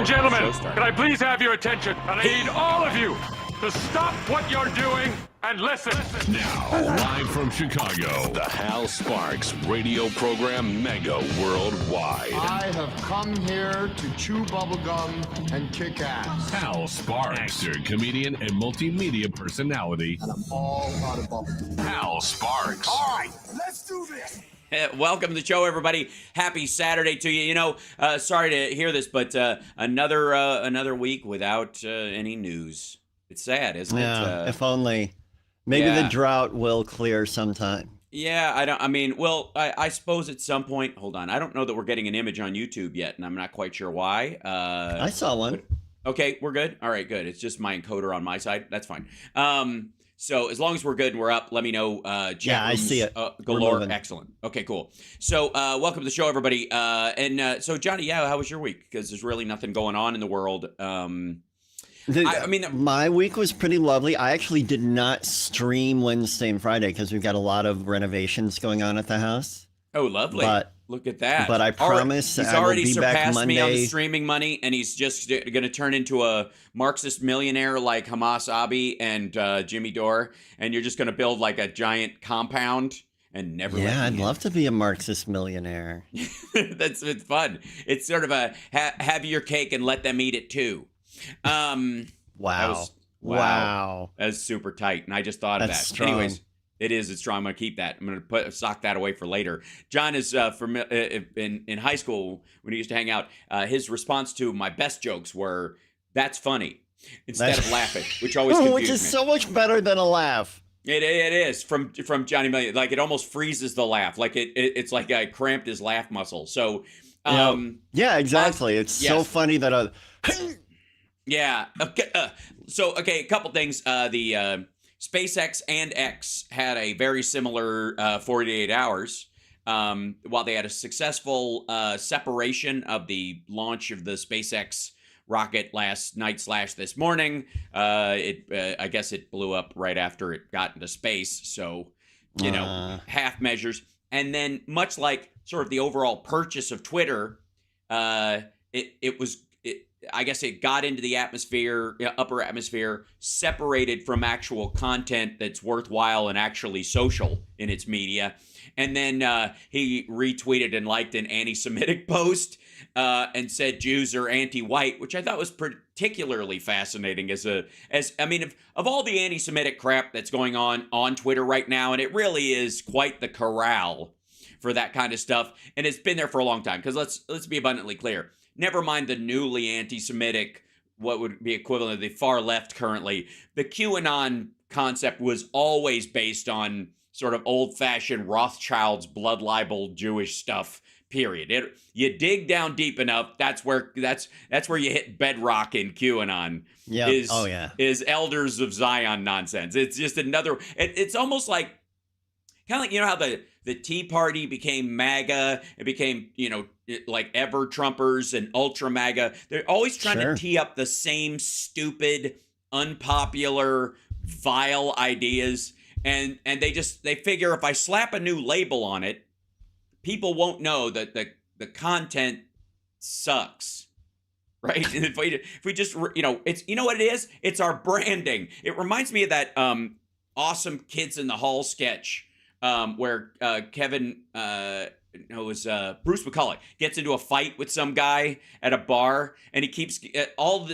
and gentlemen, can I please have your attention? And I need all of you to stop what you're doing and listen. Now, live from Chicago, the Hal Sparks radio program Mega Worldwide. I have come here to chew bubblegum and kick ass. Hal Sparks, your comedian and multimedia personality. And I'm all out of bubblegum. Hal Sparks. All right, let's do this. Welcome to the show, everybody. Happy Saturday to you. You know, sorry to hear this, but another week without any news. It's sad, isn't it? Yeah, if only. Maybe the drought will clear sometime. Yeah, I suppose at some point. Hold on, I don't know that we're getting an image on YouTube yet, and I'm not quite sure why. I saw one. Okay, we're good. All right, good. It's just my encoder on my side. That's fine. So as long as we're good and we're up, let me know. Yeah, I see it. Galore. Excellent. Okay, cool. So welcome to the show, everybody. So Johnny, how was your week? Because there's really nothing going on in the world. My week was pretty lovely. I actually did not stream Wednesday and Friday because we've got a lot of renovations going on at the house. Oh, lovely. Look at that. But I promise he's I will already be back surpassed Monday. me on the streaming money, and he's just going to turn into a Marxist millionaire like Hamas Abi and Jimmy Dore, and you're just going to build like a giant compound and never let me I'd in. love to be a Marxist millionaire. It's fun. It's sort of a have your cake and let them eat it too. Wow. That's super tight, and I just thought of that. Strong. Anyways, it's strong. I'm going to keep that. I'm going to sock that away for later. John is in high school when he used to hang out. His response to my best jokes were, "That's funny," instead of laughing, which always confused which is me. so much better than a laugh. It is from Johnny Million. Like it almost freezes the laugh. Like it's like I cramped his laugh muscle. So yeah, exactly. It's so funny that yeah. Okay. A couple things. The SpaceX and X had a very similar 48 hours. While they had a successful separation of the launch of the SpaceX rocket last night / this morning, I guess it blew up right after it got into space. So, half measures. And then much like sort of the overall purchase of Twitter, I guess it got into the atmosphere, upper atmosphere, separated from actual content that's worthwhile and actually social in its media. And then he retweeted and liked an anti-Semitic post and said Jews are anti-white, which I thought was particularly fascinating of all the anti-Semitic crap that's going on Twitter right now, and it really is quite the corral for that kind of stuff, and it's been there for a long time. Because let's be abundantly clear. Never mind the newly anti-Semitic, what would be equivalent to the far left currently. The QAnon concept was always based on sort of old-fashioned Rothschilds, blood libel, Jewish stuff. Period. You dig down deep enough, that's where you hit bedrock in QAnon. Yeah. Is Elders of Zion nonsense. It's just another. It's almost like kind of like how the Tea Party became MAGA. It became like ever Trumpers and ultra MAGA. They're always trying to tee up the same stupid, unpopular, vile ideas, and they figure if I slap a new label on it, people won't know that the content sucks, right? if we just it's what it is. It's our branding. It reminds me of that awesome Kids in the Hall sketch where Kevin. Bruce McCulloch gets into a fight with some guy at a bar, and he keeps all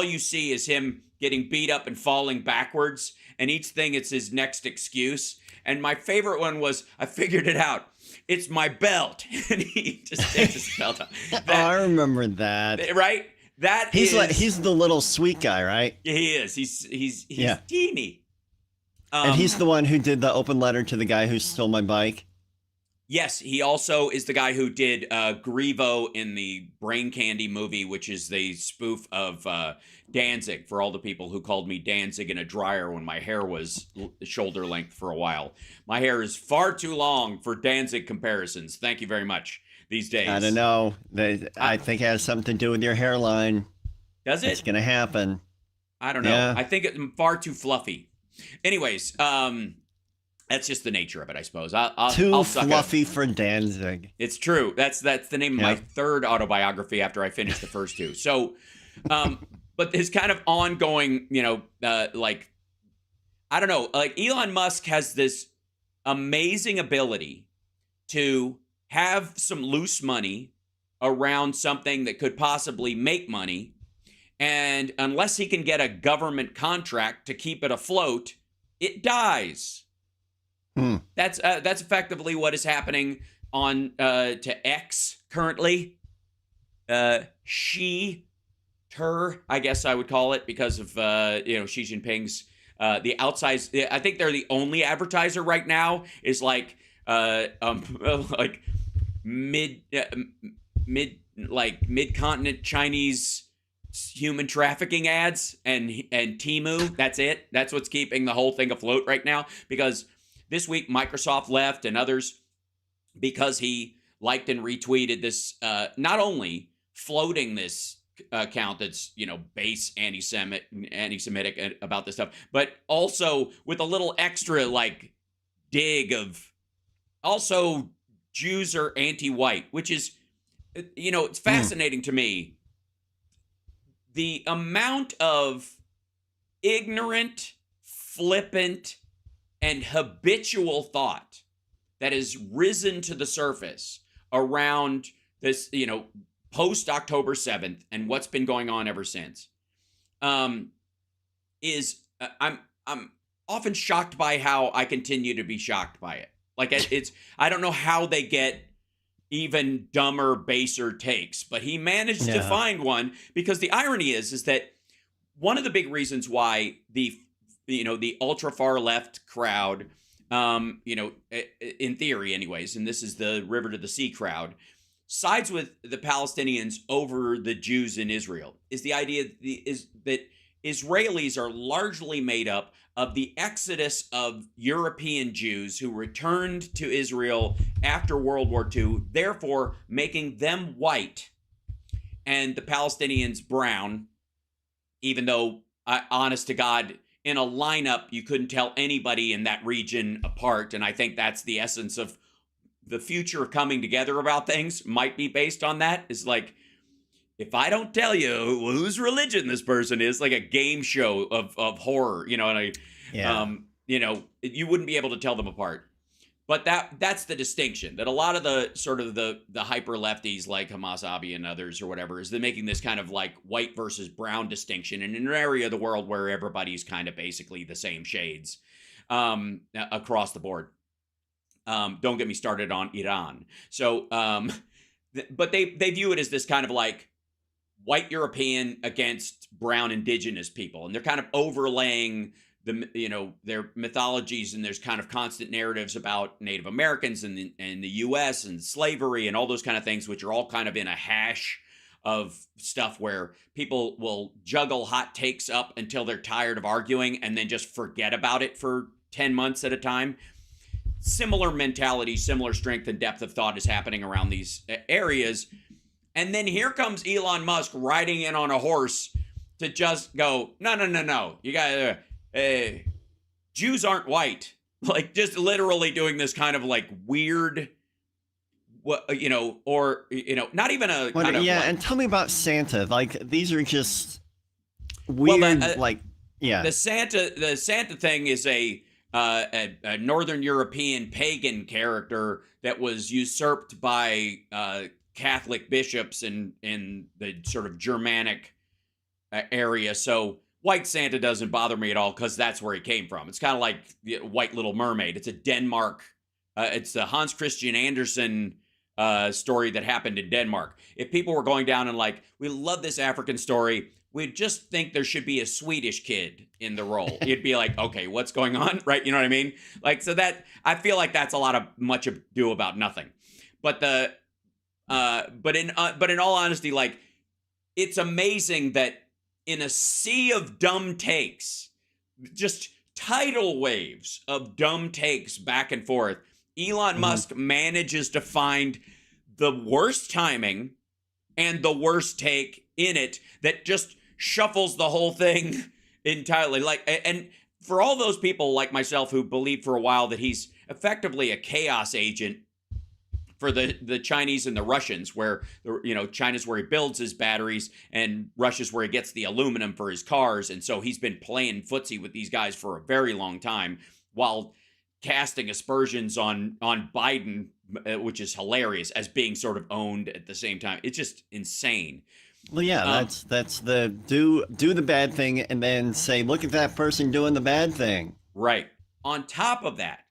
you see is him getting beat up and falling backwards, and each thing it's his next excuse. And my favorite one was, I figured it out. It's my belt. And he just takes his belt off. I remember that. Right? He's the little sweet guy, right? Yeah, he is. He's teeny. And he's the one who did the open letter to the guy who stole my bike. Yes, he also is the guy who did Grievo in the Brain Candy movie, which is the spoof of Danzig, for all the people who called me Danzig in a dryer when my hair was shoulder length for a while. My hair is far too long for Danzig comparisons. Thank you very much these days. I don't know. I think it has something to do with your hairline. Does it? It's going to happen. I don't know. Yeah. I think it's far too fluffy. Anyways, that's just the nature of it, I suppose. I'll fluffy for Danzig. It's true. That's the name of my third autobiography after I finished the first two. So But this kind of ongoing, like, I don't know, like Elon Musk has this amazing ability to have some loose money around something that could possibly make money. And unless he can get a government contract to keep it afloat, it dies. That's effectively what is happening on to X currently. I guess I would call it, because of Xi Jinping's the outsized. I think they're the only advertiser right now is like like mid-continent Chinese human trafficking ads and Temu. That's it. That's what's keeping the whole thing afloat right now, because this week Microsoft left and others because he liked and retweeted this, not only floating this account that's, base anti-Semitic about this stuff, but also with a little extra like dig of also Jews are anti-white, which is, it's fascinating to me. The amount of ignorant, flippant, and habitual thought that has risen to the surface around this, post October 7th and what's been going on ever since, is I'm often shocked by how I continue to be shocked by it. Like I don't know how they get even dumber, baser takes, but he managed to find one, because the irony is that one of the big reasons why the ultra far left crowd, in theory anyways, and this is the river to the sea crowd, sides with the Palestinians over the Jews in Israel, is the idea is that Israelis are largely made up of the exodus of European Jews who returned to Israel after World War II, therefore making them white and the Palestinians brown, even though, honest to God, in a lineup, you couldn't tell anybody in that region apart. And I think that's the essence of the future coming together about things, might be based on that. Is like, if I don't tell you whose religion this person is, like a game show of horror, you wouldn't be able to tell them apart. But that's the distinction, that a lot of the sort of the hyper lefties like Hamas Abi and others or whatever, is they're making this kind of like white versus brown distinction in an area of the world where everybody's kind of basically the same shades across the board. Don't get me started on Iran. So, but they view it as this kind of like white European against brown indigenous people, and they're kind of overlaying their mythologies, and there's kind of constant narratives about Native Americans and the U.S. and slavery and all those kind of things, which are all kind of in a hash of stuff where people will juggle hot takes up until they're tired of arguing and then just forget about it for 10 months at a time. Similar mentality, similar strength and depth of thought is happening around these areas. And then here comes Elon Musk riding in on a horse to just go, no. You got Jews aren't white. Like, just literally doing this kind of like weird, not even a kind of. Yeah, and tell me about Santa. Like, these are just weird. The Santa thing is a Northern European pagan character that was usurped by Catholic bishops in the sort of Germanic area. So white Santa doesn't bother me at all, because that's where he came from. It's kind of like White Little Mermaid. It's a Denmark. It's the Hans Christian Andersen story that happened in Denmark. If people were going down and like, we love this African story, we'd just think there should be a Swedish kid in the role. You'd be like, okay, what's going on? Right? You know what I mean? Like, so that, I feel like that's a lot of much ado about nothing. But but in all honesty, like, it's amazing that in a sea of dumb takes, just tidal waves of dumb takes back and forth, Elon Musk manages to find the worst timing and the worst take in it that just shuffles the whole thing entirely. Like, and for all those people like myself who believed for a while that he's effectively a chaos agent for the Chinese and the Russians, where China's where he builds his batteries and Russia's where he gets the aluminum for his cars. And so he's been playing footsie with these guys for a very long time while casting aspersions on Biden, which is hilarious, as being sort of owned at the same time. It's just insane. Well, yeah, that's the do the bad thing and then say, look at that person doing the bad thing. Right. On top of that,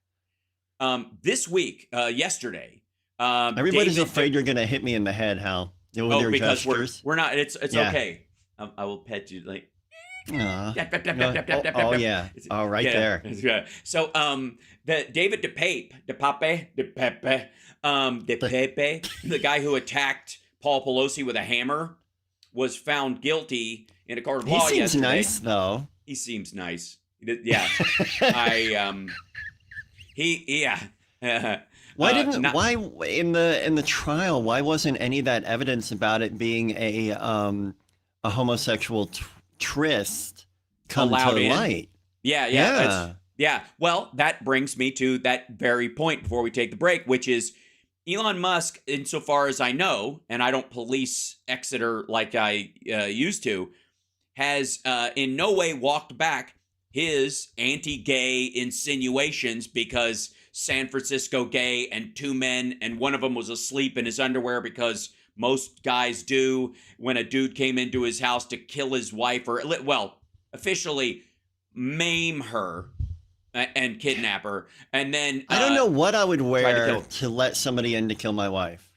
this week, yesterday, everybody's afraid you're going to hit me in the head, Hal. With your because gestures. we're not. It's okay. I will pet you like. Oh yeah. Oh, right there. Yeah. So the David DePape, the guy who attacked Paul Pelosi with a hammer, was found guilty in a court of law yesterday. He seems nice, though. He seems nice. Yeah. Why in the trial? Why wasn't any of that evidence about it being a homosexual tryst come to light? Yeah. Well, that brings me to that very point before we take the break, which is Elon Musk, insofar as I know, and I don't police Exeter like I used to, has in no way walked back his anti-gay insinuations because San Francisco gay and two men, and one of them was asleep in his underwear because most guys do when a dude came into his house to kill his wife or, well, officially maim her and kidnap her. And then I don't know what I would wear to let somebody in to kill my wife.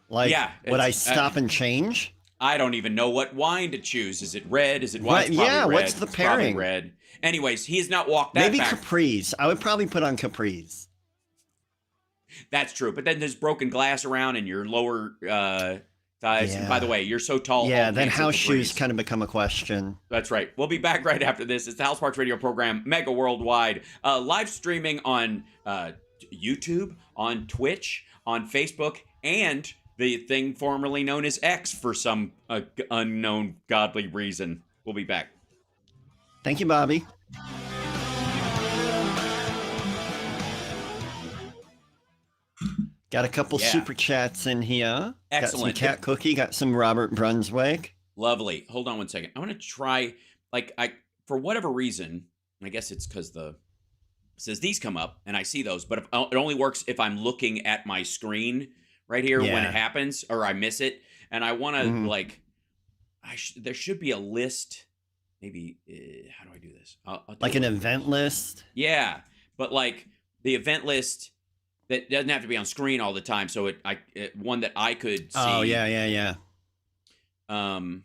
Like, would I stop and change? I don't even know what wine to choose. Is it red? Is it white? Yeah, what's the pairing? Red. Anyways, he has not walked that back. Maybe capris. I would probably put on capris. That's true. But then there's broken glass around in your lower thighs. And by the way, you're so tall. Yeah, then house shoes kind of become a question. That's right. We'll be back right after this. It's the Hal Sparks radio program, Mega Worldwide. Live streaming on YouTube, on Twitch, on Facebook, and the thing formerly known as X for some unknown godly reason. We'll be back. Thank you, Bobby. Got a couple super chats in here. Excellent. Got some Cat Cookie. Got some Robert Brunswick. Lovely. Hold on one second. I want to try, for whatever reason, I guess it's because it says these come up and I see those, but it only works if I'm looking at my screen right here when it happens or I miss it. And I want to there should be a list. Maybe, how do I do this? I'll like an event list? Yeah, but like the event list that doesn't have to be on screen all the time. So one that I could see. Oh, yeah. Do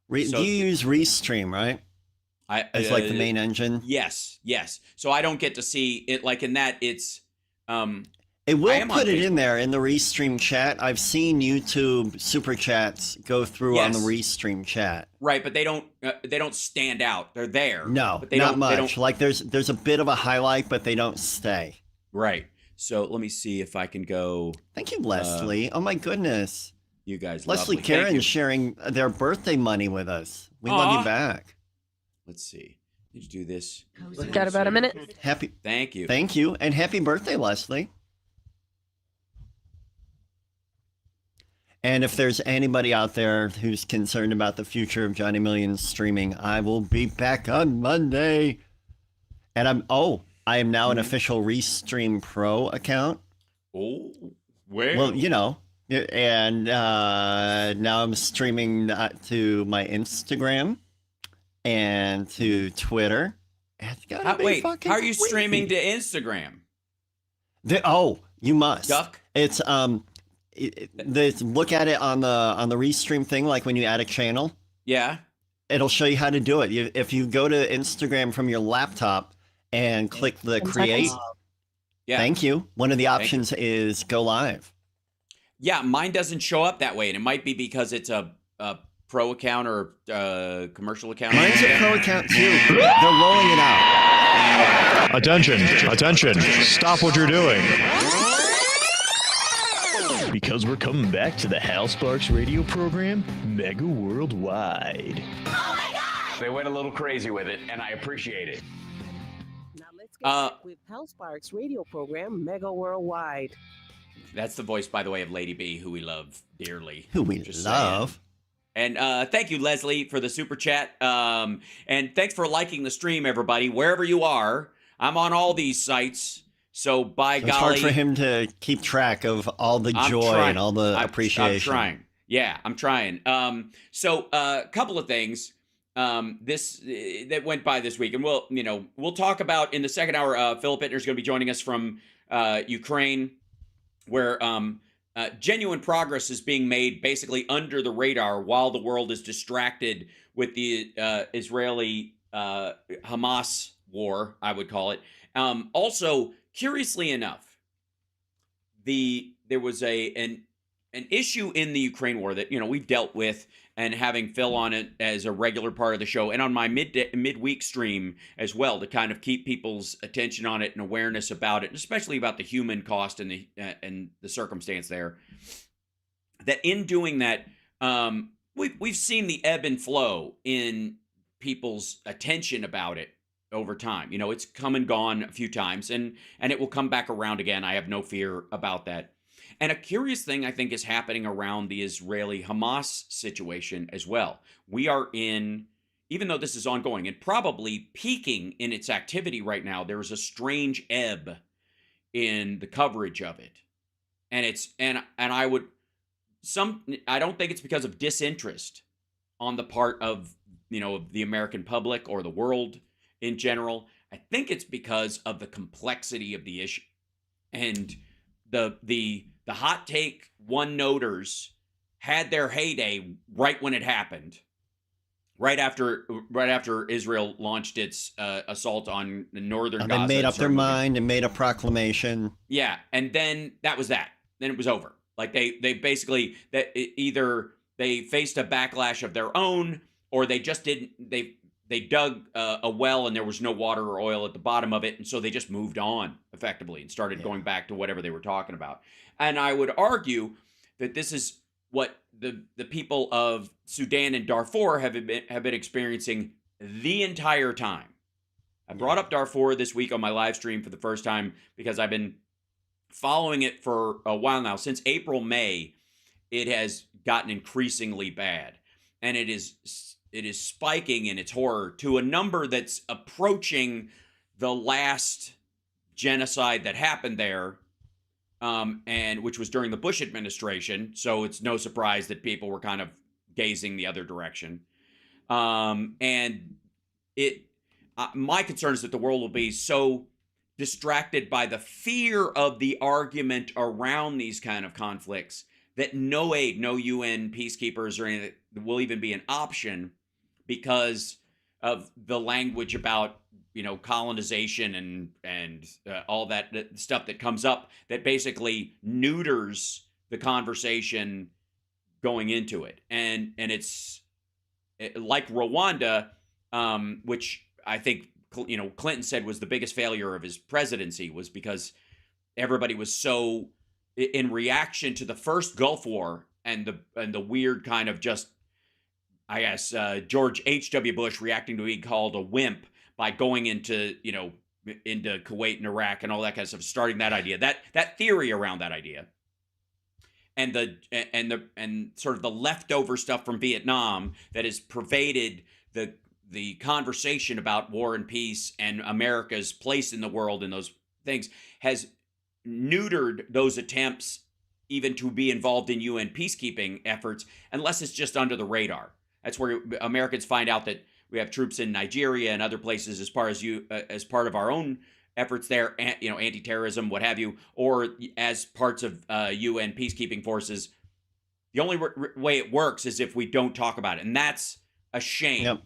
you use Restream, right? As like the main engine? Yes. So I don't get to see it like in that it's... It will put it in there in the Restream chat. I've seen YouTube super chats go through on the Restream chat. Right, but they don't stand out. They're there. No, but they not don't, much. Like there's a bit of a highlight, but they don't stay. Right. So let me see if I can go. Thank you, Leslie. Oh my goodness. You guys, Leslie Karen sharing their birthday money with us. We love you back. Let's see. Did you do this? Got about a minute. Thank you. Thank you, and happy birthday, Leslie. And if there's anybody out there who's concerned about the future of Johnny Millions streaming, I will be back on Monday. And I am now an official Restream Pro account. Oh, where? Well, and now I'm streaming to my Instagram and to Twitter. How are you streaming to Instagram? You must. Duck? It's look at it on the Restream thing, like when you add a channel. Yeah. It'll show you how to do it. If you go to Instagram from your laptop and click the create. Yeah. Thank you. One of the options is go live. Yeah, mine doesn't show up that way, and it might be because it's a pro account or commercial account. Mine's a pro account too. They're rolling it out. Attention. Stop what you're doing. Because we're coming back to the Hal Sparks radio program, Mega Worldwide. Oh my God! They went a little crazy with it, and I appreciate it. Now let's get back with Hal Sparks radio program, Mega Worldwide. That's the voice, by the way, of Lady B, who we love dearly. Who we love. And thank you, Leslie, for the super chat. And thanks for liking the stream, everybody. Wherever you are, I'm on all these sites. So by golly, it's hard for him to keep track of all the joy and all the appreciation. I'm trying. Yeah, I'm trying. So a couple of things that went by this week, and we'll talk about in the second hour. Philip Ittner's going to be joining us from Ukraine, where genuine progress is being made basically under the radar while the world is distracted with the Israeli Hamas war, I would call it. Also, curiously enough, there was an issue in the Ukraine war that we've dealt with, and having Phil on it as a regular part of the show, and on my midweek stream as well, to kind of keep people's attention on it and awareness about it, and especially about the human cost and the circumstance there. That in doing that, we've seen the ebb and flow in people's attention about it over time. It's come and gone a few times, and it will come back around again. I have no fear about that. And a curious thing, I think, is happening around the Israeli-Hamas situation as well. We are in, even though this is ongoing and probably peaking in its activity right now, there is a strange ebb in the coverage of it. And I don't think it's because of disinterest on the part of, the American public or the world in general. I think it's because of the complexity of the issue. And the hot take one-noters had their heyday right when it happened, right after Israel launched its assault on the northern Gaza. They made up their mind and made a proclamation. Yeah, and then that was that. Then it was over. Like they basically either they faced a backlash of their own, or they just didn't. They dug a well and there was no water or oil at the bottom of it. And so they just moved on effectively and started going back to whatever they were talking about. And I would argue that this is what the people of Sudan and Darfur have been experiencing the entire time. I brought up Darfur this week on my live stream for the first time because I've been following it for a while now. Since April, May, it has gotten increasingly bad. And it is spiking in its horror to a number that's approaching the last genocide that happened there, and which was during the Bush administration. So it's no surprise that people were kind of gazing the other direction. And my concern is that the world will be so distracted by the fear of the argument around these kind of conflicts that no aid, no UN peacekeepers or anything will even be an option, because of the language about colonization and all that stuff that comes up that basically neuters the conversation going into it. And it's like Rwanda, which I think Clinton said was the biggest failure of his presidency, was because everybody was so in reaction to the first Gulf War and the weird kind of just, I guess, George H.W. Bush reacting to being called a wimp by going into Kuwait and Iraq and all that kind of stuff, starting that idea, that theory around that idea, and sort of the leftover stuff from Vietnam that has pervaded the conversation about war and peace and America's place in the world and those things, has neutered those attempts even to be involved in UN peacekeeping efforts, unless it's just under the radar. That's where Americans find out that we have troops in Nigeria and other places as part of our own efforts there, anti-terrorism, what have you, or as parts of UN peacekeeping forces. The only way it works is if we don't talk about it, and that's a shame,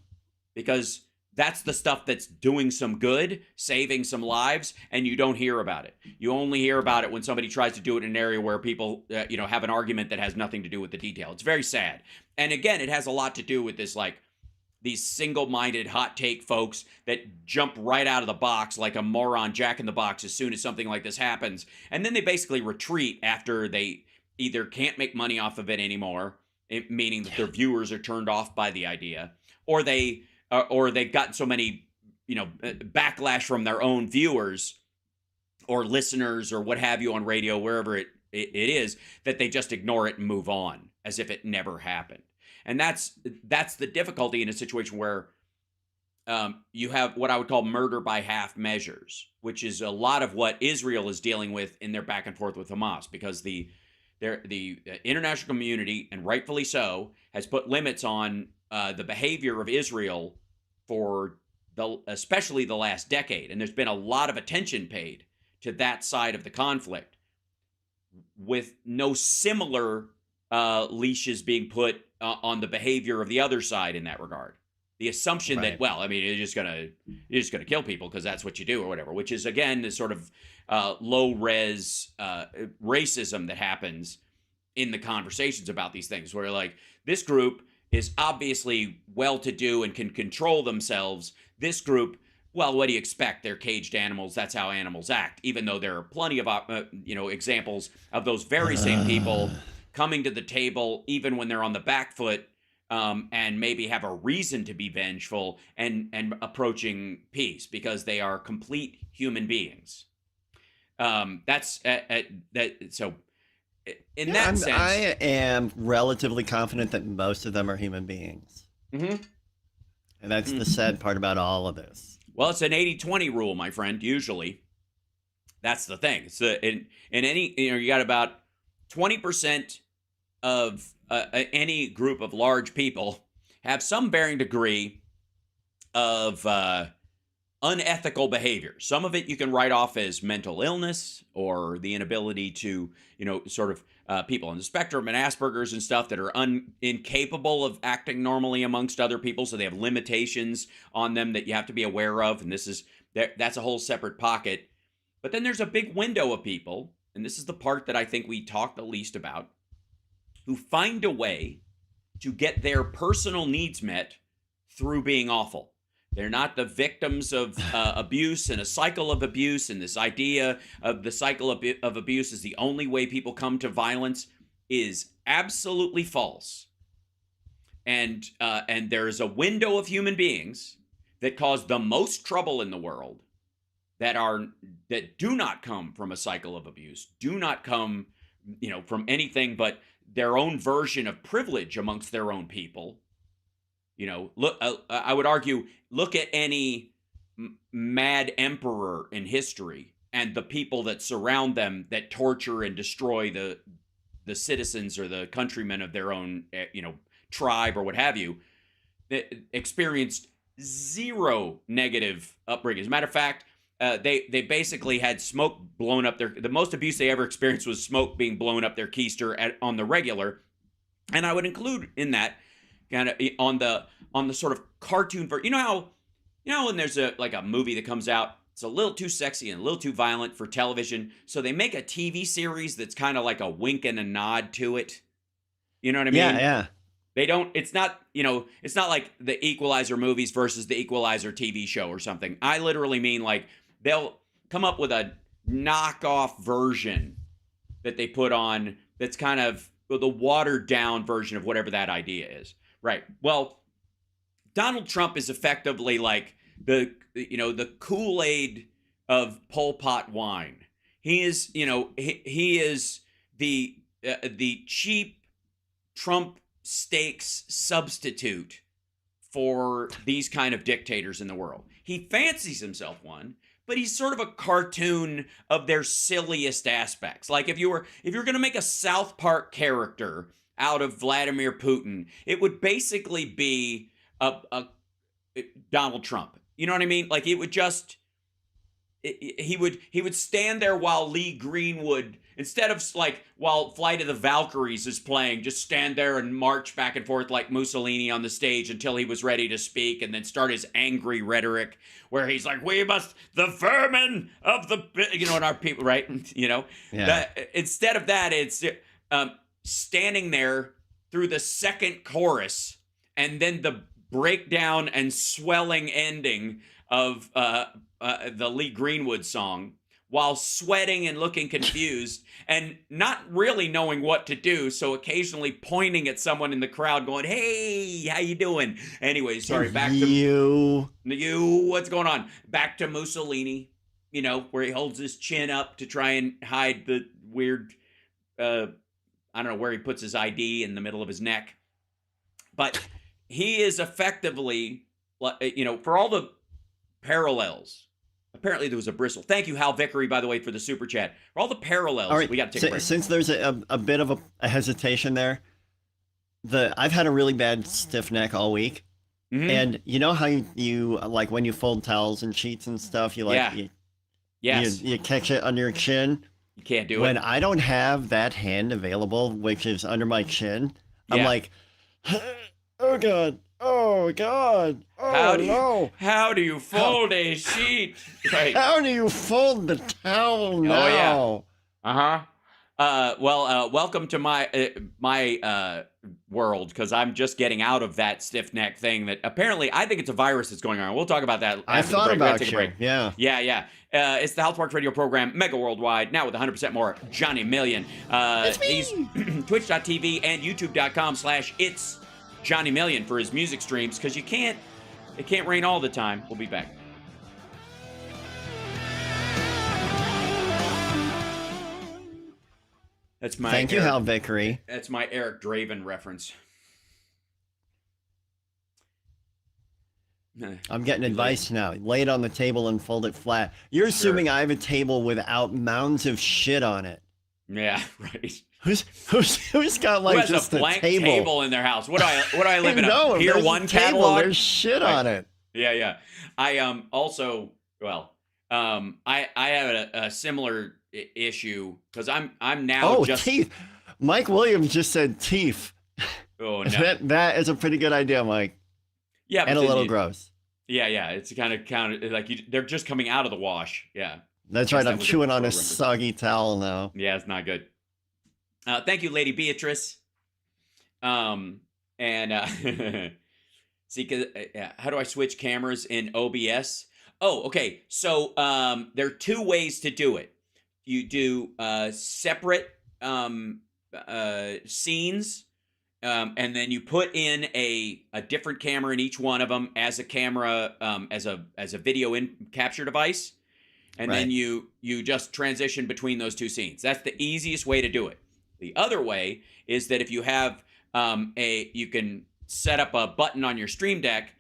because that's the stuff that's doing some good, saving some lives, and you don't hear about it. You only hear about it when somebody tries to do it in an area where people, have an argument that has nothing to do with the detail. It's very sad. And again, it has a lot to do with this, these single-minded hot take folks that jump right out of the box like a moron jack in the box as soon as something like this happens. And then they basically retreat after they either can't make money off of it anymore, meaning that their viewers are turned off by the idea, or they've gotten so many, backlash from their own viewers or listeners or what have you on radio, wherever it it is, that they just ignore it and move on as if it never happened. And that's the difficulty in a situation where you have what I would call murder by half measures, which is a lot of what Israel is dealing with in their back and forth with Hamas, because the international community, and rightfully so, has put limits on the behavior of Israel for especially the last decade. And there's been a lot of attention paid to that side of the conflict, with no similar leashes being put on the behavior of the other side in that regard. The assumption that, well, I mean, you're just gonna kill people because that's what you do or whatever, which is, again, the sort of low-res racism that happens in the conversations about these things, where, like, this group is obviously well-to-do and can control themselves. This group, well, what do you expect? They're caged animals. That's how animals act, even though there are plenty of examples of those very same people coming to the table even when they're on the back foot, and maybe have a reason to be vengeful and approaching peace because they are complete human beings. So in that sense, I am relatively confident that most of them are human beings. Mm-hmm. And that's the sad part about all of this. Well, it's an 80-20 rule, my friend, usually. That's the thing. So in any, you got about 20% of any group of large people have some varying degree of unethical behavior. Some of it you can write off as mental illness or the inability to, sort of people on the spectrum and Asperger's and stuff that are incapable of acting normally amongst other people. So they have limitations on them that you have to be aware of. And that's a whole separate pocket. But then there's a big window of people, and this is the part that I think we talk the least about, who find a way to get their personal needs met through being awful. They're not the victims of abuse and a cycle of abuse, and this idea of the cycle of abuse is the only way people come to violence is absolutely false. And there is a window of human beings that cause the most trouble in the world that do not come from a cycle of abuse, do not come, from anything but their own version of privilege amongst their own people. Look, I would argue, look at any mad emperor in history and the people that surround them that torture and destroy the citizens or the countrymen of their own, tribe or what have you, that experienced zero negative upbringing. As a matter of fact, they basically had smoke blown up the most abuse they ever experienced was smoke being blown up their keister on the regular. And I would include in that kind of on the sort of cartoon version. When there's a movie that comes out, it's a little too sexy and a little too violent for television, so they make a TV series that's kind of like a wink and a nod to it. You know what I mean? Yeah. They don't, it's not like the Equalizer movies versus the Equalizer TV show or something. I literally mean, like, they'll come up with a knockoff version that they put on that's kind of the watered down version of whatever that idea is. Right. Well, Donald Trump is effectively like the Kool-Aid of Pol Pot wine. He is, he is the cheap Trump steaks substitute for these kind of dictators in the world. He fancies himself one, but he's sort of a cartoon of their silliest aspects. Like if you're going to make a South Park character out of Vladimir Putin, it would basically be a Donald Trump. You know what I mean? Like it would just he would stand there while Lee Greenwood, instead of like while Flight of the Valkyries is playing, just stand there and march back and forth like Mussolini on the stage until he was ready to speak, and then start his angry rhetoric where he's like, "We must, the vermin of the," and our people, right? Yeah. Instead of that, it's standing there through the second chorus and then the breakdown and swelling ending of the Lee Greenwood song, while sweating and looking confused and not really knowing what to do, so occasionally pointing at someone in the crowd going, "Hey, how you doing?" Anyway, sorry, back to you, what's going on? Back to Mussolini, where he holds his chin up to try and hide the weird I don't know where he puts his ID in the middle of his neck, but he is effectively, for all the parallels. Apparently there was a bristle. Thank you, Hal Vickery, by the way, for the super chat. For all the parallels, all right, we got to take a break. Since there's a bit of a hesitation there, I've had a really bad stiff neck all week. Mm-hmm. And you know how you like when you fold towels and sheets and stuff, you catch it under your chin. You can't do it. When I don't have that hand available, which is under my chin, I'm like, oh God. Oh God! Oh no! How do you fold a sheet? Right. How do you fold the towel now? Oh yeah. Welcome to my world, because I'm just getting out of that stiff neck thing. That apparently I think it's a virus that's going on. We'll talk about that. I thought about you. Yeah. It's the House Sparks radio program, Mega Worldwide, now with 100% more Johnny Million. He's Twitch.tv and YouTube.com/it's Johnny Million for his music streams, because it can't rain all the time. We'll be back. That's my Thank you, Hal Vickery. That's my Eric Draven reference. I'm getting advice now. Lay it on the table and fold it flat. You're assuming I have a table without mounds of shit on it. Yeah, right. Who's got like just a blank table in their house? What do I live in? No, a Pier 1 catalog? There's shit on it. Yeah. I have a similar issue, because I'm now just teeth. Mike Williams just said teeth. Oh no, that is a pretty good idea, Mike. Yeah, and a little gross. Yeah. It's kind of like they're just coming out of the wash. Yeah, that's right. I'm chewing on a soggy towel now. Yeah, it's not good. Thank you, Lady Beatrice. See, cause how do I switch cameras in OBS? Oh, okay. So there are two ways to do it. You do separate scenes, and then you put in a different camera in each one of them as a camera, as a video capture device, and then you just transition between those two scenes. That's the easiest way to do it. The other way is that if you have you can set up a button on your Stream Deck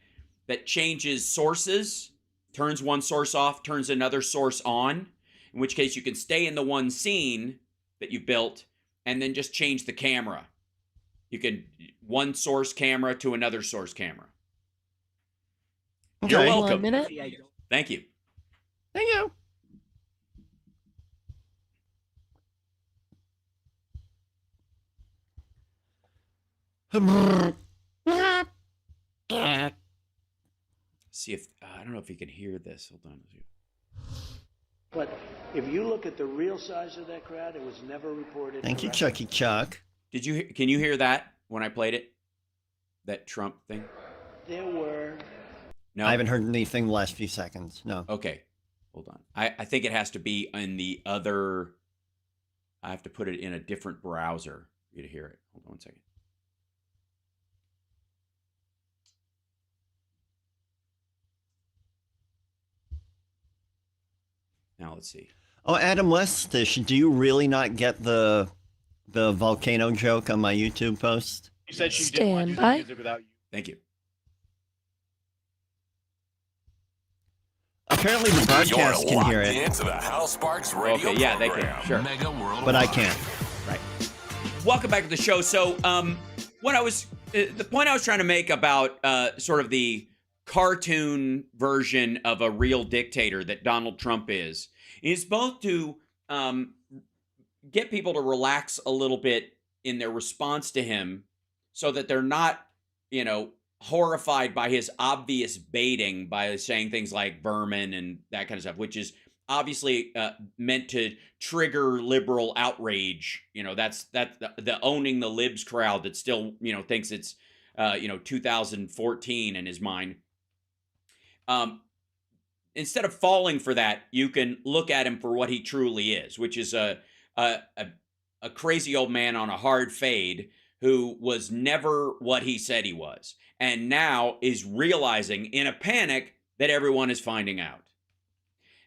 that changes sources, turns one source off, turns another source on, in which case you can stay in the one scene that you've built and then just change the camera. You can one source camera to another source camera. Okay. You're welcome. 1 minute. Thank you. Thank you. See if I don't know if you can hear this. Hold on. But if you look at the real size of that crowd, it was never reported. Thank you, Chucky Chuck. Can you hear that when I played it? That Trump thing? There were. No. I haven't heard anything the last few seconds. No. Okay. Hold on. I think it has to be in the other. I have to put it in a different browser for you to hear it. Hold on 1 second. Now let's see. Oh, Adam Westish, do you really not get the volcano joke on my YouTube post? You said she didn't want to do the music without you. Thank you. Apparently the broadcast can hear it. Into the Hal Sparks radio okay, yeah, they can. Sure. Mega Worldwide. But I can't. Right. Welcome back to the show. So, what I was the point I was trying to make about sort of the cartoon version of a real dictator that Donald Trump is both to get people to relax a little bit in their response to him, so that they're not, horrified by his obvious baiting by saying things like vermin and that kind of stuff, which is obviously meant to trigger liberal outrage. That's the owning the libs crowd that still, thinks it's, 2014 in his mind. Instead of falling for that, you can look at him for what he truly is, which is a crazy old man on a hard fade who was never what he said he was, and now is realizing in a panic that everyone is finding out.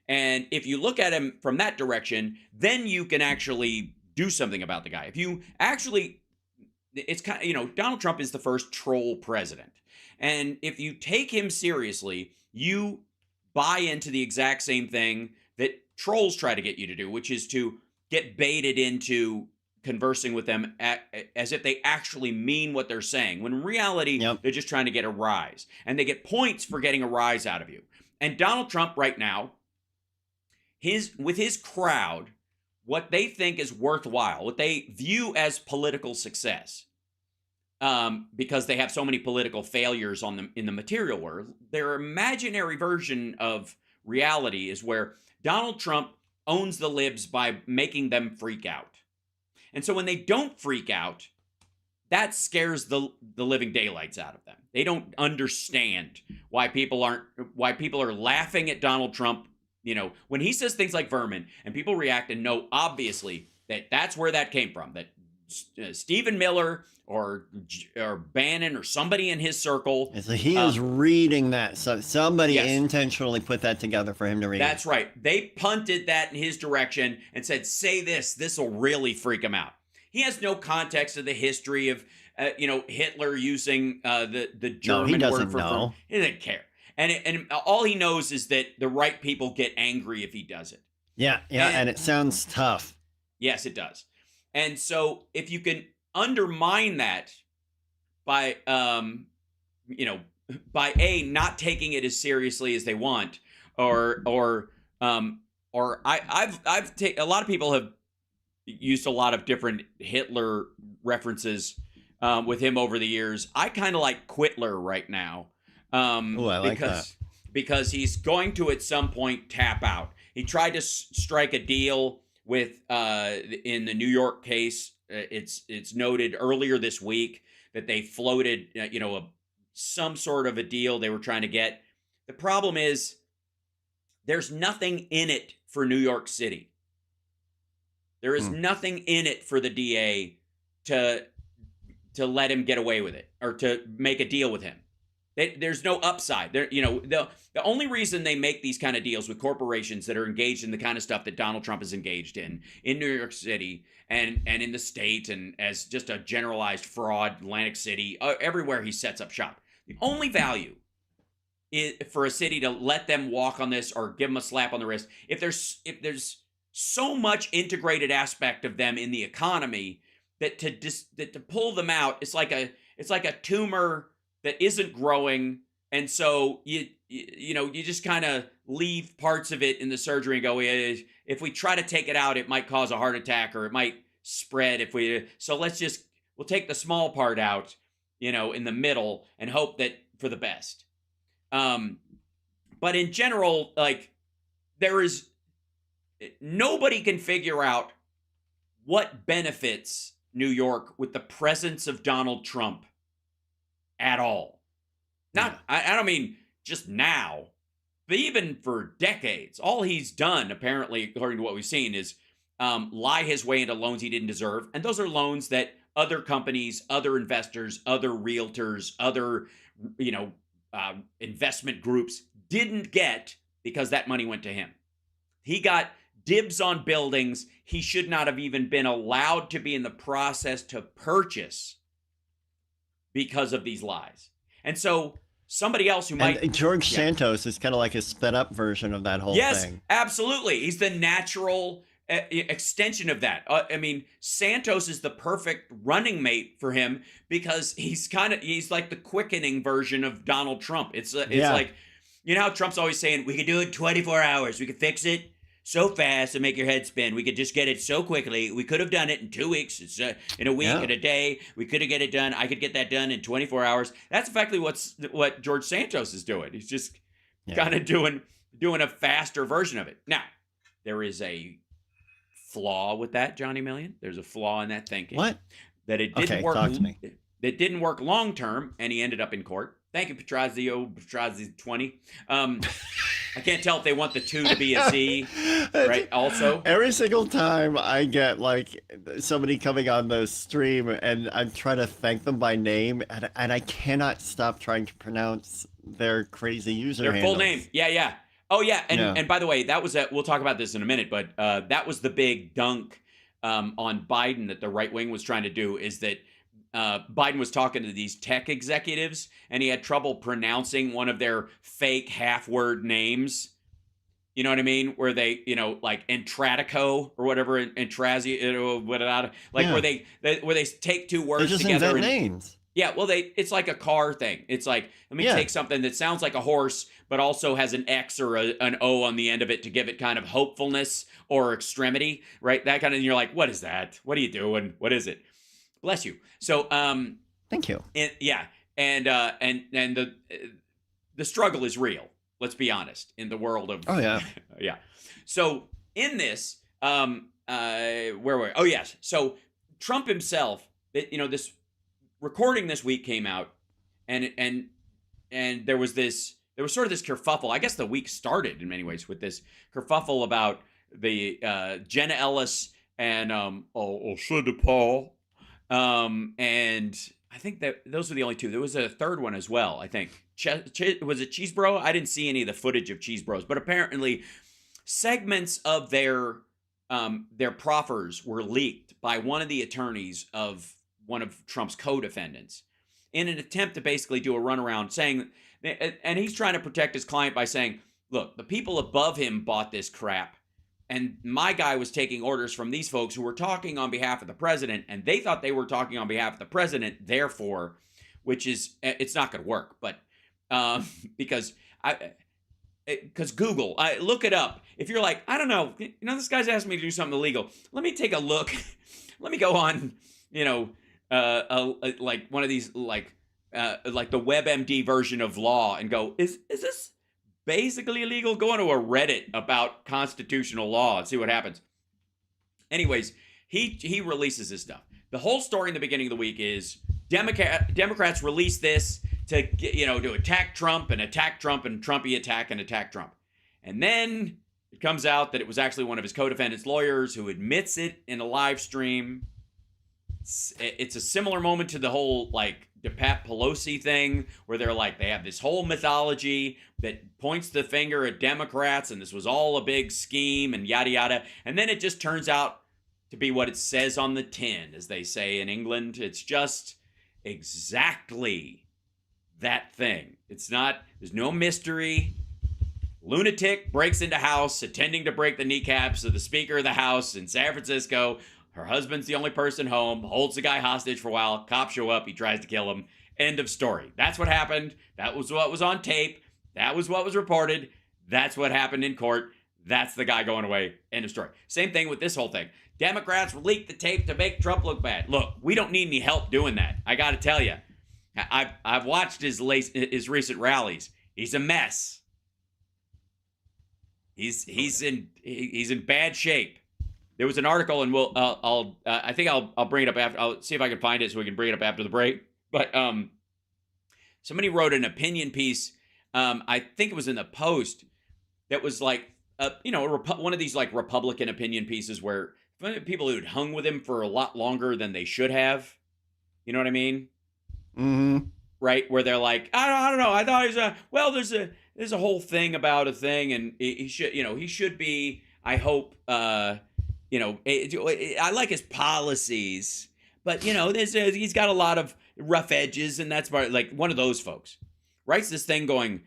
And if you look at him from that direction, then you can actually do something about the guy. If you actually, it's kind of, Donald Trump is the first troll president. And if you take him seriously, you buy into the exact same thing that trolls try to get you to do, which is to get baited into conversing with them as if they actually mean what they're saying, when in reality, they're just trying to get a rise. And they get points for getting a rise out of you. And Donald Trump right now, with his crowd, what they think is worthwhile, what they view as political success, because they have so many political failures in the material world, their imaginary version of reality is where Donald Trump owns the libs by making them freak out. And so when they don't freak out, that scares the living daylights out of them. They don't understand why people are laughing at Donald Trump. When he says things like vermin and people react and know obviously that's where that came from, that Stephen Miller or Bannon or somebody in his circle. So he is reading that. So somebody intentionally put that together for him to read. That's right. They punted that in his direction and said, say this. This will really freak him out. He has no context of the history of, Hitler using the German word for vermin. He doesn't care. And all he knows is that the right people get angry if he does it. Yeah, and it sounds tough. Yes, it does. And so if you can undermine that by, not taking it as seriously as they want, or I've taken, a lot of people have used a lot of different Hitler references with him over the years. I kind of like Quitler right now. I like that. Because he's going to at some point tap out. He tried to strike a deal with in the New York case. It's noted earlier this week that they floated some sort of a deal they were trying to get. The problem is there's nothing in it for New York City. There is nothing in it for the DA to let him get away with it or to make a deal with him. There's no upside. The only reason they make these kind of deals with corporations that are engaged in the kind of stuff that Donald Trump is engaged in New York City and in the state and as just a generalized fraud, Atlantic City, everywhere he sets up shop. The only value is for a city to let them walk on this or give them a slap on the wrist. If there's so much integrated aspect of them in the economy that to pull them out, it's like a tumor that isn't growing, and so you just kind of leave parts of it in the surgery and go, if we try to take it out, it might cause a heart attack or it might spread. So we'll take the small part out, in the middle and hope that for the best. But in general, nobody can figure out what benefits New York with the presence of Donald Trump at all. I don't mean just now, but even for decades. All he's done, apparently, according to what we've seen, is lie his way into loans he didn't deserve. And those are loans that other companies, other investors, other realtors, other investment groups didn't get because that money went to him. He got dibs on buildings he should not have even been allowed to be in the process to purchase because of these lies. And so somebody else who might... And George Santos is kind of like a sped up version of that whole thing. Yes, absolutely. He's the natural extension of that. Santos is the perfect running mate for him because he's like the quickening version of Donald Trump. It's like, how Trump's always saying, we could do it in 24 hours. We could fix it so fast and make your head spin. We could just get it so quickly. We could have done it in 2 weeks. It's in a week, in a day. We could have get it done. I could get that done in 24 hours. That's effectively what George Santos is doing. He's just kind of doing a faster version of it. Now, there is a flaw with that, Johnny Million. There's a flaw in that thinking. What? That it didn't work. Talk to me. That didn't work long term, and he ended up in court. Thank you, Petrazzi 20. I can't tell if they want the 2 to be a Z, right? Also, every single time I get somebody coming on the stream and I'm trying to thank them by name, and I cannot stop trying to pronounce their crazy user their handles. full name. Yeah. Oh yeah, and by the way, that was we'll talk about this in a minute, but that was the big dunk on Biden that the right wing was trying to do is that Biden was talking to these tech executives and he had trouble pronouncing one of their fake half-word names. You know what I mean? Where they, like Entratico or whatever, Entrazio, where they take two words just together. Invent names. Yeah, well, it's like a car thing. It's like, let me take something that sounds like a horse, but also has an X or an O on the end of it to give it kind of hopefulness or extremity, right? That kind of, and you're like, what is that? What are you doing? What is it? Bless you. So, thank you. And the struggle is real. Let's be honest. In the world of yeah. So in this, where were we? Oh yes. So Trump himself, this recording this week came out, and there was sort of this kerfuffle. I guess the week started in many ways with this kerfuffle about the Jenna Ellis and Senator Paul, and I think that those were the only two. There was a third one as well. I think was it Cheesebro? I didn't see any of the footage of Cheesebros, but apparently segments of their proffers were leaked by one of the attorneys of one of Trump's co-defendants in an attempt to basically do a runaround saying, and he's trying to protect his client by saying, look, the people above him bought this crap. And my guy was taking orders from these folks who were talking on behalf of the president, and they thought they were talking on behalf of the president, therefore, which is, it's not going to work. But because Google, look it up. If you're like, I don't know, this guy's asking me to do something illegal. Let me take a look. Let me go on, like one of these, like the WebMD version of law and go, is this basically illegal? Go onto a Reddit about constitutional law and see what happens. Anyways, he releases this stuff. The whole story in the beginning of the week is Democrats release this to to attack Trump and Trumpy attack and attack Trump. And then it comes out that it was actually one of his co-defendants' lawyers who admits it in a live stream. It's a similar moment to the whole like DePatt Pelosi thing where they're like, they have this whole mythology that points the finger at Democrats and this was all a big scheme and yada yada. And then it just turns out to be what it says on the tin, as they say in England. It's just exactly that thing. It's not, there's no mystery. Lunatic breaks into house, intending to break the kneecaps of the Speaker of the House in San Francisco. Her husband's the only person home, holds the guy hostage for a while. Cops show up. He tries to kill him. End of story. That's what happened. That was what was on tape. That was what was reported. That's what happened in court. That's the guy going away. End of story. Same thing with this whole thing. Democrats leaked the tape to make Trump look bad. Look, we don't need any help doing that. I got to tell you. I've watched his recent rallies. He's a mess. He's in bad shape. There was an article, and I think I'll bring it up after. I'll see if I can find it so we can bring it up after the break. But somebody wrote an opinion piece. I think it was in the Post that was like, one of these like Republican opinion pieces where people who'd hung with him for a lot longer than they should have. You know what I mean? Mm-hmm. Right, where they're like, I don't know. I thought there's a whole thing about a thing, and he should be. I hope. I like his policies, but he's got a lot of rough edges, and that's part, like one of those folks writes this thing going,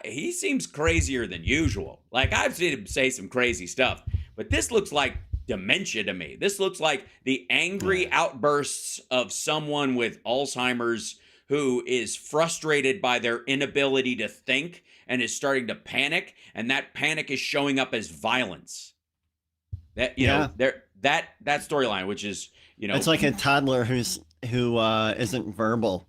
he seems crazier than usual. Like I've seen him say some crazy stuff, but this looks like dementia to me. This looks like the angry outbursts of someone with Alzheimer's who is frustrated by their inability to think and is starting to panic, and that panic is showing up as violence. That that storyline, which is it's like a toddler who isn't verbal.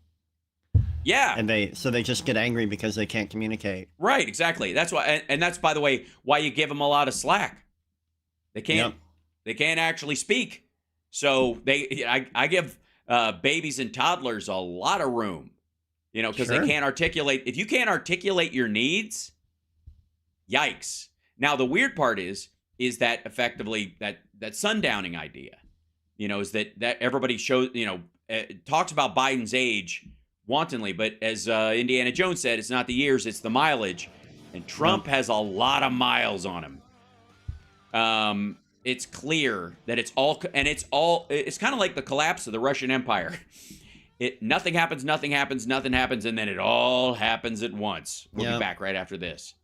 Yeah, and they just get angry because they can't communicate. Right, exactly. That's why, and that's, by the way, why you give them a lot of slack. They can't actually speak, so I give babies and toddlers a lot of room, because they can't articulate. If you can't articulate your needs, yikes. Now the weird part is that effectively that sundowning idea, is that everybody shows, talks about Biden's age wantonly, but as Indiana Jones said, it's not the years, it's the mileage, and Trump has a lot of miles on him. it's clear that it's kind of like the collapse of the Russian Empire. Nothing happens, nothing happens, and then it all happens at once. We'll be back right after this.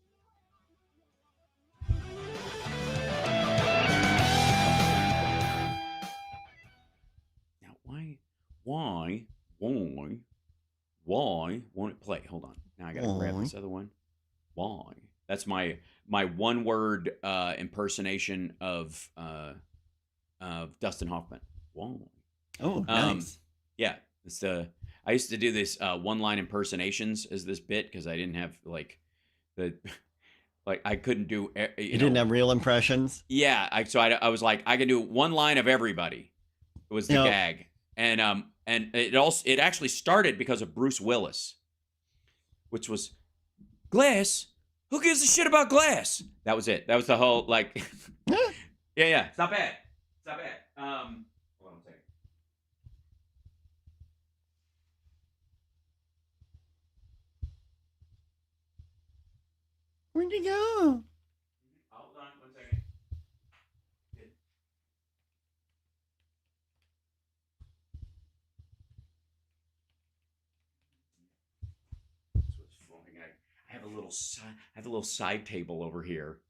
Now, why won't it play? Hold on. Now I gotta grab this other one. Why? That's my one-word impersonation of Dustin Hoffman. Why? Oh, nice. Yeah. I used to do this one-line impersonations as this bit because I didn't have I couldn't do. You didn't have real impressions. Yeah, I was like, I can do one line of everybody. It was the gag, and it actually started because of Bruce Willis, which was Glass. Who gives a shit about Glass? That was it. That was the whole yeah. It's not bad. Hold on a second. Where'd you go? Hold on 1 second. I have a little side table over here,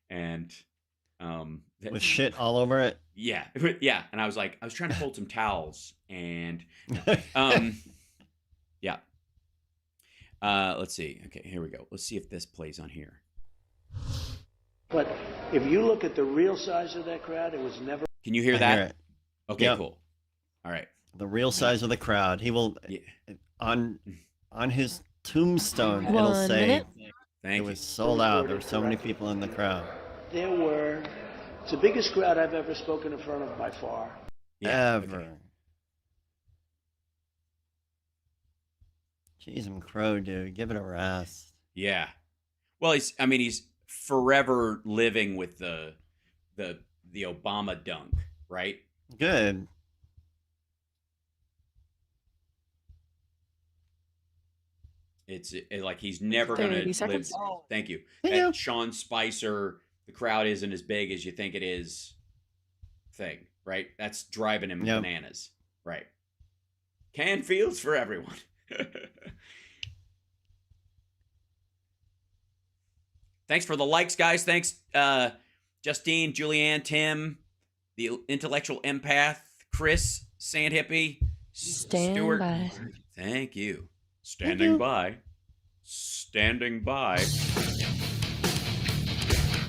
and with shit all over it. Yeah. And I was trying to fold some towels, and yeah. Let's see. Okay, here we go. Let's see if this plays on here. But if you look at the real size of that crowd, it was never. Can you hear that? Hear it. Okay, cool. All right. The real size of the crowd. He will on his tombstone. It'll say, "It was sold out. There were so many people in the crowd." It's the biggest crowd I've ever spoken in front of by far. Yeah, ever. Okay. Jeez, I'm Crow, dude. Give it a rest. Yeah. Well, he's forever living with the Obama dunk, right? Good. It's like he's never going to live. Thank you. That Sean Spicer, the crowd isn't as big as you think it is thing, right? That's driving him bananas, right? Canned fields for everyone. Thanks for the likes, guys. Thanks, Justine, Julianne, Tim, the intellectual empath, Chris, Sand Hippie, Stuart. By. Thank you. Standing by.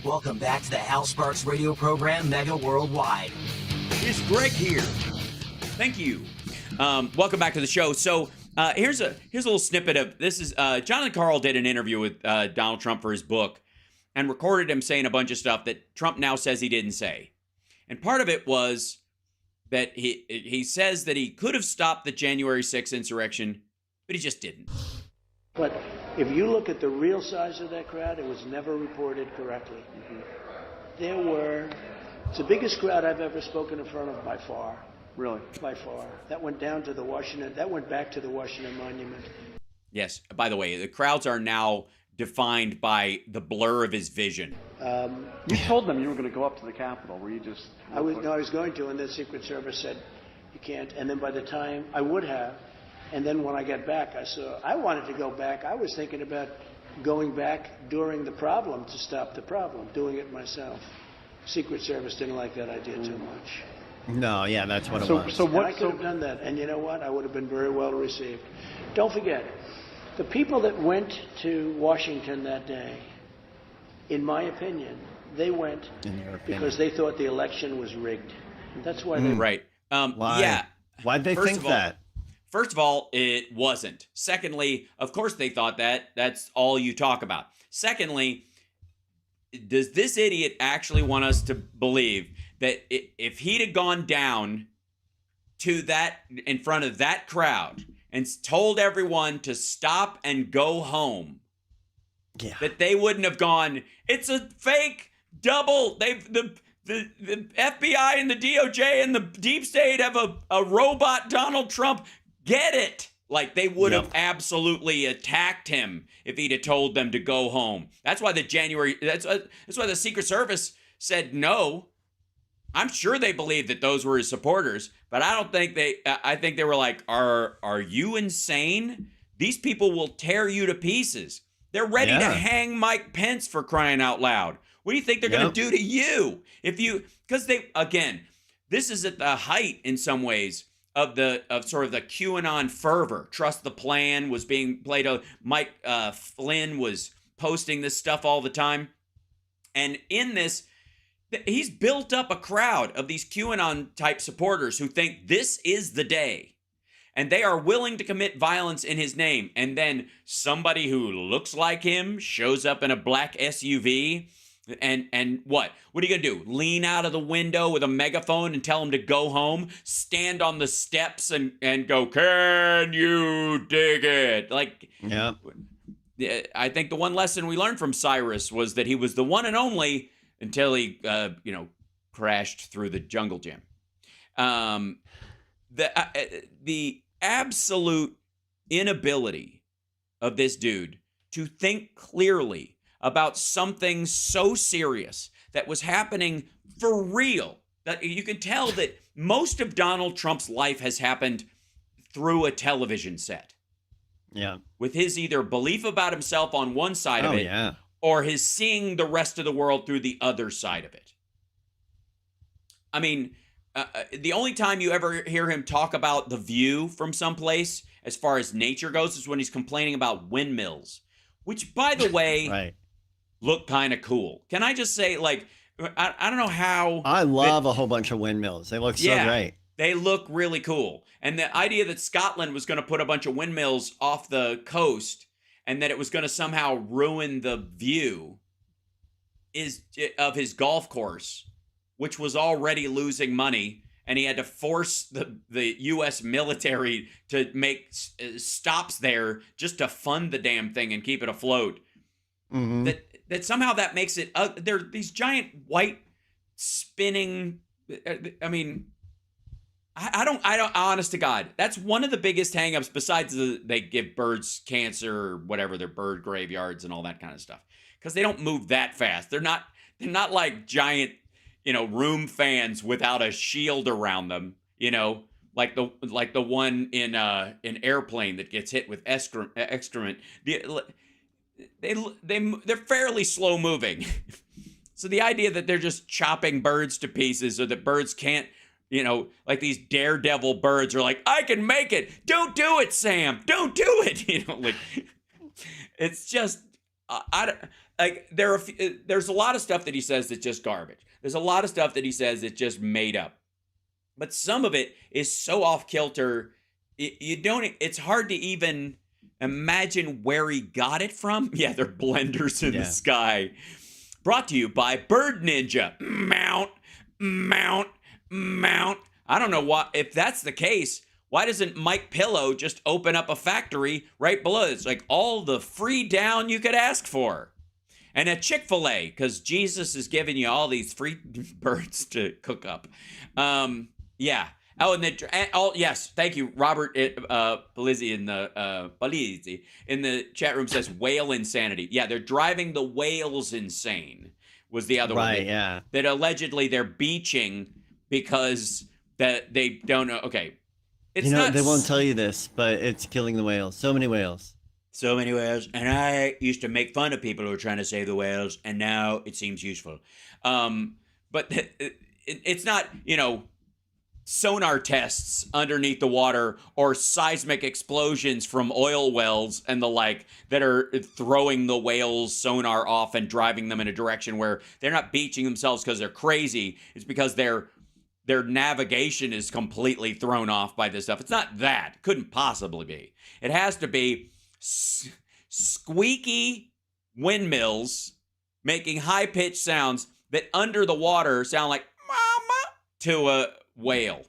Welcome back to the Hal Sparks radio program, Mega Worldwide. It's Greg here. Thank you. Welcome back to the show. So here's a little snippet of this. Is Jonathan Karl did an interview with Donald Trump for his book and recorded him saying a bunch of stuff that Trump now says he didn't say. And part of it was that he says that he could have stopped the January 6th insurrection, but he just didn't. But if you look at the real size of that crowd, it was never reported correctly. It's the biggest crowd I've ever spoken in front of by far. Really? By far. That went back to the Washington Monument. Yes. By the way, the crowds are now defined by the blur of his vision. You told them you were going to go up to the Capitol. Were you just... I was going to, and the Secret Service said, you can't. And then by the time I would have, and then when I got back, I wanted to go back. I was thinking about going back during the problem to stop the problem, doing it myself. Secret Service didn't like that idea too much. No, yeah, that's what it was. I could have done that, and you know what? I would have been very well received. Don't forget, the people that went to Washington that day, in my opinion, they went because they thought the election was rigged. That's why they went. Right. Why? Yeah. Why'd they think that? First of all, it wasn't. Secondly, of course they thought that. That's all you talk about. Secondly, does this idiot actually want us to believe that if he'd have gone down to that in front of that crowd and told everyone to stop and go home, that they wouldn't have gone, it's a fake double. The FBI and the DOJ and the deep state have a robot Donald Trump. Get it? Like, they would have absolutely attacked him if he'd have told them to go home. That's why that's why the Secret Service said no. I'm sure they believed that those were his supporters, but I don't think I think they were like, are you insane? These people will tear you to pieces. They're ready to hang Mike Pence, for crying out loud. What do you think they're going to do to you? Because this is at the height in some ways of sort of the QAnon fervor. Trust the plan was being played out. Mike Flynn was posting this stuff all the time. And in this, he's built up a crowd of these QAnon type supporters who think this is the day. And they are willing to commit violence in his name. And then somebody who looks like him shows up in a black SUV. And what? What are you going to do? Lean out of the window with a megaphone and tell him to go home? Stand on the steps and go, can you dig it? Like, yeah. I think the one lesson we learned from Cyrus was that he was the one and only until he, crashed through the jungle gym. The absolute inability of this dude to think clearly about something so serious that was happening for real, that you can tell that most of Donald Trump's life has happened through a television set. Yeah. With his either belief about himself on one side of it, or his seeing the rest of the world through the other side of it. I mean, the only time you ever hear him talk about the view from someplace as far as nature goes is when he's complaining about windmills, which, by the way, look kind of cool. Can I just say, like, I don't know how... I love a whole bunch of windmills. They look so great. They look really cool. And the idea that Scotland was going to put a bunch of windmills off the coast and that it was going to somehow ruin the view of his golf course, which was already losing money, and he had to force the U.S. military to make stops there just to fund the damn thing and keep it afloat. Mm-hmm. That somehow that makes it... there are these giant white spinning... I mean... I don't, honest to God, that's one of the biggest hangups besides they give birds cancer or whatever, their bird graveyards and all that kind of stuff. Because they don't move that fast. They're not like giant, room fans without a shield around them, like the one in an airplane that gets hit with excrement. They're fairly slow moving. So the idea that they're just chopping birds to pieces or that birds can't, like these daredevil birds are like, I can make it. Don't do it, Sam. Don't do it. Like it's just, there's a lot of stuff that he says that's just garbage. There's a lot of stuff that he says that's just made up. But some of it is so off kilter, it's hard to even imagine where he got it from. Yeah, they're blenders in the sky. Brought to you by Bird Ninja. Mount. I don't know why. If that's the case, why doesn't Mike Pillow just open up a factory right below? It's like all the free down you could ask for. And a Chick-fil-A, because Jesus is giving you all these free birds to cook up. Yeah. Oh, and yes, thank you, Robert Polizzi in the chat room says whale insanity. Yeah, they're driving the whales insane. Was the other one? Right. Yeah. That allegedly they're beaching because that they don't know. Okay, it's not. They won't tell you this, but it's killing the whales. So many whales. And I used to make fun of people who were trying to save the whales, and now it seems useful. But it's not, sonar tests underneath the water or seismic explosions from oil wells and the like that are throwing the whales' sonar off and driving them in a direction where they're not beaching themselves because they're crazy. It's because their navigation is completely thrown off by this stuff. It's not that. Couldn't possibly be. It has to be squeaky windmills making high-pitched sounds that under the water sound like mama to a whale.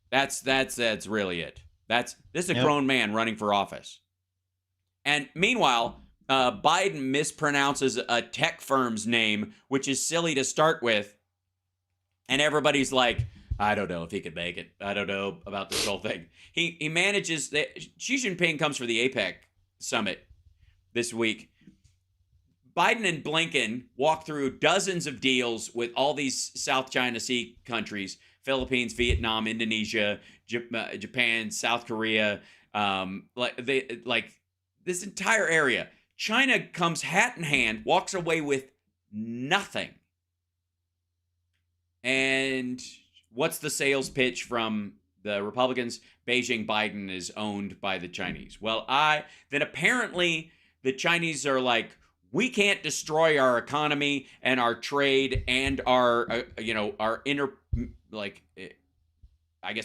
That's really it. This is a grown man running for office. And meanwhile, Biden mispronounces a tech firm's name, which is silly to start with. And everybody's like, I don't know if he could make it. I don't know about this whole thing. He manages that. Xi Jinping comes for the APEC summit this week. Biden and Blinken walked through dozens of deals with all these South China Sea countries, Philippines, Vietnam, Indonesia, Japan, South Korea, like this entire area. China comes hat in hand, walks away with nothing. And what's the sales pitch from the Republicans? Beijing Biden is owned by the Chinese. Well, then apparently the Chinese are like, we can't destroy our economy and our trade and our, our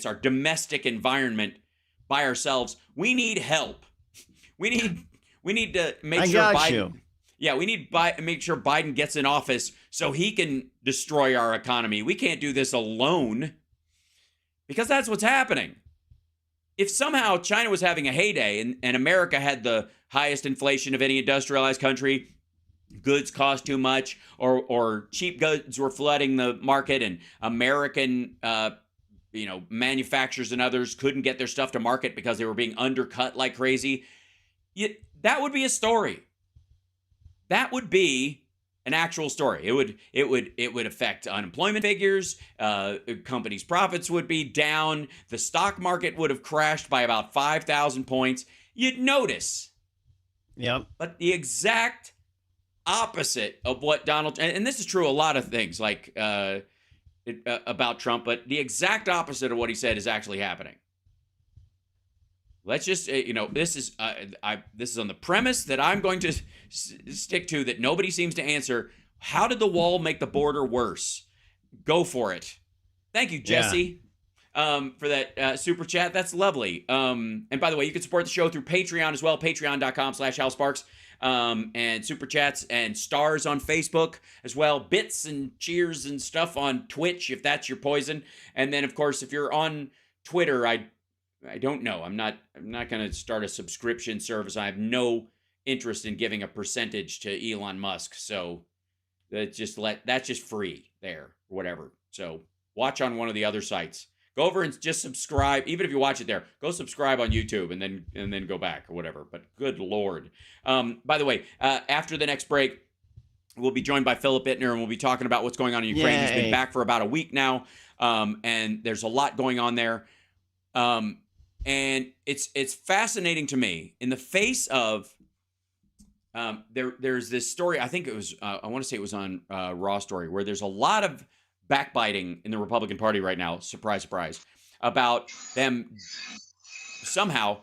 our domestic environment by ourselves. We need help. We need to make sure Biden. Yeah, we need to make sure Biden gets in office so he can destroy our economy. We can't do this alone, because that's what's happening. If somehow China was having a heyday and America had the highest inflation of any industrialized country, goods cost too much, or cheap goods were flooding the market, and American manufacturers and others couldn't get their stuff to market because they were being undercut like crazy, that would be a story. That would be an actual story. It would affect unemployment figures. Companies' profits would be down. The stock market would have crashed by about 5,000 points. You'd notice. Yep. But the exact opposite of what Donald, and this is true a lot of things like about Trump, but the exact opposite of what he said is actually happening. Let's just, this is on the premise that I'm going to stick to, that nobody seems to answer. How did the wall make the border worse? Go for it. Thank you, Jesse, for that super chat. That's lovely. And by the way, you can support the show through Patreon as well, patreon.com/HalSparks, and super chats and stars on Facebook as well, bits and cheers and stuff on Twitch, if that's your poison. And then, of course, if you're on Twitter, I don't know. I'm not going to start a subscription service. I have no interest in giving a percentage to Elon Musk. So that's just free there, or whatever. So watch on one of the other sites. Go over and just subscribe. Even if you watch it there, go subscribe on YouTube and then go back or whatever. But good Lord. By the way, after the next break, we'll be joined by Philip Ittner, and we'll be talking about what's going on in Ukraine. He's been back for about a week now, and there's a lot going on there. And it's fascinating to me in the face of there's this story. I think it was I want to say it was on Raw Story, where there's a lot of backbiting in the Republican Party right now. Surprise, surprise, about them somehow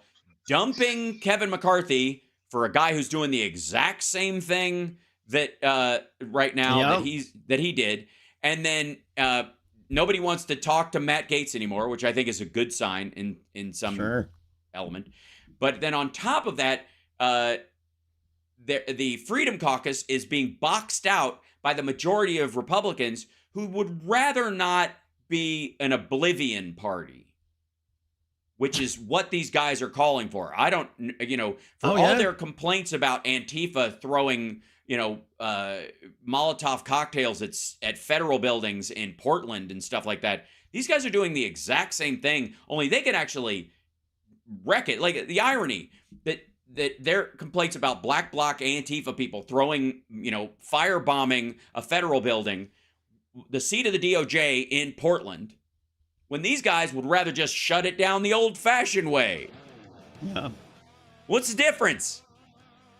dumping Kevin McCarthy for a guy who's doing the exact same thing that right now that he did, and then nobody wants to talk to Matt Gaetz anymore, which I think is a good sign in some element. But then on top of that, the Freedom Caucus is being boxed out by the majority of Republicans who would rather not be an oblivion party, which is what these guys are calling for. I don't, all their complaints about Antifa throwing, Molotov cocktails at federal buildings in Portland and stuff like that. These guys are doing the exact same thing, only they can actually wreck it. Like the irony that their complaints about Black Bloc Antifa people throwing, firebombing a federal building, the seat of the DOJ in Portland, when these guys would rather just shut it down the old-fashioned way. Yeah. What's the difference?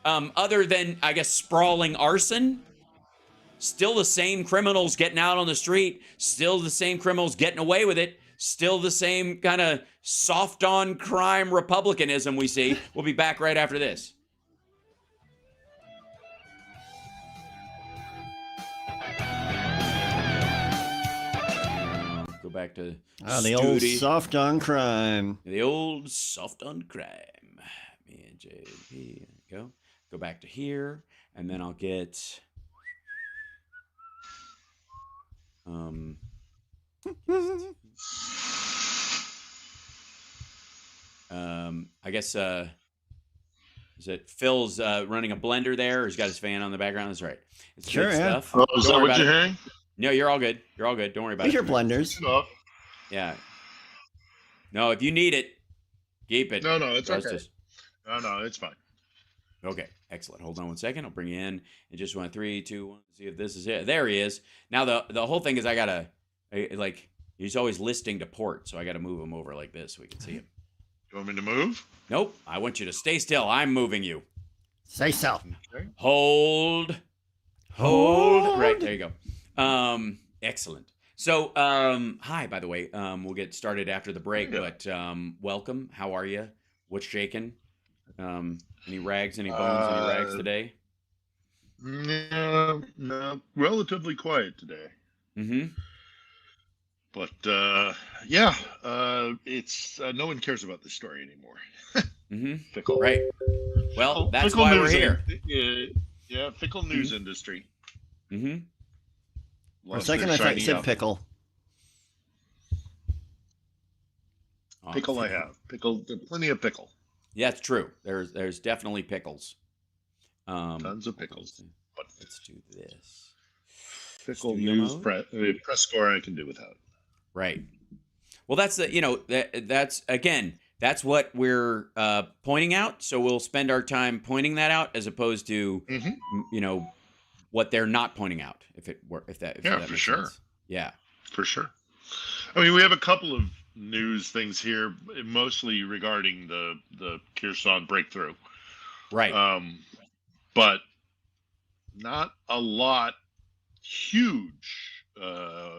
Other than, I guess, sprawling arson? Still the same criminals getting out on the street. Still the same criminals getting away with it. Still the same kind of soft-on-crime republicanism we see. We'll be back right after this. Go back to the old soft on crime. The old soft on crime. Me and JP. Go back to here, and then I'll get I guess is it Phil's running a blender there, or he's got his fan on the background? That's right. It's sure, good stuff. Oh, is that what you're hearing? No, you're all good. You're all good. Don't worry about it. Hear blenders. Yeah. No, if you need it, keep it. No, it's okay. No, it's fine. Okay, excellent. Hold on one second. I'll bring you in just 1, 3, 2, 1. See if this is it. There he is. Now the whole thing is he's always listing to port, so I gotta move him over like this so we can see him. You want me to move? Nope. I want you to stay still. I'm moving you. Stay still. Okay. Hold. Right, there you go. Excellent. So, hi, by the way. We'll get started after the break, but welcome. How are you? What's shaking? Any rags, any bones, any rags today? No, relatively quiet today. Mm-hmm. But it's no one cares about this story anymore. Mm-hmm. Fickle. Right. Well, that's fickle why we're here. Fickle news industry. Mm-hmm. For a second, I thought you said pickle. Pickle, I have pickle. Plenty of pickle. Yeah, it's true. There's definitely pickles. Tons of pickles. But let's do this. Pickle Studio news mode? press score I can do without. Right. Well, that's that's what we're pointing out. So we'll spend our time pointing that out as opposed to what they're not pointing out. If that makes sense. Yeah, for sure. I mean, we have a couple of news things here, mostly regarding the Kherson breakthrough. Right. But not a lot huge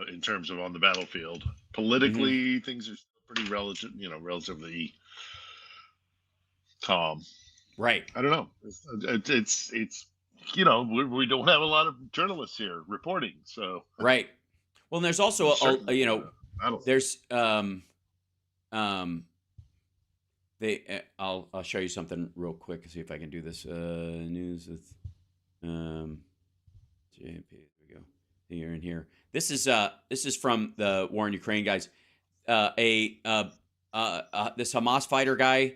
in terms of on the battlefield. Politically, things are pretty relatively calm. Right. I don't know. It's we don't have a lot of journalists here reporting, so. Right. Well, and there's also there's I'll show you something real quick and see if I can do this news with JP. There we go. Here and here. This is from the war in Ukraine guys. This Hamas fighter guy,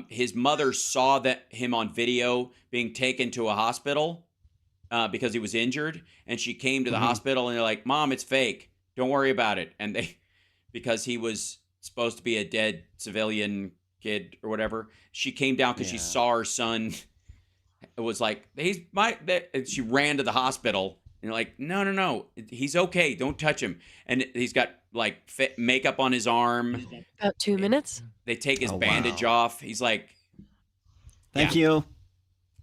his mother saw him on video being taken to a hospital because he was injured, and she came to the hospital and they're like, "Mom, it's fake. Don't worry about it." And because he was supposed to be a dead civilian kid or whatever, she came down because she saw her son. It was like and she ran to the hospital. And you're like, no, he's okay. Don't touch him. And he's got like makeup on his arm. About 2 minutes. They take his bandage off. He's like, thank you.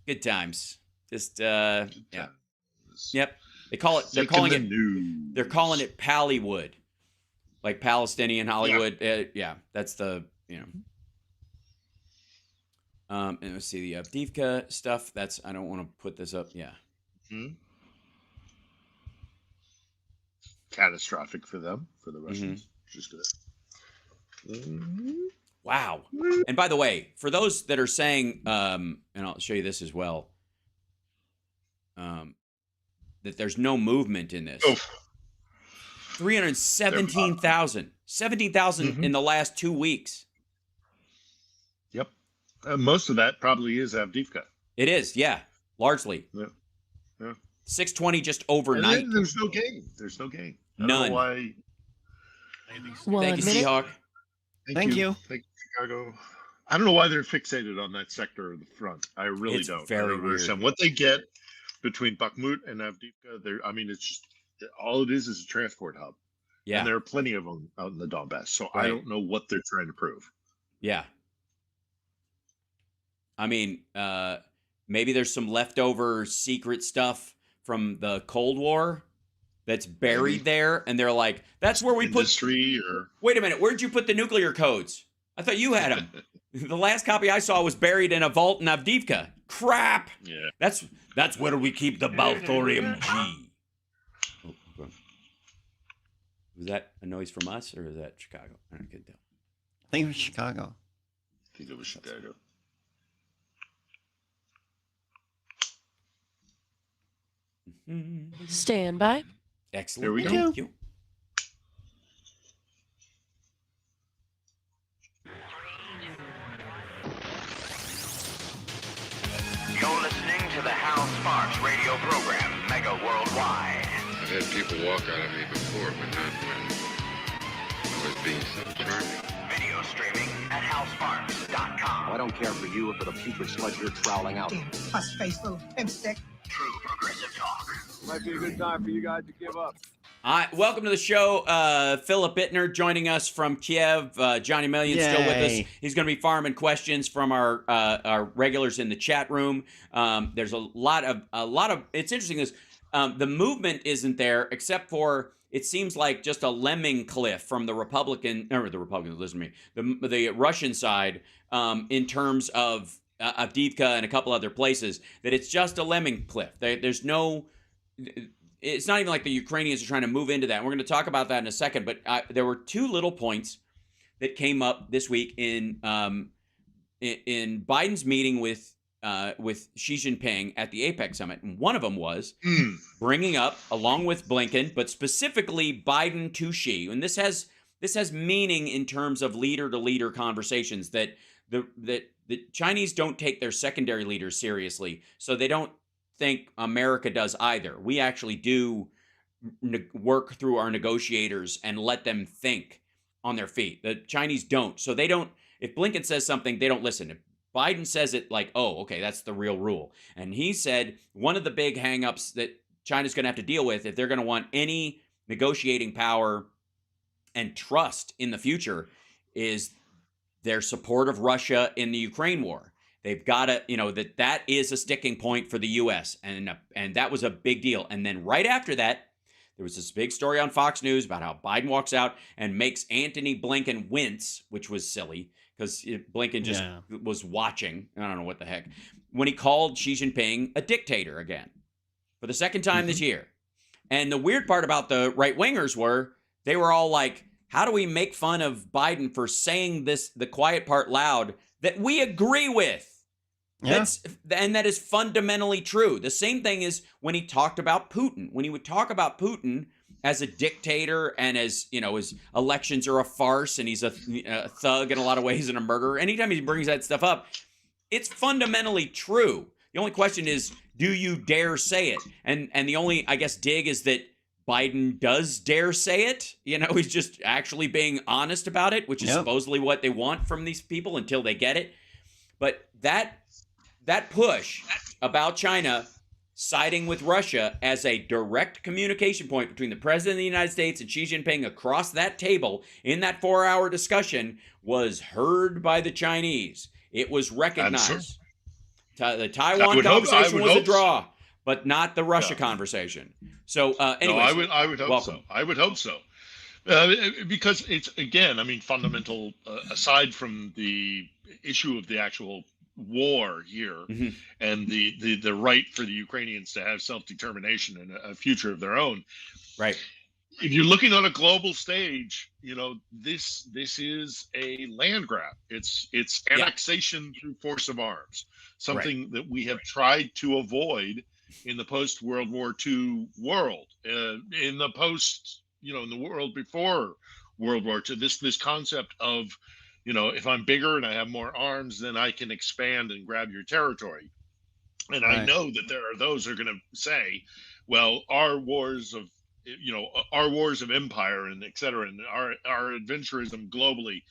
Good times. Just yeah. Yep. They're calling it Pallywood, like Palestinian Hollywood. Yeah, that's the And let's see the Avdiivka stuff. I don't want to put this up. Yeah. Mm-hmm. Catastrophic for them, for the Russians, which is good. Wow. And by the way, for those that are saying, and I'll show you this as well, that there's no movement in this. 317,000. 17,000 in the last 2 weeks. Yep. Most of that probably is Avdiivka. It is, yeah. Largely. Yeah. 620 just overnight. And there's no gain. There's no gain. None. I don't know why. Thank you, Seahawk. Thank you, Chicago. I don't know why they're fixated on that sector of the front. I really don't. Very I don't understand what they get between Bakhmut and Avdiivka. It's just all it is a transport hub. Yeah. And there are plenty of them out in the Donbass. So I don't know what they're trying to prove. Yeah. I mean, maybe there's some leftover secret stuff from the Cold War that's buried there, and they're like, "That's where we Wait a minute, where'd you put the nuclear codes? I thought you had them. The last copy I saw was buried in a vault in Avdiivka. Crap. Yeah. That's where we keep the Balthorium G." Oh, okay. Was that a noise from us, or is that Chicago? I couldn't tell. I think it was Chicago. I think it was Chicago. Stand by. Excellent. Here we go. Thank you. You're listening to the Hal Sparks radio program, Mega Worldwide. I've had people walk out of me before, but not when I was being so charming. Radio streaming at halsparks.com. I don't care for you or for the putrid sludge you're troweling out. Damn puss-faced little pimpstick. True progressive talk. Might be a good time for you guys to give up. Welcome to the show. Philip Bittner joining us from Kiev. Johnny Million still with us. He's going to be farming questions from our regulars in the chat room. There's a lot of. It's interesting is the movement isn't there except for it seems like just a lemming cliff from the listen to me, the Russian side in terms of Avdiivka and a couple other places that it's just a lemming cliff. There's no. It's not even like the Ukrainians are trying to move into that. And we're going to talk about that in a second. But there were two little points that came up this week in Biden's meeting with Xi Jinping at the APEC summit. And one of them was bringing up, along with Blinken, but specifically Biden to Xi. And this has meaning in terms of leader-to-leader conversations that the Chinese don't take their secondary leaders seriously. So they don't think America does either. We actually do work through our negotiators and let them think on their feet. The Chinese don't. So they don't, if Blinken says something, they don't listen. If Biden says it like, oh, okay, that's the real rule. And he said one of the big hangups that China's going to have to deal with if they're going to want any negotiating power and trust in the future is their support of Russia in the Ukraine war. They've got to, that is a sticking point for the U.S. And that was a big deal. And then right after that, there was this big story on Fox News about how Biden walks out and makes Antony Blinken wince, which was silly because Blinken just was watching. I don't know what the heck. When he called Xi Jinping a dictator again for the second time this year. And the weird part about the right-wingers were they were all like, how do we make fun of Biden for saying this, the quiet part loud, that we agree with? Yeah. And that is fundamentally true. The same thing is when he talked about Putin. When he would talk about Putin as a dictator and as, his elections are a farce and he's a thug in a lot of ways and a murderer. Anytime he brings that stuff up, it's fundamentally true. The only question is, do you dare say it? And the only, I guess, dig is that Biden does dare say it. He's just actually being honest about it, which is supposedly what they want from these people until they get it. But that push about China siding with Russia as a direct communication point between the president of the United States and Xi Jinping across that table in that 4-hour discussion was heard by the Chinese. It was recognized. The Taiwan conversation was a draw, but not the Russia conversation. So anyway, no, I would hope so. I would hope so. Because it's, again, fundamental, aside from the issue of the actual war here and the right for the Ukrainians to have self-determination and a future of their own. Right. If you're looking on a global stage, this is a land grab. It's annexation through force of arms, something that we have tried to avoid in the post-World War II world, in the post, in the world before World War II, this concept of, if I'm bigger and I have more arms, then I can expand and grab your territory. And I know that there are those who are going to say, well, our wars of empire and et cetera, and our adventurism globally,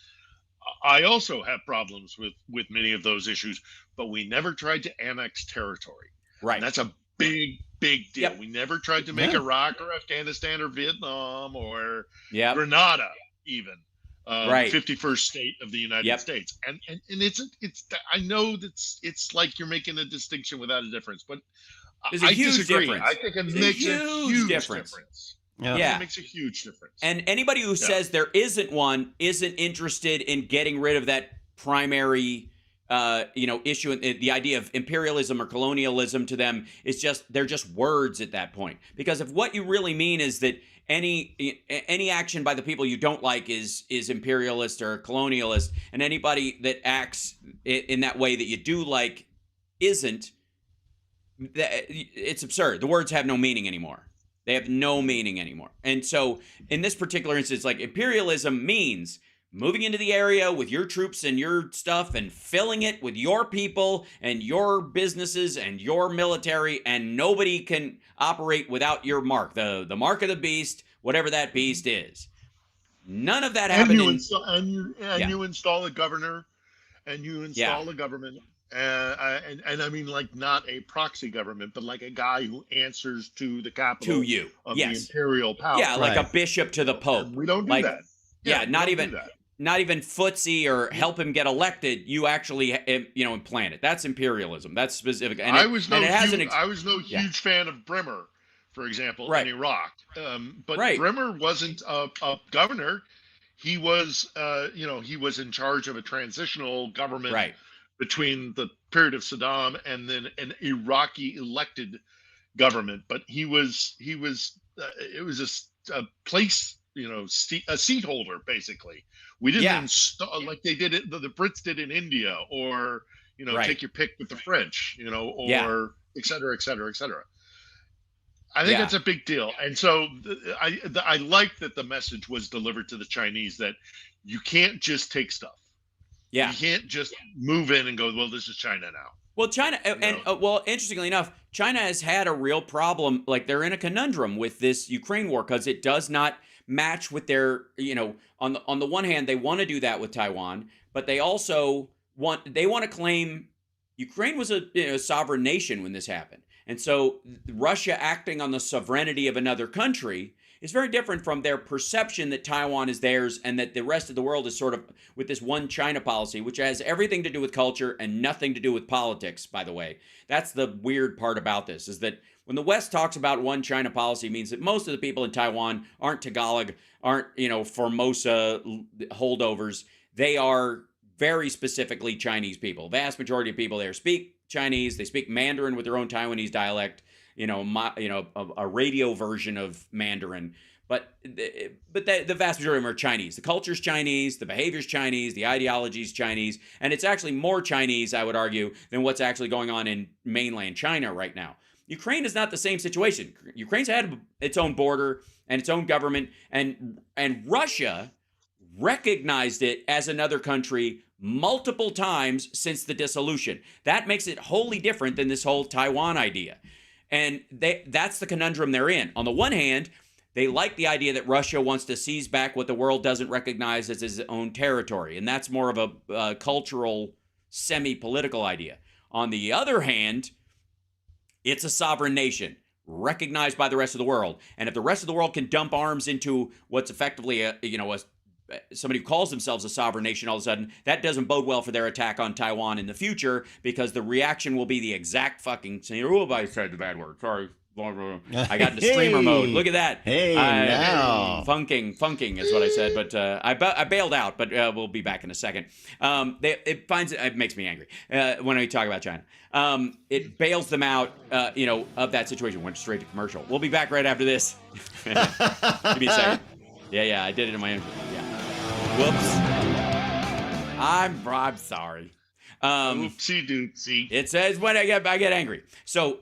I also have problems with many of those issues, but we never tried to annex territory. Right. And that's a big deal. We never tried to make Iraq or Afghanistan or Vietnam or Grenada even. 51st state of the United States, and it's I know that's it's like you're making a distinction without a difference, but I disagree. Difference. I think it makes a huge difference. Yeah, it makes a huge difference. And anybody who says there isn't one isn't interested in getting rid of that primary issue. The idea of imperialism or colonialism to them is they're just words at that point. Because if what you really mean is that any action by the people you don't like is imperialist or colonialist, and anybody that acts in that way that you do like isn't, it's absurd. The words have no meaning anymore. They have no meaning anymore. And so in this particular instance, like imperialism means moving into the area with your troops and your stuff and filling it with your people and your businesses and your military, and nobody can operate without your mark, the mark of the beast, whatever that beast is. None of that happened. You install a governor, and you install a government, and I mean, like, not a proxy government, but like a guy who answers to the capital to you of the imperial power. Yeah, like a bishop to the Pope. And we don't do that. Yeah, not even footsie or help him get elected. You actually, implant it. That's imperialism. That's specific. And I was no huge fan of Bremer, for example, in Iraq. But Bremer wasn't a governor. He was, he was in charge of a transitional government between the period of Saddam and then an Iraqi elected government. But it was a place, a seat holder, basically. We didn't install like they did it. The Brits did in India, or take your pick with the French, or et cetera, et cetera, et cetera. I think that's a big deal. And so I like that the message was delivered to the Chinese that you can't just take stuff. Yeah. You can't just move in and go, well, this is China now. Well, China, interestingly enough, China has had a real problem. Like, they're in a conundrum with this Ukraine war because it does not match with their, on the one hand, they want to do that with Taiwan, but they also want to claim Ukraine was a sovereign nation when this happened. And so Russia acting on the sovereignty of another country is very different from their perception that Taiwan is theirs and that the rest of the world is sort of with this one China policy, which has everything to do with culture and nothing to do with politics, by the way. That's the weird part about this, is that when the West talks about one China policy, it means that most of the people in Taiwan aren't Tagalog, aren't, Formosa holdovers. They are very specifically Chinese people. Vast majority of people there speak Chinese. They speak Mandarin with their own Taiwanese dialect, a radio version of Mandarin. But the vast majority of them are Chinese. The culture's Chinese, the behavior's Chinese, the ideology's Chinese, and it's actually more Chinese, I would argue, than what's actually going on in mainland China right now. Ukraine is not the same situation. Ukraine's had its own border and its own government, and Russia recognized it as another country multiple times since the dissolution. That makes it wholly different than this whole Taiwan idea. And that's the conundrum they're in. On the one hand, they like the idea that Russia wants to seize back what the world doesn't recognize as its own territory. And that's more of a cultural, semi-political idea. On the other hand, it's a sovereign nation recognized by the rest of the world. And if the rest of the world can dump arms into what's effectively somebody who calls themselves a sovereign nation, all of a sudden, that doesn't bode well for their attack on Taiwan in the future, because the reaction will be the exact fucking same. Oh, I said the bad word. Sorry. I got into streamer mode. Look at that. Hey, now. Funking is what I said, but I bailed out, but we'll be back in a second. It makes me angry when I talk about China. It bails them out, of that situation. Went straight to commercial. We'll be back right after this. Give me a second. Yeah, I did it in my own. Yeah. Whoops. I'm sorry. Oopsie doopsie. It says when I get angry. So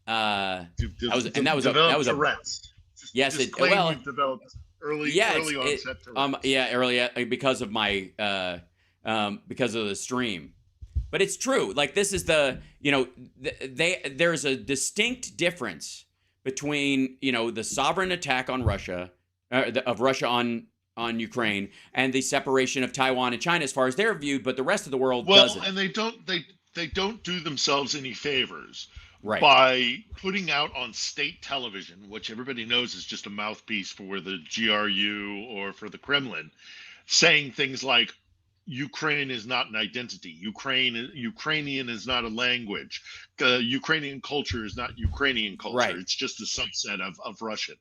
that was Tourette's. Yes, you've developed early onset Tourette's. Because of my because of the stream. But it's true. Like, this is there's a distinct difference between the sovereign attack on Russia, of Russia on Ukraine, and the separation of Taiwan and China as far as they're viewed, but the rest of the world doesn't. Well, and they don't do themselves any favors by putting out on state television, which everybody knows is just a mouthpiece for the GRU or for the Kremlin, saying things like, Ukraine is not an identity. Ukrainian is not a language. Ukrainian culture is not Ukrainian culture. Right. It's just a subset of Russian.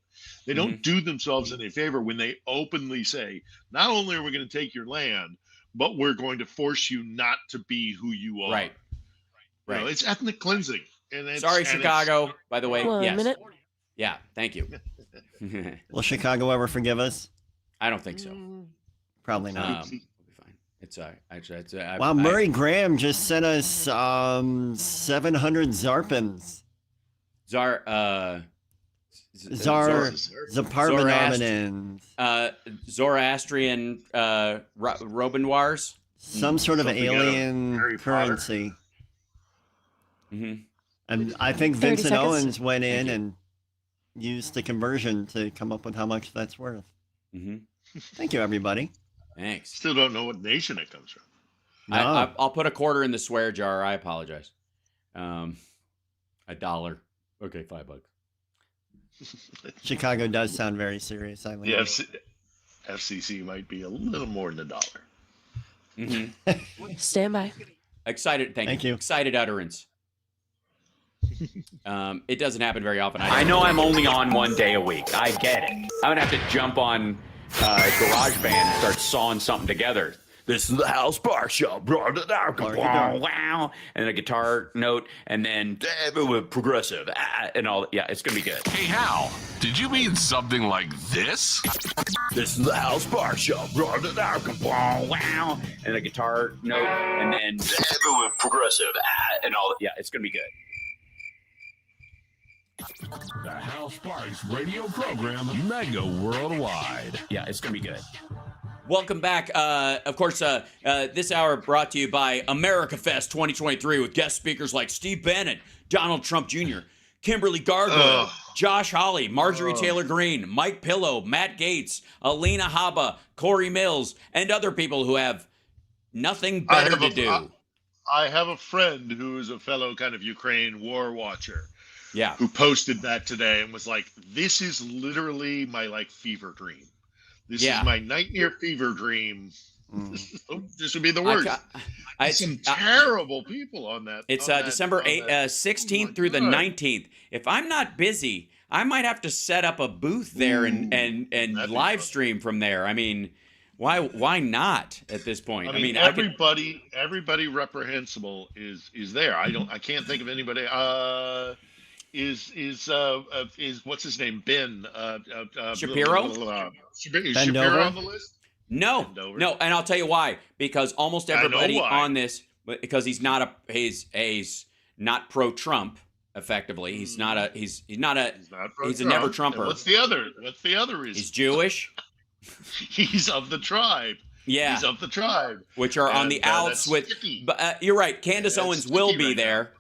They don't do themselves any favor when they openly say, not only are we going to take your land, but we're going to force you not to be who you are. Right. It's ethnic cleansing. Sorry, Chicago, by the way. One minute. Yeah, thank you. Will Chicago ever forgive us? I don't think so. Probably not. We'll be fine. It's actually. Wow, Murray Graham just sent us 700 Zarpins. Zaparmanominins. Zoroastrian Robenoirs. Some sort of alien currency. Mm-hmm. And I think Vincent Owens went in and used the conversion to come up with how much that's worth. Mm-hmm. Thank you, everybody. Thanks. Still don't know what nation it comes from. No. I'll put a quarter in the swear jar. I apologize. $1. Okay, $5. Chicago does sound very serious. The FCC might be a little more than $1. Mm-hmm. Stand by. Excited. Thank you. Excited utterance. It doesn't happen very often. I know I'm only on 1 day a week. I get it. I'm gonna have to jump on GarageBand and start sawing something together. This is the Hal Sparks Show. Wow. And a guitar note, and then progressive, and all. Yeah, it's gonna be good. Hey, Hal, did you mean something like this? This is the Hal Sparks Show. Wow. And a guitar note, and then progressive, and all. Yeah, it's gonna be good. The Hal Sparks radio program, Mega Worldwide. Yeah, it's gonna be good. Welcome back. Of course, this hour brought to you by America Fest 2023 with guest speakers like Steve Bannon, Donald Trump Jr., Kimberly Gargoyle, Josh Hawley, Marjorie Taylor Greene, Mike Pillow, Matt Gaetz, Alina Habba, Corey Mills, and other people who have nothing better to do. I have a friend who is a fellow kind of Ukraine war watcher. Yeah. Who posted that today and was like, this is literally my fever dream. This is my nightmare fever dream. This would be the worst. Some terrible people on that. It's December 16th through the 19th. If I'm not busy, I might have to set up a booth there and live stream from there. I mean, why not at this point? I mean everybody reprehensible is there. I can't think of anybody. Is what's his name? Ben Shapiro? Is Shapiro on the list? No, and I'll tell you why. Because almost everybody on this, because he's not pro-Trump. Effectively, he's a never Trumper. What's the other reason? He's Jewish. He's of the tribe. Yeah, he's of the tribe, which are on the outs with. But you're right. Candace Owens will be there.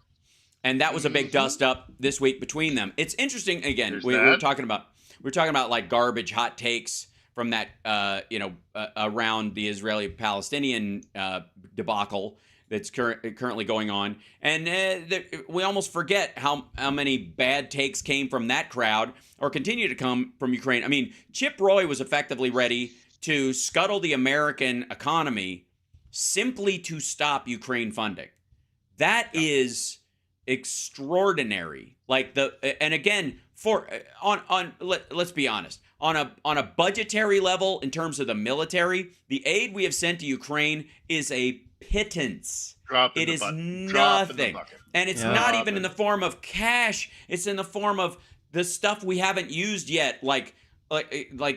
And that was a big dust up this week between them. It's interesting. Again, we were talking about like garbage hot takes from that around the Israeli-Palestinian debacle that's currently going on, and we almost forget how many bad takes came from that crowd or continue to come from Ukraine. I mean, Chip Roy was effectively ready to scuttle the American economy simply to stop Ukraine funding. That is extraordinary. And again, let's be honest, on a budgetary level, in terms of the military, the aid we have sent to Ukraine is a pittance. It is nothing, and it's not even in the form of cash. It's in the form of the stuff we haven't used yet, like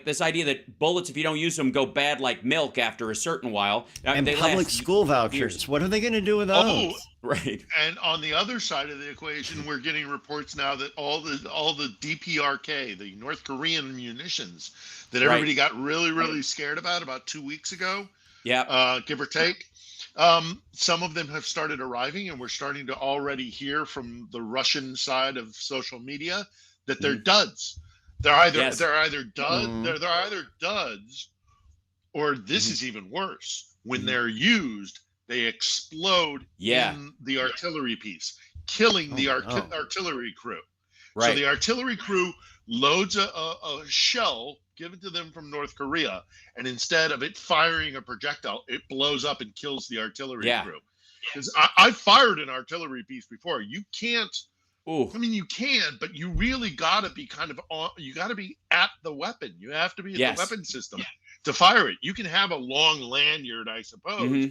this idea that bullets, if you don't use them, go bad like milk after a certain while. And public school vouchers. Years. What are they going to do with those? Right. And on the other side of the equation, we're getting reports now that all the DPRK, the North Korean munitions that everybody got really, really scared about 2 weeks ago, give or take, some of them have started arriving, and we're starting to already hear from the Russian side of social media that they're duds. They're either duds, or this is even worse. When they're used, they explode in the artillery piece, killing the artillery crew. Right. So the artillery crew loads a shell given to them from North Korea, and instead of it firing a projectile, it blows up and kills the artillery crew. Because I fired an artillery piece before. You can't. Ooh. I mean, you can, but you really got to be kind of on. You got to be at the weapon. You have to be at the weapon system to fire it. You can have a long lanyard, I suppose,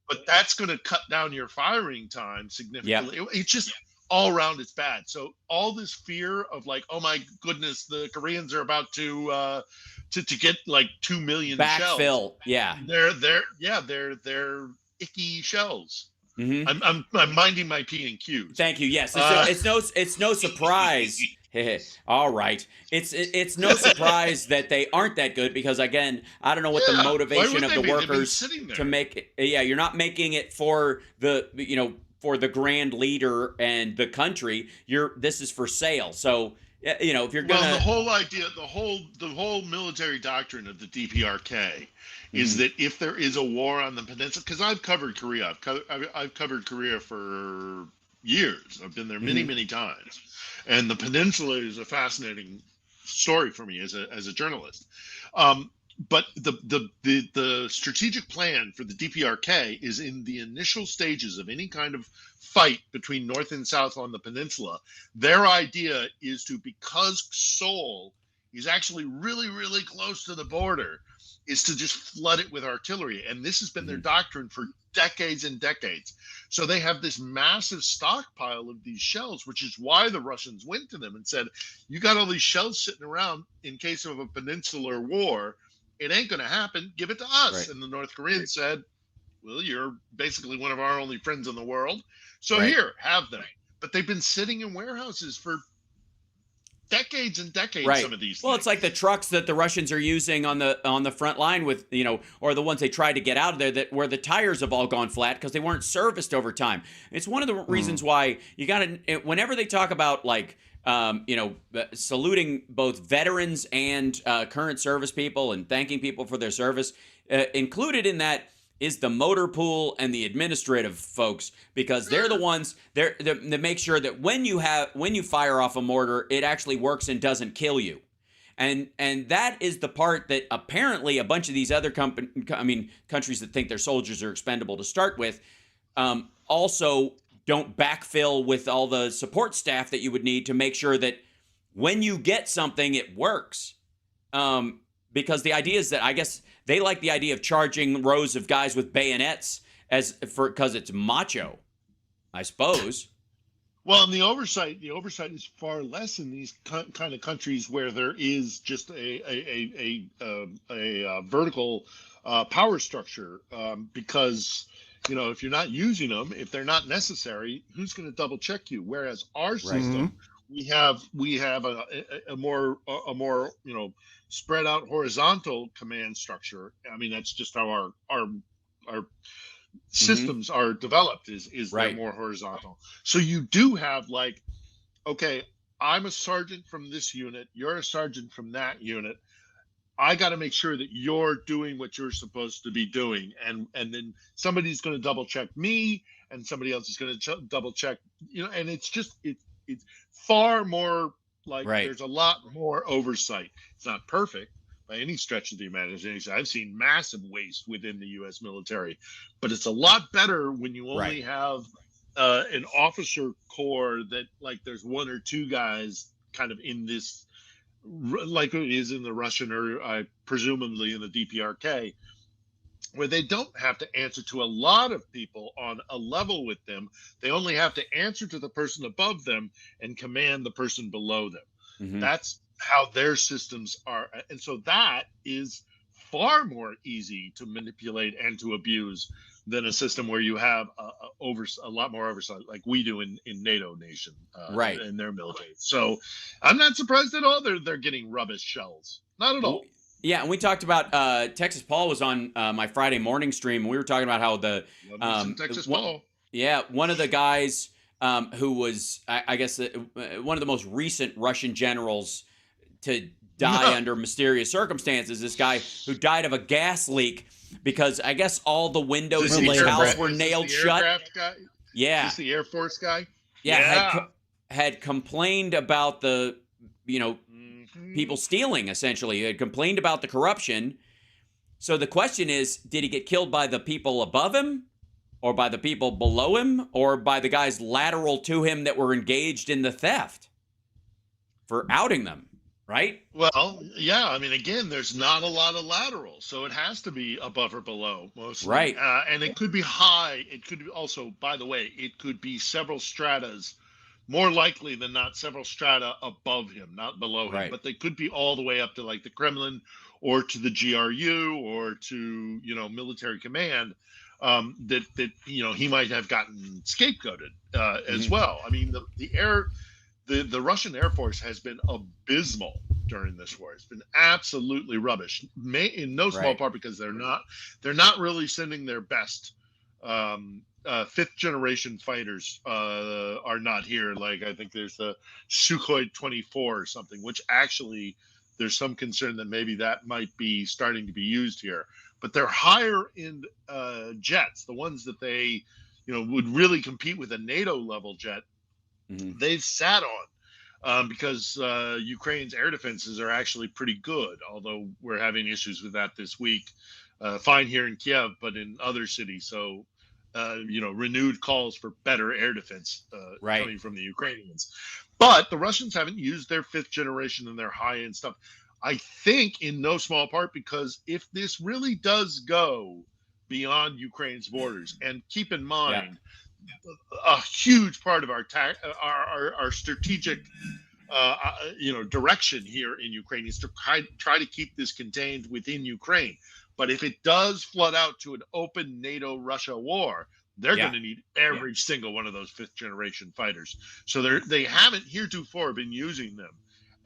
but that's going to cut down your firing time significantly. It's just all around, it's bad. So all this fear of oh my goodness, the Koreans are about to get 2 million backfill. Shells. Yeah, they're icky shells. I'm minding my P and Q's. Thank you. Yes, it's no surprise. All right, it's no surprise that they aren't that good, because again, I don't know what the motivation of the workers to make it. You're not making it for the grand leader and the country. This is for sale. So you know, if you're gonna, the whole idea, the whole military doctrine of the DPRK is that if there is a war on the peninsula, because I've covered Korea, I've covered Korea for years. I've been there many times, and the peninsula is a fascinating story for me as a journalist. But the strategic plan for the DPRK is in the initial stages of any kind of fight between North and South on the peninsula. Their idea is to, because Seoul is actually really close to the border, is to just flood it with artillery. And this has been their doctrine for decades and decades. So they have this massive stockpile of these shells, which is why the Russians went to them and said, you got all these shells sitting around in case of a peninsular war. It ain't going to happen. Give it to us. Right. And the North Koreans said, well, you're basically one of our only friends in the world. So here, have them. But they've been sitting in warehouses for decades and decades, some of these things. It's like the trucks that the Russians are using on the front line with, you know, or the ones they tried to get out of there where the tires have all gone flat because they weren't serviced over time. It's one of the reasons why you got to, whenever they talk about like, you know, saluting both veterans and current service people and thanking people for their service. Included in that is the motor pool and the administrative folks, because they're the ones that make sure that when you fire off a mortar, it actually works and doesn't kill you. And that is the part that apparently a bunch of these other countries that think their soldiers are expendable to start with, also don't backfill with all the support staff that you would need to make sure that when you get something, it works. Because the idea is that, I guess they like the idea of charging rows of guys with bayonets because it's macho, I suppose. Well, and the oversight is far less in these kind of countries where there is just a vertical power structure, because, you know, if you're not using them, if they're not necessary, who's going to double check you? Whereas our system, we have a more you know, spread out horizontal command structure. I mean, that's just how our systems are developed, is they're more horizontal. So you do have like, okay, I'm a sergeant from this unit, you're a sergeant from that unit. I got to make sure that you're doing what you're supposed to be doing, and then somebody's going to double check me, and somebody else is going to double check, you know. And it's just it's far more like there's a lot more oversight. It's not perfect by any stretch of the imagination. I've seen massive waste within the U.S. military, but it's a lot better when you only have an officer corps that, like, there's one or two guys kind of in this, like it is in the Russian, or presumably in the DPRK, where they don't have to answer to a lot of people on a level with them. They only have to answer to the person above them and command the person below them. That's how their systems are. And so that is far more easy to manipulate and to abuse than a system where you have a lot more oversight, like we do in NATO nation, in their military. So I'm not surprised at all they're getting rubbish shells. Not at all. Yeah, and we talked about Texas Paul was on my Friday morning stream, and we were talking about how the Texas Paul. Yeah, one of the guys who was, I guess, one of the most recent Russian generals to die under mysterious circumstances. This guy who died of a gas leak because I guess all the windows in his house were nailed shut. Guy? Yeah, is this the Air Force guy? Yeah, had complained about the, you know, people stealing, essentially. He had complained about the corruption. So the question is, did he get killed by the people above him, or by the people below him, or by the guys lateral to him that were engaged in the theft for outing them? Right? Well, yeah. I mean, again, there's not a lot of lateral, so it has to be above or below, mostly. Right. And it could be high. It could be also, by the way, it could be several stratas, more likely than not, several strata above him, not below him. But they could be all the way up to like the Kremlin, or to the GRU, or to, you know, military command. That you know, he might have gotten scapegoated as well. I mean, the Russian Air Force has been abysmal during this war. It's been absolutely rubbish, in no small part because they're not really sending their best fifth generation fighters are not here. Like I think there's the Sukhoi 24 or something, which actually there's some concern that maybe that might be starting to be used here. But they're higher end jets, the ones that they, would really compete with a NATO level jet. They've sat on because Ukraine's air defenses are actually pretty good, although we're having issues with that this week. Fine here in Kiev, but in other cities. So, renewed calls for better air defense coming from the Ukrainians. But the Russians haven't used their fifth generation and their high end stuff. I think in no small part because if this really does go beyond Ukraine's borders, and keep in mind, a huge part of our strategic direction here in Ukraine is to try to keep this contained within Ukraine. But if it does flood out to an open NATO-Russia war, they're going to need every single one of those fifth generation fighters. So they haven't heretofore been using them.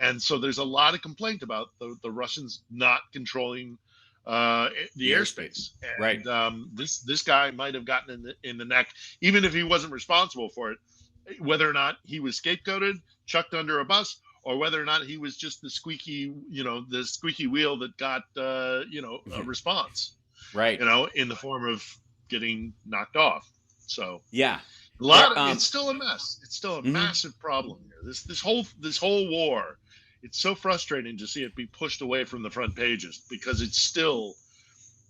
And so there's a lot of complaint about the Russians not controlling the airspace. And this guy might have gotten in the neck, even if he wasn't responsible for it, whether or not he was scapegoated, chucked under a bus, or whether or not he was just the squeaky wheel that got a response, in the form of getting knocked off. So it's still a mess. It's still a massive problem here. This whole war, it's so frustrating to see it be pushed away from the front pages because it's still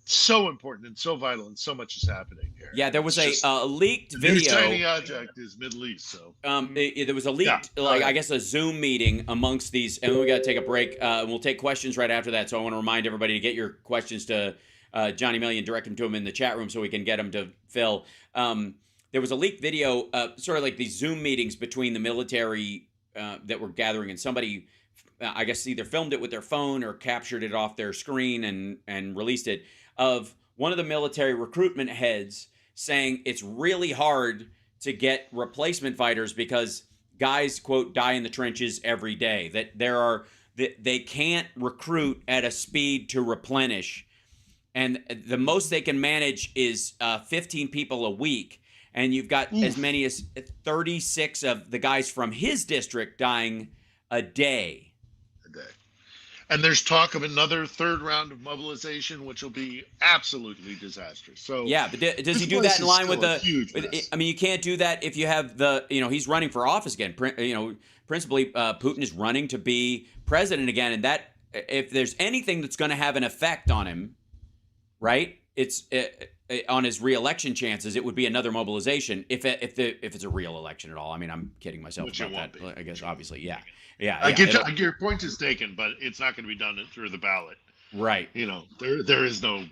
so important and so vital, and so much is happening here. Yeah, there was a leaked video. The shiny object is Middle East. So there was a leaked, I guess, a Zoom meeting amongst these, and we got to take a break. We'll take questions right after that. So I want to remind everybody to get your questions to Johnny Million, direct them to him in the chat room so we can get them to Phil. There was a leaked video, sort of like these Zoom meetings between the military that were gathering, and somebody, I guess, either filmed it with their phone or captured it off their screen and released it, of one of the military recruitment heads saying it's really hard to get replacement fighters because guys, quote, die in the trenches every day, that they can't recruit at a speed to replenish. And the most they can manage is 15 people a week. And you've got as many as 36 of the guys from his district dying a day. And there's talk of another third round of mobilization, which will be absolutely disastrous. So but does he do that in line with the? I mean, you can't do that if you have he's running for office again. Principally, Putin is running to be president again, and that if there's anything that's going to have an effect on him, right? It's on his re-election chances. It would be another mobilization if it's a real election at all. I mean, I'm kidding myself about that. I guess obviously, yeah. Your point is taken, but it's not going to be done through the ballot, right? There is no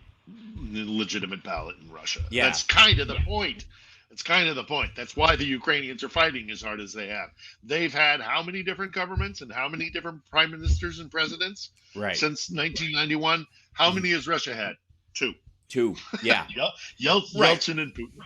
legitimate ballot in Russia. Yeah, that's kind of the point. It's kind of the point. That's why the Ukrainians are fighting as hard as they have. They've had how many different governments and how many different prime ministers and presidents since 1991? How many has Russia had? Two. Yeah. Yeltsin and Putin.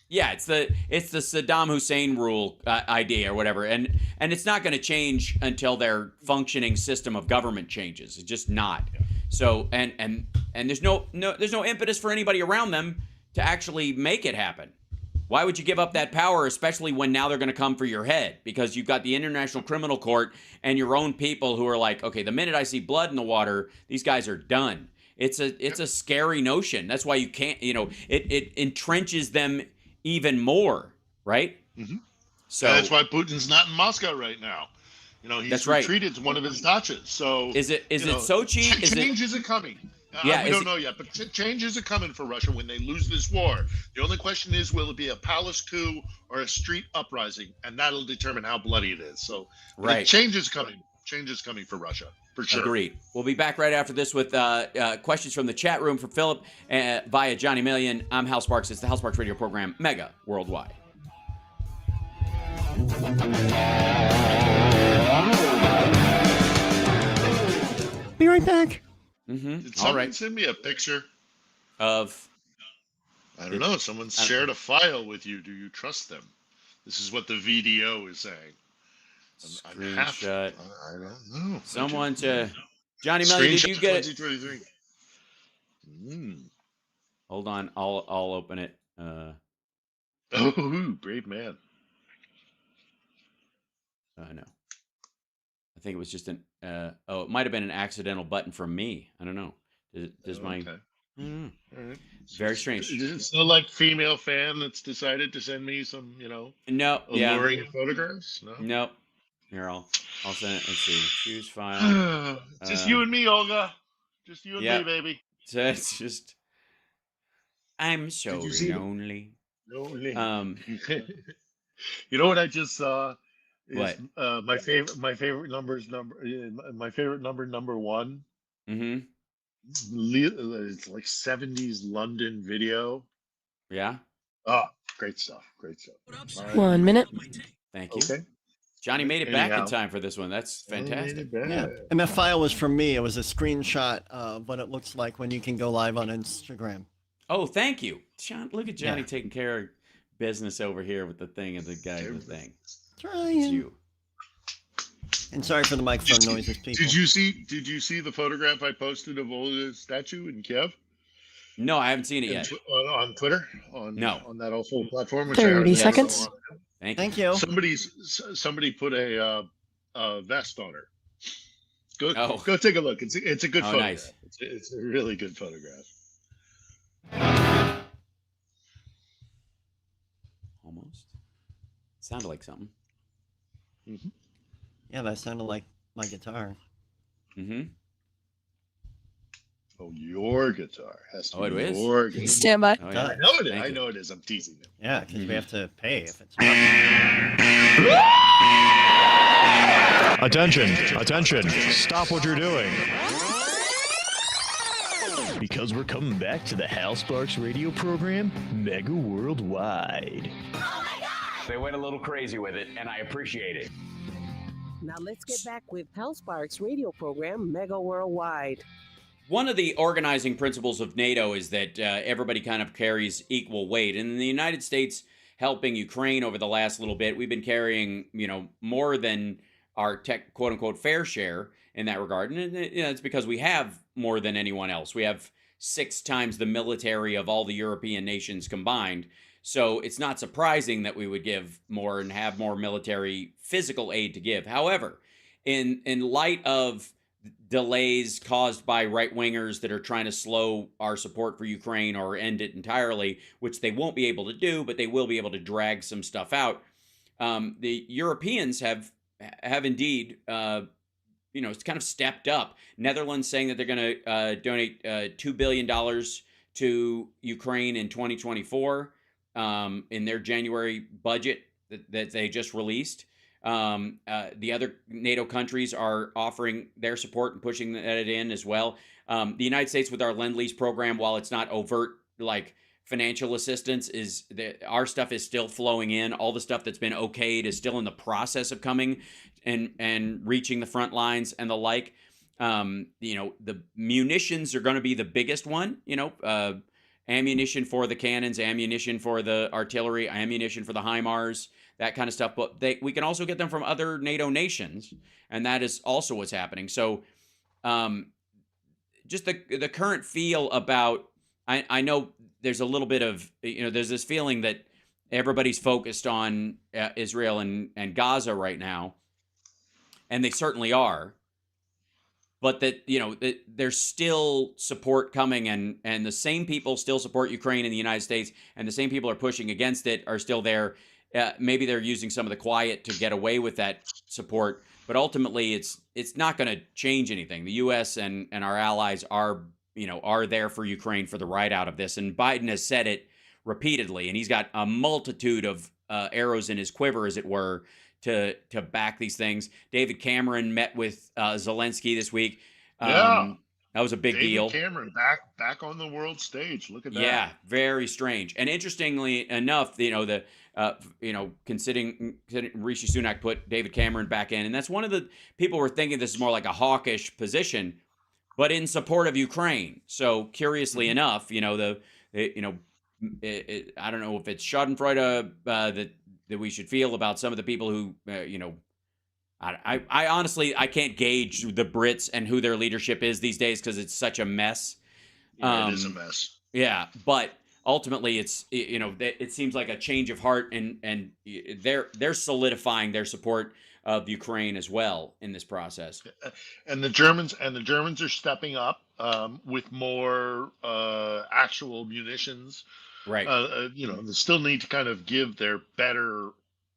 Yeah, it's the Saddam Hussein rule idea or whatever, and it's not going to change until their functioning system of government changes. It's just not. So and there's no impetus for anybody around them to actually make it happen. Why would you give up that power, especially when now they're going to come for your head? Because you've got the International Criminal Court and your own people who are like, okay, the minute I see blood in the water, these guys are done. It's a scary notion. That's why you can't, it entrenches them even more, right? Mm-hmm. So that's why Putin's not in Moscow right now. He's retreated to one of his dachas. So is it Sochi? Change isn't coming. We don't know yet, but change isn't coming for Russia when they lose this war. The only question is, will it be a palace coup or a street uprising? And that'll determine how bloody it is. So change is coming. Change is coming for Russia. For sure. Agreed. We'll be back right after this with questions from the chat room for Philip via Johnny Million. I'm Hal Sparks. It's the Hal Sparks radio program, Mega Worldwide. Be right back. Mm-hmm. Did someone send me a picture of? I don't know. Someone shared a file with you. Do you trust them? This is what the VDO is saying. Screenshot. I don't know. Someone to Johnny Million. Did you get it? 2023. Hold on. I'll open it. Oh, brave man. No. I think it was just an, it might have been an accidental button from me. I don't know. Does my, Okay. All right. Very strange. Is it still like female fan that's decided to send me some, No, alluring photographs? No. Nope. Here, I'll send it. Let's see. Choose file. Just you and me, Olga. Just you and me, baby. So it's just, I'm so lonely. Lonely. You know what I just saw? Is, What? My favorite number number one. Mm-hmm. It's like 70s London video. Yeah. Oh, great stuff. Great stuff. 1 minute. Thank you. Okay. Johnny made it back in time for this one. That's fantastic. Yeah. And that file was from me. It was a screenshot of what it looks like when you can go live on Instagram. Oh, thank you. John, look at Johnny taking care of business over here with the thing and the guy and the thing. It's you. And sorry for the microphone noises, people. Did you see the photograph I posted of Olga's statue in Kiev? No, I haven't seen it yet. On Twitter? No. On that awful platform. 30 seconds. Thank you. Somebody put a vest on her. Go take a look. It's a good photograph. Nice. It's a really good photograph. Almost. Sounded like something. Mm-hmm. Yeah, that sounded like my guitar. Mm-hmm. Oh, your guitar has to be is? your guitar. Stand by. Oh, yeah. I know it is. I know it is. I'm teasing you. Yeah, because we have to pay if it's. Attention. Stop what you're doing. Because we're coming back to the Hal Sparks radio program, Mega Worldwide. They went a little crazy with it, and I appreciate it. Now let's get back with Hal Sparks' radio program, Mega Worldwide. One of the organizing principles of NATO is that everybody kind of carries equal weight. And in the United States, helping Ukraine over the last little bit, we've been carrying, more than our quote unquote fair share in that regard. And it's because we have more than anyone else. We have 6 times the military of all the European nations combined. So it's not surprising that we would give more and have more military physical aid to give. However, in light of delays caused by right-wingers that are trying to slow our support for Ukraine or end it entirely, which they won't be able to do, but they will be able to drag some stuff out. The Europeans have indeed, it's kind of stepped up. Netherlands saying that they're going to donate $2 billion to Ukraine in 2024 in their January budget that they just released. The other NATO countries are offering their support and pushing that in as well. The United States with our Lend-Lease program, while it's not overt like financial assistance, our stuff is still flowing in. All the stuff that's been okayed is still in the process of coming and reaching the front lines and the like. The munitions are going to be the biggest one. Ammunition for the cannons, ammunition for the artillery, ammunition for the HIMARS, that kind of stuff. But we can also get them from other NATO nations, and that is also what's happening. So just the current feel about, I know there's a little bit of, there's this feeling that everybody's focused on Israel and Gaza right now, and they certainly are. But that, there's still support coming, and the same people still support Ukraine in the United States, and the same people are pushing against it are still there. Maybe they're using some of the quiet to get away with that support, but ultimately it's not going to change anything. The U.S. and our allies are there for Ukraine for the ride out of this, and Biden has said it repeatedly, and he's got a multitude of arrows in his quiver, as it were, to back these things. David Cameron met with Zelensky this week. That was a big deal. David Cameron back on the world stage. Look at that. Yeah, very strange. And interestingly enough, considering Rishi Sunak put David Cameron back in, and that's one of the people were thinking this is more like a hawkish position, but in support of Ukraine. So curiously enough, I don't know if it's Schadenfreude that we should feel about some of the people who, I honestly, I can't gauge the Brits and who their leadership is these days because it's such a mess. Yeah, it is a mess. Yeah, but ultimately it's, it seems like a change of heart, and they're solidifying their support of Ukraine as well in this process. And the Germans are stepping up with more actual munitions. Right. They still need to kind of give their better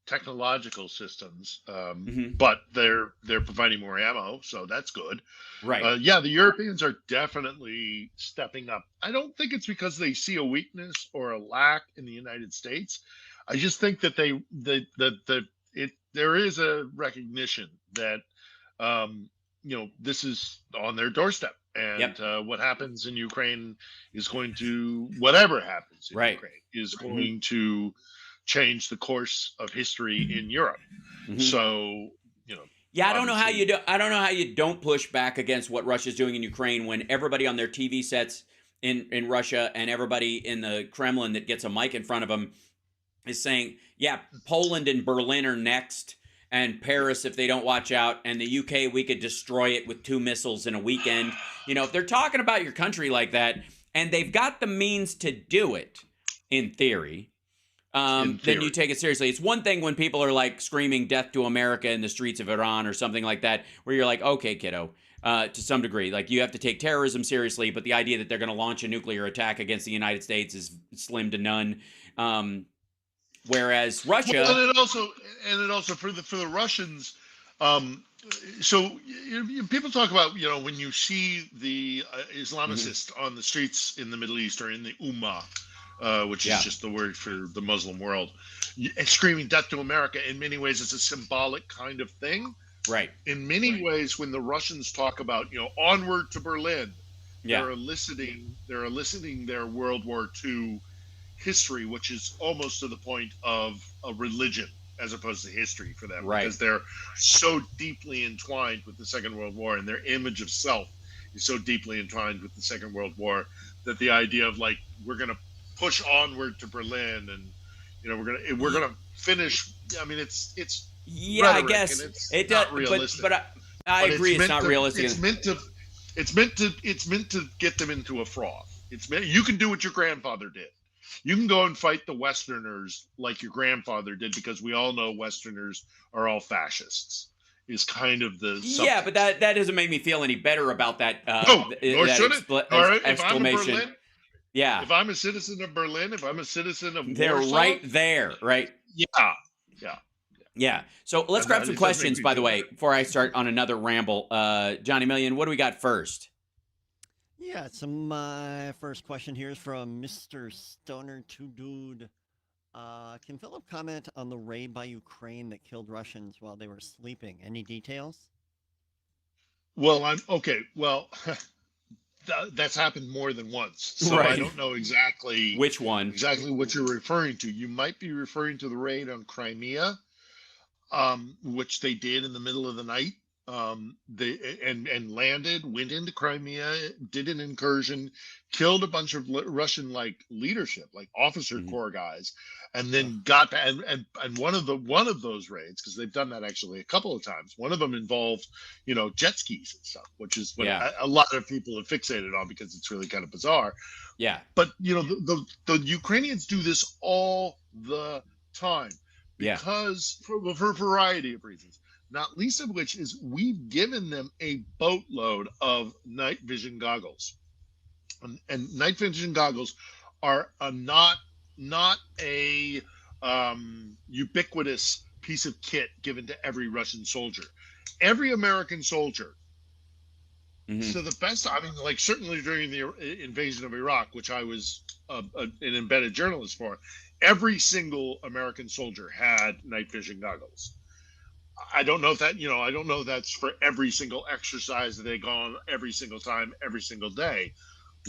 technological systems, but they're providing more ammo, so that's good. Right. Yeah, the Europeans are definitely stepping up. I don't think it's because they see a weakness or a lack in the United States. I just think that there is a recognition that this is on their doorstep, and what happens in Ukraine is going to, whatever happens in Ukraine is going to change the course of history in Europe. So, yeah, I don't know how you don't push back against what Russia's doing in Ukraine when everybody on their TV sets in Russia and everybody in the Kremlin that gets a mic in front of them is saying, yeah, Poland and Berlin are next, and Paris if they don't watch out, and the UK, we could destroy it with 2 missiles in a weekend. If they're talking about your country like that, and they've got the means to do it, in theory, then you take it seriously. It's one thing when people are like screaming death to America in the streets of Iran or something like that, where you're like, okay, kiddo, to some degree, like you have to take terrorism seriously, but the idea that they're going to launch a nuclear attack against the United States is slim to none. Whereas Russia, and it also for the Russians. So people talk about when you see the Islamicists on the streets in the Middle East or in the Ummah, which is just the word for the Muslim world, screaming death to America. In many ways, it's a symbolic kind of thing. Right. In many ways, when the Russians talk about onward to Berlin, they're eliciting their World War II history, which is almost to the point of a religion as opposed to history for them, because they're so deeply entwined with the Second World War, and their image of self is so deeply entwined with the Second World War that the idea of like we're going to push onward to Berlin and we're gonna finish. I mean, it's I guess it does, but I agree, it's not realistic. It's meant to get them into a froth. You can do what your grandfather did. You can go and fight the Westerners like your grandfather did, because we all know Westerners are all fascists. Is kind of the but that doesn't make me feel any better about that. Nor should it. All right, exclamation. Berlin, if I'm a citizen of Berlin, if I'm a citizen of they're Warsaw, right there, right? Yeah. So let's grab some questions, by the way, before I start on another ramble. Johnny Million, what do we got first? Yeah, so my first question here is from Mr. Stoner 2 Dude. Can Philip comment on the raid by Ukraine that killed Russians while they were sleeping? Any details? Well, that's happened more than once, so I don't know exactly which one, exactly what you're referring to. You might be referring to the raid on Crimea, which they did in the middle of the night. They landed, went into Crimea, did an incursion, killed a bunch of Russian leadership, officer corps guys, and then got back. And one of those raids, because they've done that actually a couple of times. One of them involved, jet skis and stuff, which is what a lot of people have fixated on because it's really kind of bizarre. Yeah. But the Ukrainians do this all the time because for a variety of reasons. Not least of which is we've given them a boatload of night vision goggles, and night vision goggles are not a ubiquitous piece of kit given to every Russian soldier. Every American soldier. So the best, certainly during the invasion of Iraq, which I was an embedded journalist for, every single American soldier had night vision goggles. I don't know if that, I don't know that's for every single exercise that they go on every single time, every single day,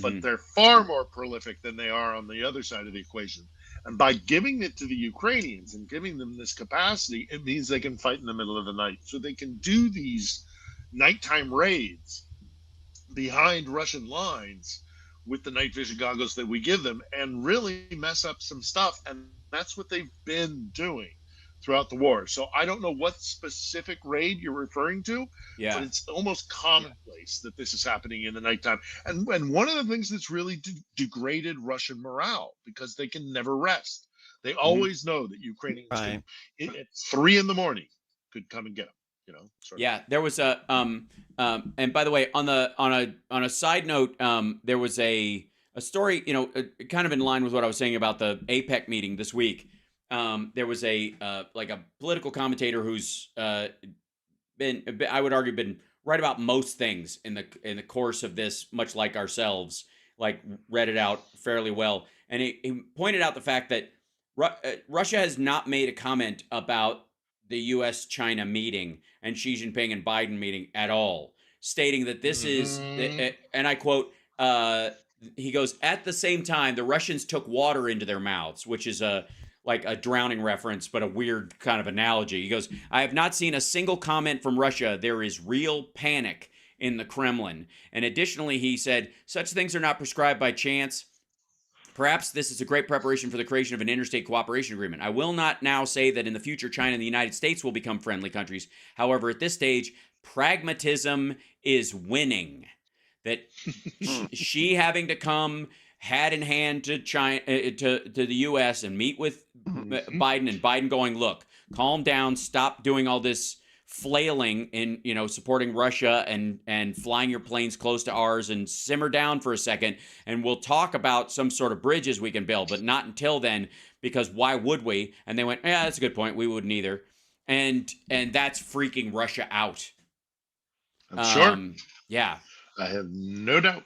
but they're far more prolific than they are on the other side of the equation. And by giving it to the Ukrainians and giving them this capacity, it means they can fight in the middle of the night. So they can do these nighttime raids behind Russian lines with the night vision goggles that we give them and really mess up some stuff. And that's what they've been doing. throughout the war. So I don't know what specific raid you're referring to, but it's almost commonplace that this is happening in the nighttime. And one of the things that's really degraded Russian morale, because they can never rest. They always know that Ukrainians can, at 3 a.m, could come and get them. You know, there was a and by the way, on a side note, there was a story, you know, kind of in line with what I was saying about the APEC meeting this week. There was a like a political commentator who's been, I would argue, been right about most things in the course of this, much like ourselves, like read it out fairly well, and he pointed out the fact that Russia has not made a comment about the U.S.-China meeting and Xi Jinping and Biden meeting at all, stating that this is, and I quote, he goes, at the same time, the Russians took water into their mouths, which is like a drowning reference, but a weird kind of analogy. He goes, I have not seen a single comment from Russia. There is real panic in the Kremlin. And additionally, he said, such things are not prescribed by chance. Perhaps this is a great preparation for the creation of an interstate cooperation agreement. I will not now say that in the future China and the United States will become friendly countries. However, at this stage, pragmatism is winning. That Xi having to come hat in hand to China, to the U.S. and meet with Biden, and Biden going, look, calm down, stop doing all this flailing in, you know, supporting Russia and flying your planes close to ours, and simmer down for a second, and we'll talk about some sort of bridges we can build, but not until then, because why would we? And they went, yeah, that's a good point. We wouldn't either. And that's freaking Russia out. I'm sure. Yeah. I have no doubt.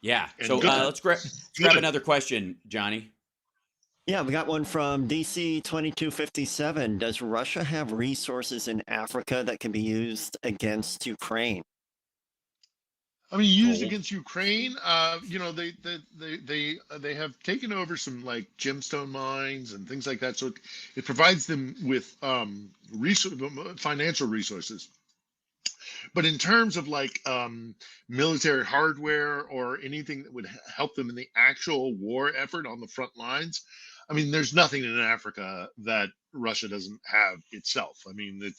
Yeah. So let's grab another question, Johnny. Yeah, we got one from DC 2257. Does Russia have resources in Africa that can be used against Ukraine? I mean, used against Ukraine. You know, they have taken over some like gemstone mines and things like that. So it provides them with financial resources. But in terms of like military hardware or anything that would help them in the actual war effort on the front lines, I mean, there's nothing in Africa that Russia doesn't have itself. I mean, it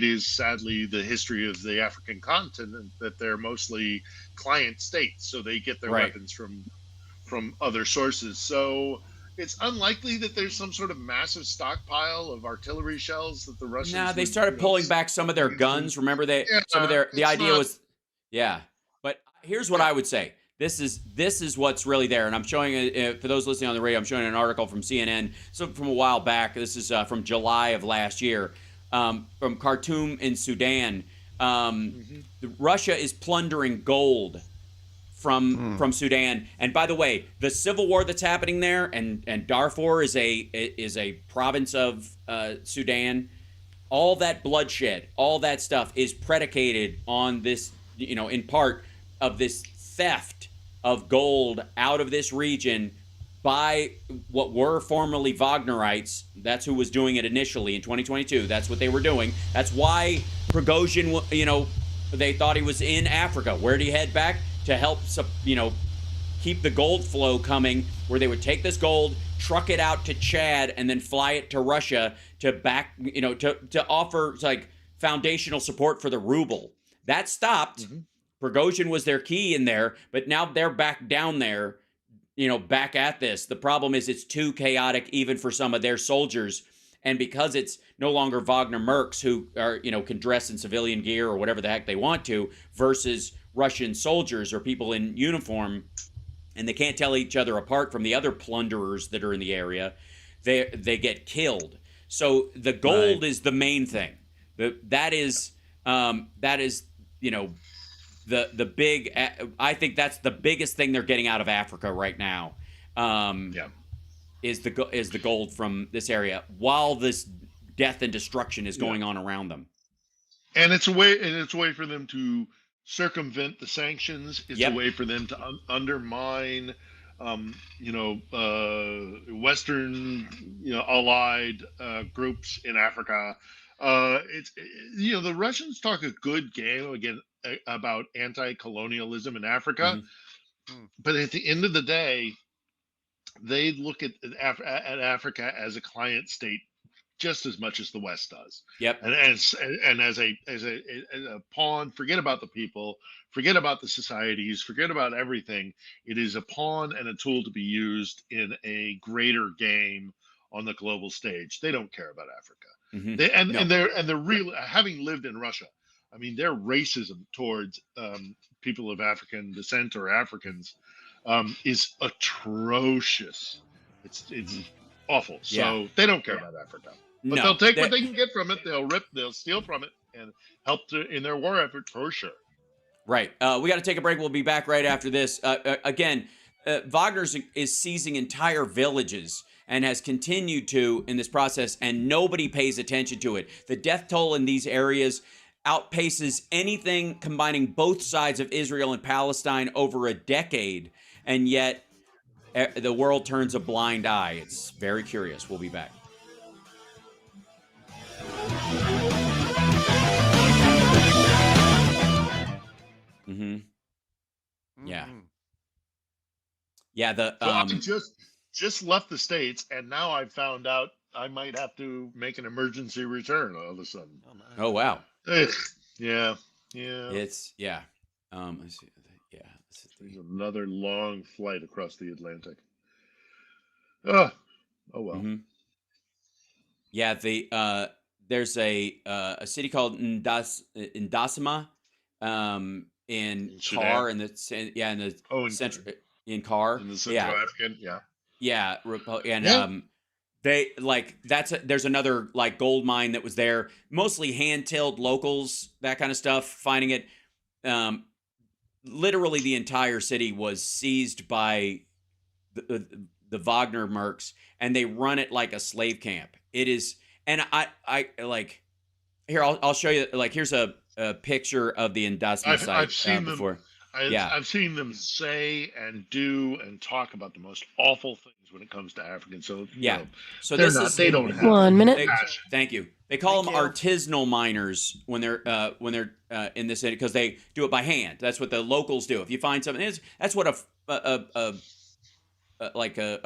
is sadly the history of the African continent that they're mostly client states, so they get their weapons from other sources. So it's unlikely that there's some sort of massive stockpile of artillery shells that the Russians. Nah, they started pulling back some of their guns. Remember, the idea was, But here's what I would say. This is what's really there, and I'm showing it for those listening on the radio. I'm showing an article from CNN, so from a while back. This is from July of last year, from Khartoum in Sudan. Russia is plundering gold from Sudan, and by the way, the civil war that's happening there, and Darfur is a province of Sudan. All that bloodshed, all that stuff is predicated on this, you know, in part of this theft of gold out of this region by what were formerly Wagnerites. That's who was doing it initially in 2022. That's what they were doing. That's why Prigozhin, you know, they thought he was in Africa. Where did he head back? To help, you know, keep the gold flow coming, where they would take this gold, truck it out to Chad, and then fly it to Russia to back, you know, to offer like foundational support for the ruble. That stopped. Prigozhin was their key in there, but now they're back down there, you know, back at this. The problem is it's too chaotic even for some of their soldiers. And because it's no longer Wagner mercs who are, you know, can dress in civilian gear or whatever the heck they want to, versus Russian soldiers or people in uniform, and they can't tell each other apart from the other plunderers that are in the area, they get killed. So the gold is the main thing. That is, you know, the big. I think that's the biggest thing they're getting out of Africa right now. Is the gold from this area, while this death and destruction is going on around them. And it's a way for them to circumvent the sanctions. It's a way for them to undermine, Western, allied groups in Africa. The Russians talk a good game again about anti-colonialism in Africa, but at the end of the day, they look at Africa as a client state just as much as the West does. Yep. And as a pawn, forget about the people, forget about the societies, forget about everything. It is a pawn and a tool to be used in a greater game on the global stage. They don't care about Africa. Mm-hmm. And they're real. Having lived in Russia, I mean, their racism towards people of African descent or Africans is atrocious. It's awful. So they don't care about Africa, but they'll take what they can get from it. They'll steal from it and help in their war effort for sure. Right. We got to take a break. We'll be back right after this. Again, Wagner is seizing entire villages and has continued to in this process, and nobody pays attention to it. The death toll in these areas outpaces anything combining both sides of Israel and Palestine over a decade, and yet the world turns a blind eye. It's very curious. We'll be back. Mm-hmm. Yeah. Yeah. So I just left the States, and now I've found out I might have to make an emergency return all of a sudden. Oh wow. Yeah. It's let's see. Yeah. There's another long flight across the Atlantic. Oh well. Mm-hmm. Yeah. There's a city called Ndasima, in Car in the central in Car in the Central African, and they there's another like gold mine that was there, mostly hand-tilled locals, that kind of stuff, finding it. Literally the entire city was seized by the Wagner mercs, and they run it like a slave camp. It is, and I like here I'll show you, like here's a picture of the Ndasima site. I've seen before. I've seen them say and do and talk about the most awful things when it comes to Africans. So so they don't have 1 minute. Thank you. They call them artisanal miners when they're in this city, because they do it by hand. That's what the locals do. If you find something, that's what an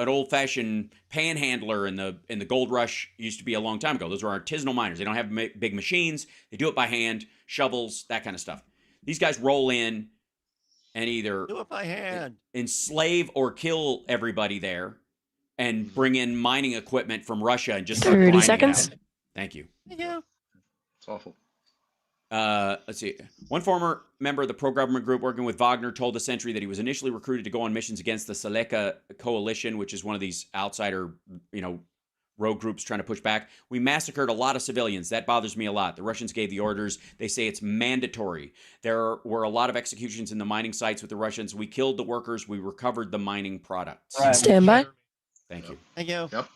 old-fashioned panhandler in the gold rush used to be a long time ago. Those are artisanal miners. They don't have big machines. They do it by hand, shovels, that kind of stuff. These guys roll in and either do it by hand, enslave or kill everybody there, and bring in mining equipment from Russia and just 30 seconds. Thank you. Yeah, it's awful. Let's see. One former member of the pro-government group working with Wagner told the Century that he was initially recruited to go on missions against the Seleka coalition, which is one of these outsider, rogue groups trying to push back. We massacred a lot of civilians. That bothers me a lot. The Russians gave the orders. They say it's mandatory. There were a lot of executions in the mining sites with the Russians. We killed the workers. We recovered the mining products. Right. Stand by. Thank you. Thank you. Yep.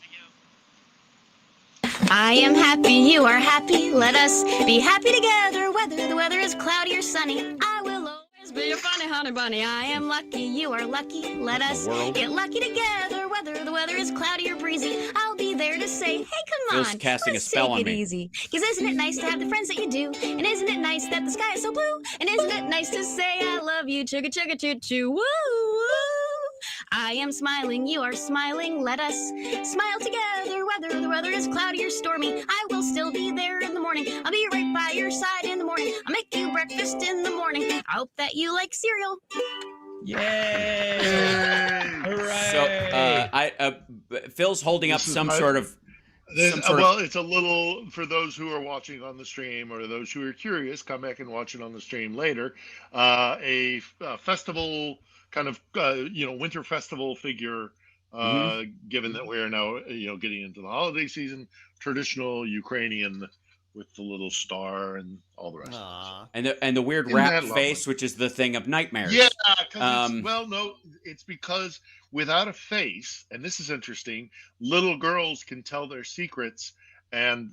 I am happy, you are happy. Let us be happy together, whether the weather is cloudy or sunny. I will always be your funny honey bunny. I am lucky, you are lucky. Let us get lucky together, whether the weather is cloudy or breezy. I'll be there to say, hey, come on, Phil's casting let's a spell take on it me. easy. Because isn't it nice to have the friends that you do? And isn't it nice that the sky is so blue? And isn't it nice to say I love you, chugga chugga choo choo, woo woo. I am smiling, you are smiling. Let us smile together, whether the weather is cloudy or stormy. I will still be there in the morning. I'll be right by your side in the morning. I'll make you breakfast in the morning. I hope that you like cereal. Yay! So, Phil's holding up some sort of. It's a little, for those who are watching on the stream or those who are curious, come back and watch it on the stream later. A festival, kind of winter festival figure, given that we are now getting into the holiday season, traditional Ukrainian with the little star and all the rest of it. And the weird wrapped face, which is the thing of nightmares. Yeah, it's because without a face, and this is interesting, little girls can tell their secrets, and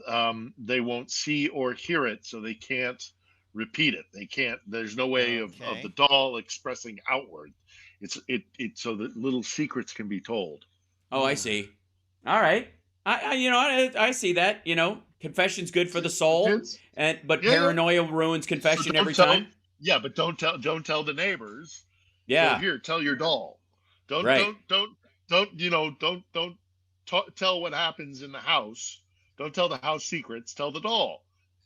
they won't see or hear it, so they can't repeat it. They can't. There's no way of the doll expressing outward. It's so that little secrets can be told. Oh, I see. All right. I see that. Confession's good for the soul, but paranoia ruins confession every time. Yeah, but don't tell the neighbors. Yeah. Here, tell your doll. Don't tell what happens in the house. Don't tell the house secrets. Tell the doll.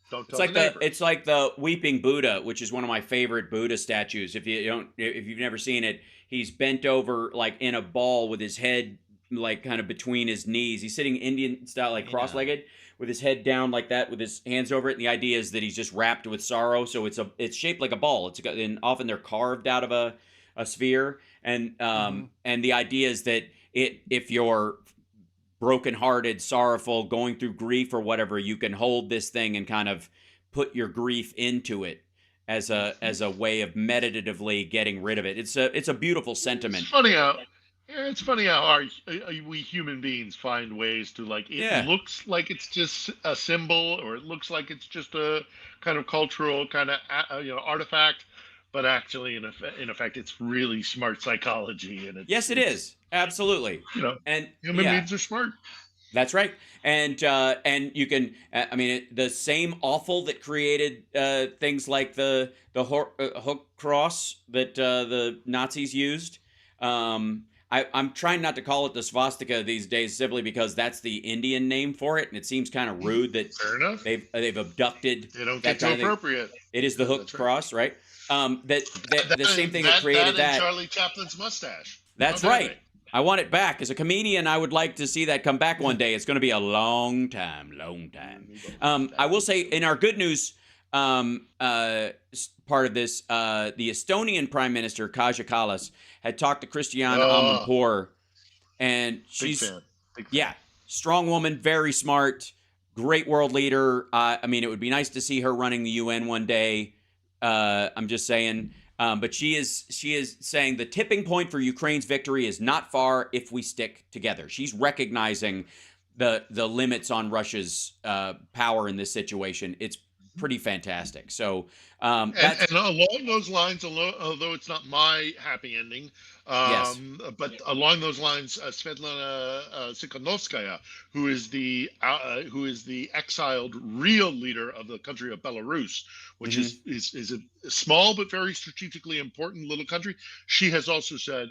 Don't tell It's like the Weeping Buddha, which is one of my favorite Buddha statues. If you've never seen it, he's bent over like in a ball with his head like kind of between his knees. He's sitting Indian style, like cross-legged, with his head down like that, with his hands over it. And the idea is that he's just wrapped with sorrow. So it's shaped like a ball. And often they're carved out of a sphere. And and the idea is that if you're brokenhearted, sorrowful, going through grief or whatever, you can hold this thing and kind of put your grief into it as a way of meditatively getting rid of it. It's a beautiful sentiment. It's funny how we human beings find ways to looks like it's just a symbol, or it looks like it's just a kind of cultural kind of artifact, but actually in effect it's really smart psychology. And yes, it is. Absolutely. And human beings are smart. That's right. And you can, the same offal that created things like the hook cross that the Nazis used. I'm trying not to call it the swastika these days, simply because that's the Indian name for it, and it seems kind of rude that Fair enough. they've abducted. They don't get too appropriate. It is the hook cross, right? The same thing that created that. Charlie Chaplin's mustache. That's right. I want it back. As a comedian, I would like to see that come back one day. It's going to be a long time. I will say, in our good news part of this, the Estonian Prime Minister, Kaja Kallas, had talked to Christiane Amanpour, and she's Big fan. Strong woman, very smart, great world leader. It would be nice to see her running the UN one day. I'm just saying. But she is saying the tipping point for Ukraine's victory is not far if we stick together. She's recognizing the limits on Russia's power in this situation. It's pretty fantastic. So and along those lines, although it's not my happy ending, but along those lines, Svetlana Tikhanovskaya, who is the exiled real leader of the country of Belarus, which is a small but very strategically important little country. She has also said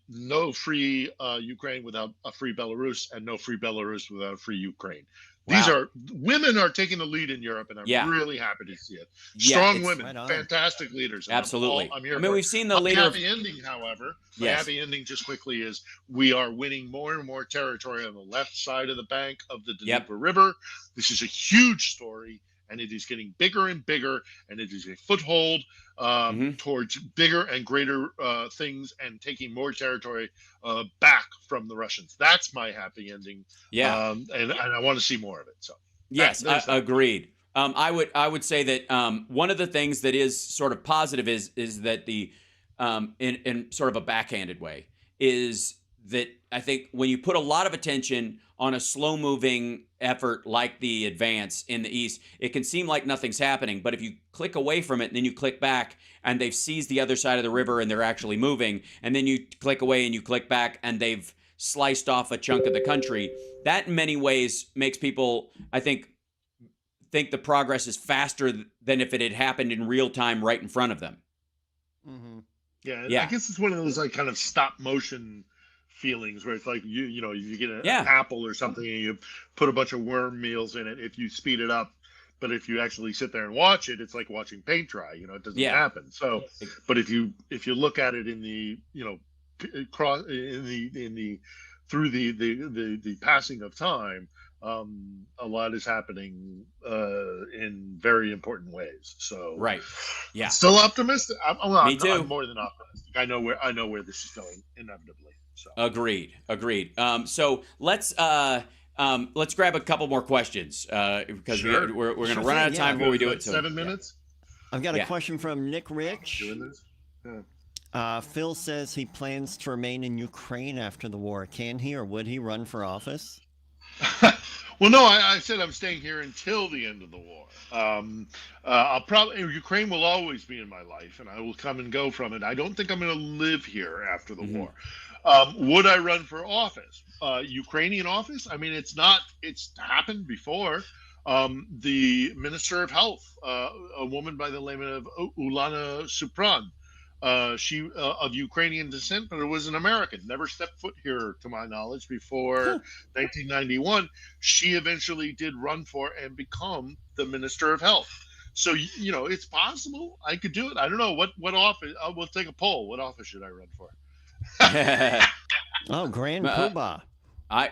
no free Ukraine without a free Belarus, and no free Belarus without a free Ukraine. Wow. Women are taking the lead in Europe, and I'm really happy to see it. Strong women, fantastic leaders. Absolutely. I'm here we've seen the leader. Happy ending, however. The happy ending, just quickly, is we are winning more and more territory on the left side of the bank of the Dnieper River. This is a huge story, and it is getting bigger and bigger, and it is a foothold towards bigger and greater things, and taking more territory back from the Russians. That's my happy ending. And I want to see more of it. So yes, agreed. I would say that one of the things that is sort of positive is that the in sort of a backhanded way is that I think when you put a lot of attention on a slow-moving effort like the advance in the East, it can seem like nothing's happening. But if you click away from it and then you click back and they've seized the other side of the river and they're actually moving, and then you click away and you click back and they've sliced off a chunk of the country, that in many ways makes people, I think the progress is faster than if it had happened in real time right in front of them. I guess it's one of those like kind of stop motion feelings where it's like you get an apple or something and you put a bunch of worm meals in it if you speed it up, but if you actually sit there and watch it, it's like watching paint dry. It doesn't happen. So but if you look at it in the through the passing of time, a lot is happening in very important ways. So still optimistic. Me too. I'm more than optimistic. I know where this is going inevitably. So. Agreed. So let's grab a couple more questions because we're going to run out of time before we do it. 7 minutes. I've got a question from Nick Rich. Phil says he plans to remain in Ukraine after the war. Can he, or would he run for office? Well, no, I said I'm staying here until the end of the war. Ukraine will always be in my life, and I will come and go from it. I don't think I'm going to live here after the war. Would I run for office? Ukrainian office? I mean, it's happened before. The Minister of Health, a woman by the name of Ulana Supran, She of Ukrainian descent, but it was an American. Never stepped foot here, to my knowledge, before 1991. She eventually did run for and become the Minister of Health. So it's possible I could do it. I don't know what office. We'll take a poll. What office should I run for? Oh, Grand Poobah.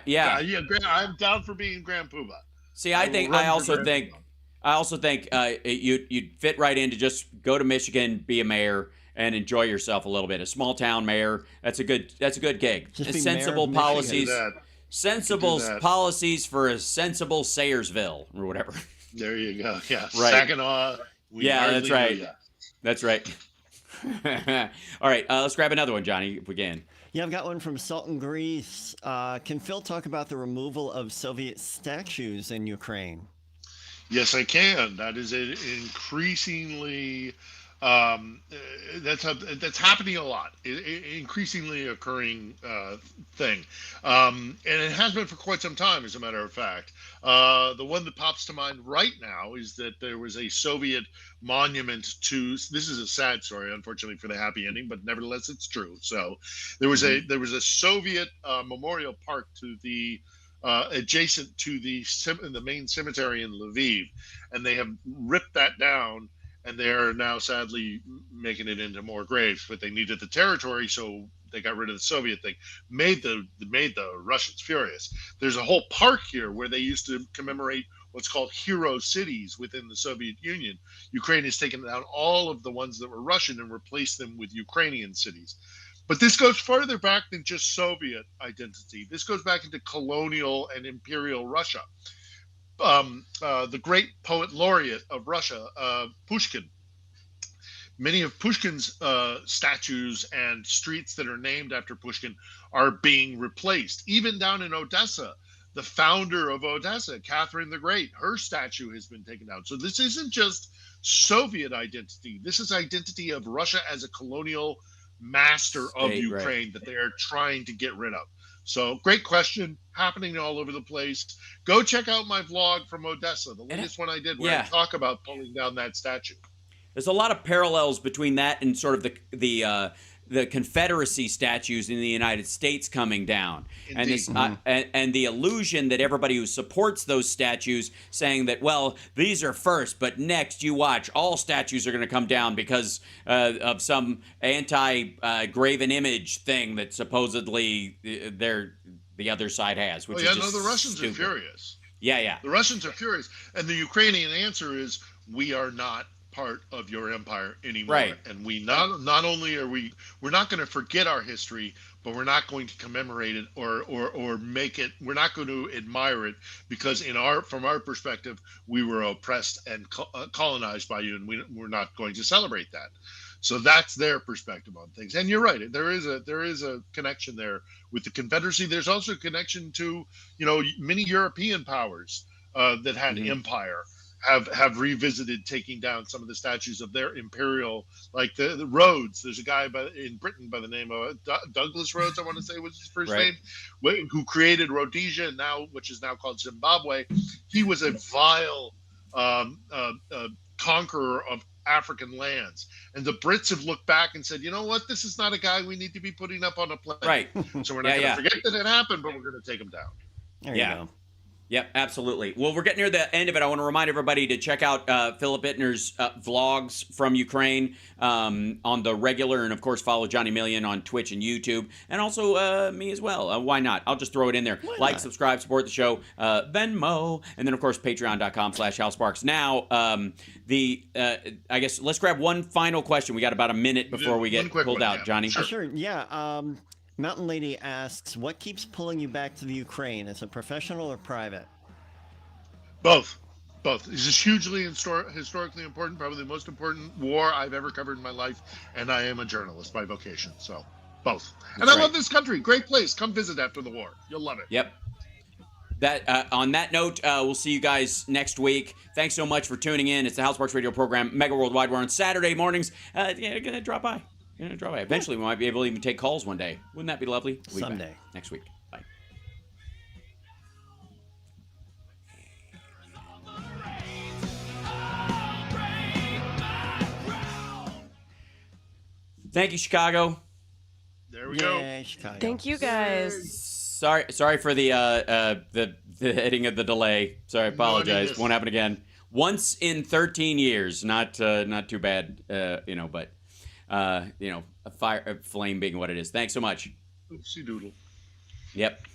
Yeah, I'm down for being Grand Poobah. See, I also think you'd fit right in to just go to Michigan, be a mayor, and enjoy yourself a little bit. A small town mayor. That's a good gig. Sensible policies. Sensible policies for a sensible Sayersville or whatever. There you go. Yeah. Right. Saginaw. That's right. That's right. All right. Let's grab another one, Johnny, if we can. Yeah, I've got one from Sultan Greece. Can Phil talk about the removal of Soviet statues in Ukraine? Yes, I can. That is an increasingly that's happening a lot. Increasingly occurring thing, and it has been for quite some time. As a matter of fact, the one that pops to mind right now is that there was a Soviet monument to. This is a sad story, unfortunately for the happy ending, but nevertheless, it's true. So, there was a Soviet memorial park to the. Adjacent to the main cemetery in Lviv, and they have ripped that down, and they are now sadly making it into more graves. But they needed the territory, so they got rid of the Soviet thing. Made the Russians furious. There's a whole park here where they used to commemorate what's called hero cities within the Soviet Union. Ukraine has taken down all of the ones that were Russian and replaced them with Ukrainian cities. But this goes further back than just Soviet identity. This goes back into colonial and imperial Russia. The great poet laureate of Russia, Pushkin. Many of Pushkin's statues and streets that are named after Pushkin are being replaced. Even down in Odessa, the founder of Odessa, Catherine the Great, her statue has been taken down. So this isn't just Soviet identity. This is identity of Russia as a colonial master of Ukraine that they are trying to get rid of. So great question, happening all over the place. Go check out my vlog from Odessa, the latest one I did where I talk about pulling down that statue. There's a lot of parallels between that and sort of the Confederacy statues in the United States coming down, and this and the illusion that everybody who supports those statues saying that, well, these are first, but next you watch, all statues are going to come down because of some anti-graven image thing that supposedly the other side has. Which is just the Russians stupid. are furious. Yeah. The Russians are furious, and the Ukrainian answer is, we are not part of your empire anymore. Right. And we not only are we're not going to forget our history, but we're not going to commemorate it or make it. We're not going to admire it because from our perspective, we were oppressed and colonized by you, and we're not going to celebrate that. So that's their perspective on things. And you're right. There is a connection there with the Confederacy. There's also a connection to many European powers that had empire. Have revisited taking down some of the statues of their imperial, like the Rhodes. There's a guy in Britain by the name of Douglas Rhodes, I want to say was his first name, who created Rhodesia, which is now called Zimbabwe. He was a vile conqueror of African lands, and the Brits have looked back and said, you know what, this is not a guy we need to be putting up on a plane. Right. So we're not going to forget that it happened, but we're going to take him down. There you go. Yep, absolutely. Well, we're getting near the end of it. I want to remind everybody to check out Philip Ittner's vlogs from Ukraine on the regular, and of course follow Johnny Million on Twitch and YouTube, and also me as well. Why not? I'll just throw it in there. Like, subscribe, support the show, Venmo, and then of course patreon.com/HalSparks. Now, I guess let's grab one final question. We got about a minute before we get pulled out, Johnny. Sure. Yeah. Mountain Lady asks, what keeps pulling you back to the Ukraine? Is it professional or private? Both. This is hugely historically important, probably the most important war I've ever covered in my life, and I am a journalist by vocation, so both. And I love this country. Great place. Come visit after the war. You'll love it. Yep. On that note, we'll see you guys next week. Thanks so much for tuning in. It's the HalSparks Radio program, Mega Worldwide. We're on Saturday mornings. Gonna drop by. Eventually, we might be able to even take calls one day. Wouldn't that be lovely? Someday. Next week. Bye. Thank you, Chicago. There we go. Chicago. Thank you guys. Sorry for the hitting of the delay. Sorry, I apologize. Won't happen again. Once in 13 years, not too bad. But a flame being what it is. Thanks so much. Oopsie doodle. Yep.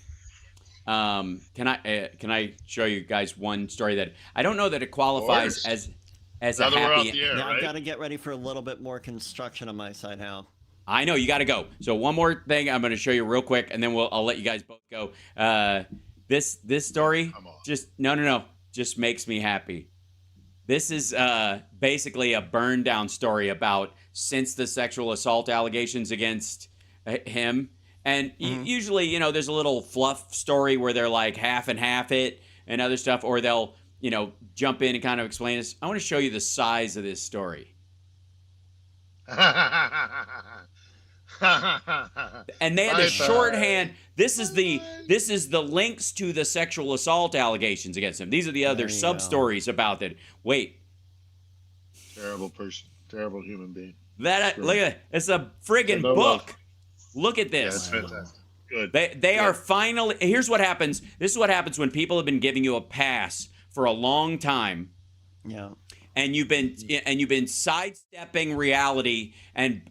Can I show you guys one story that I don't know that it qualifies as a happy. Now I've got to get ready for a little bit more construction on my side, Hal. I know you got to go. So one more thing I'm going to show you real quick, and then I'll let you guys both go. This story just makes me happy. This is basically a burn down story about since the sexual assault allegations against him. And usually, there's a little fluff story where they're like half and half it and other stuff, or they'll, jump in and kind of explain this. I want to show you the size of this story. And they had the shorthand. This is the links to the sexual assault allegations against him. These are the other sub stories about that. Wait. Terrible person. Terrible human being. Look at it. It's a friggin' book. Look at this. Yeah, that's fantastic. Good. They are finally. Here's what happens. This is what happens when people have been giving you a pass for a long time. Yeah. And you've been sidestepping reality and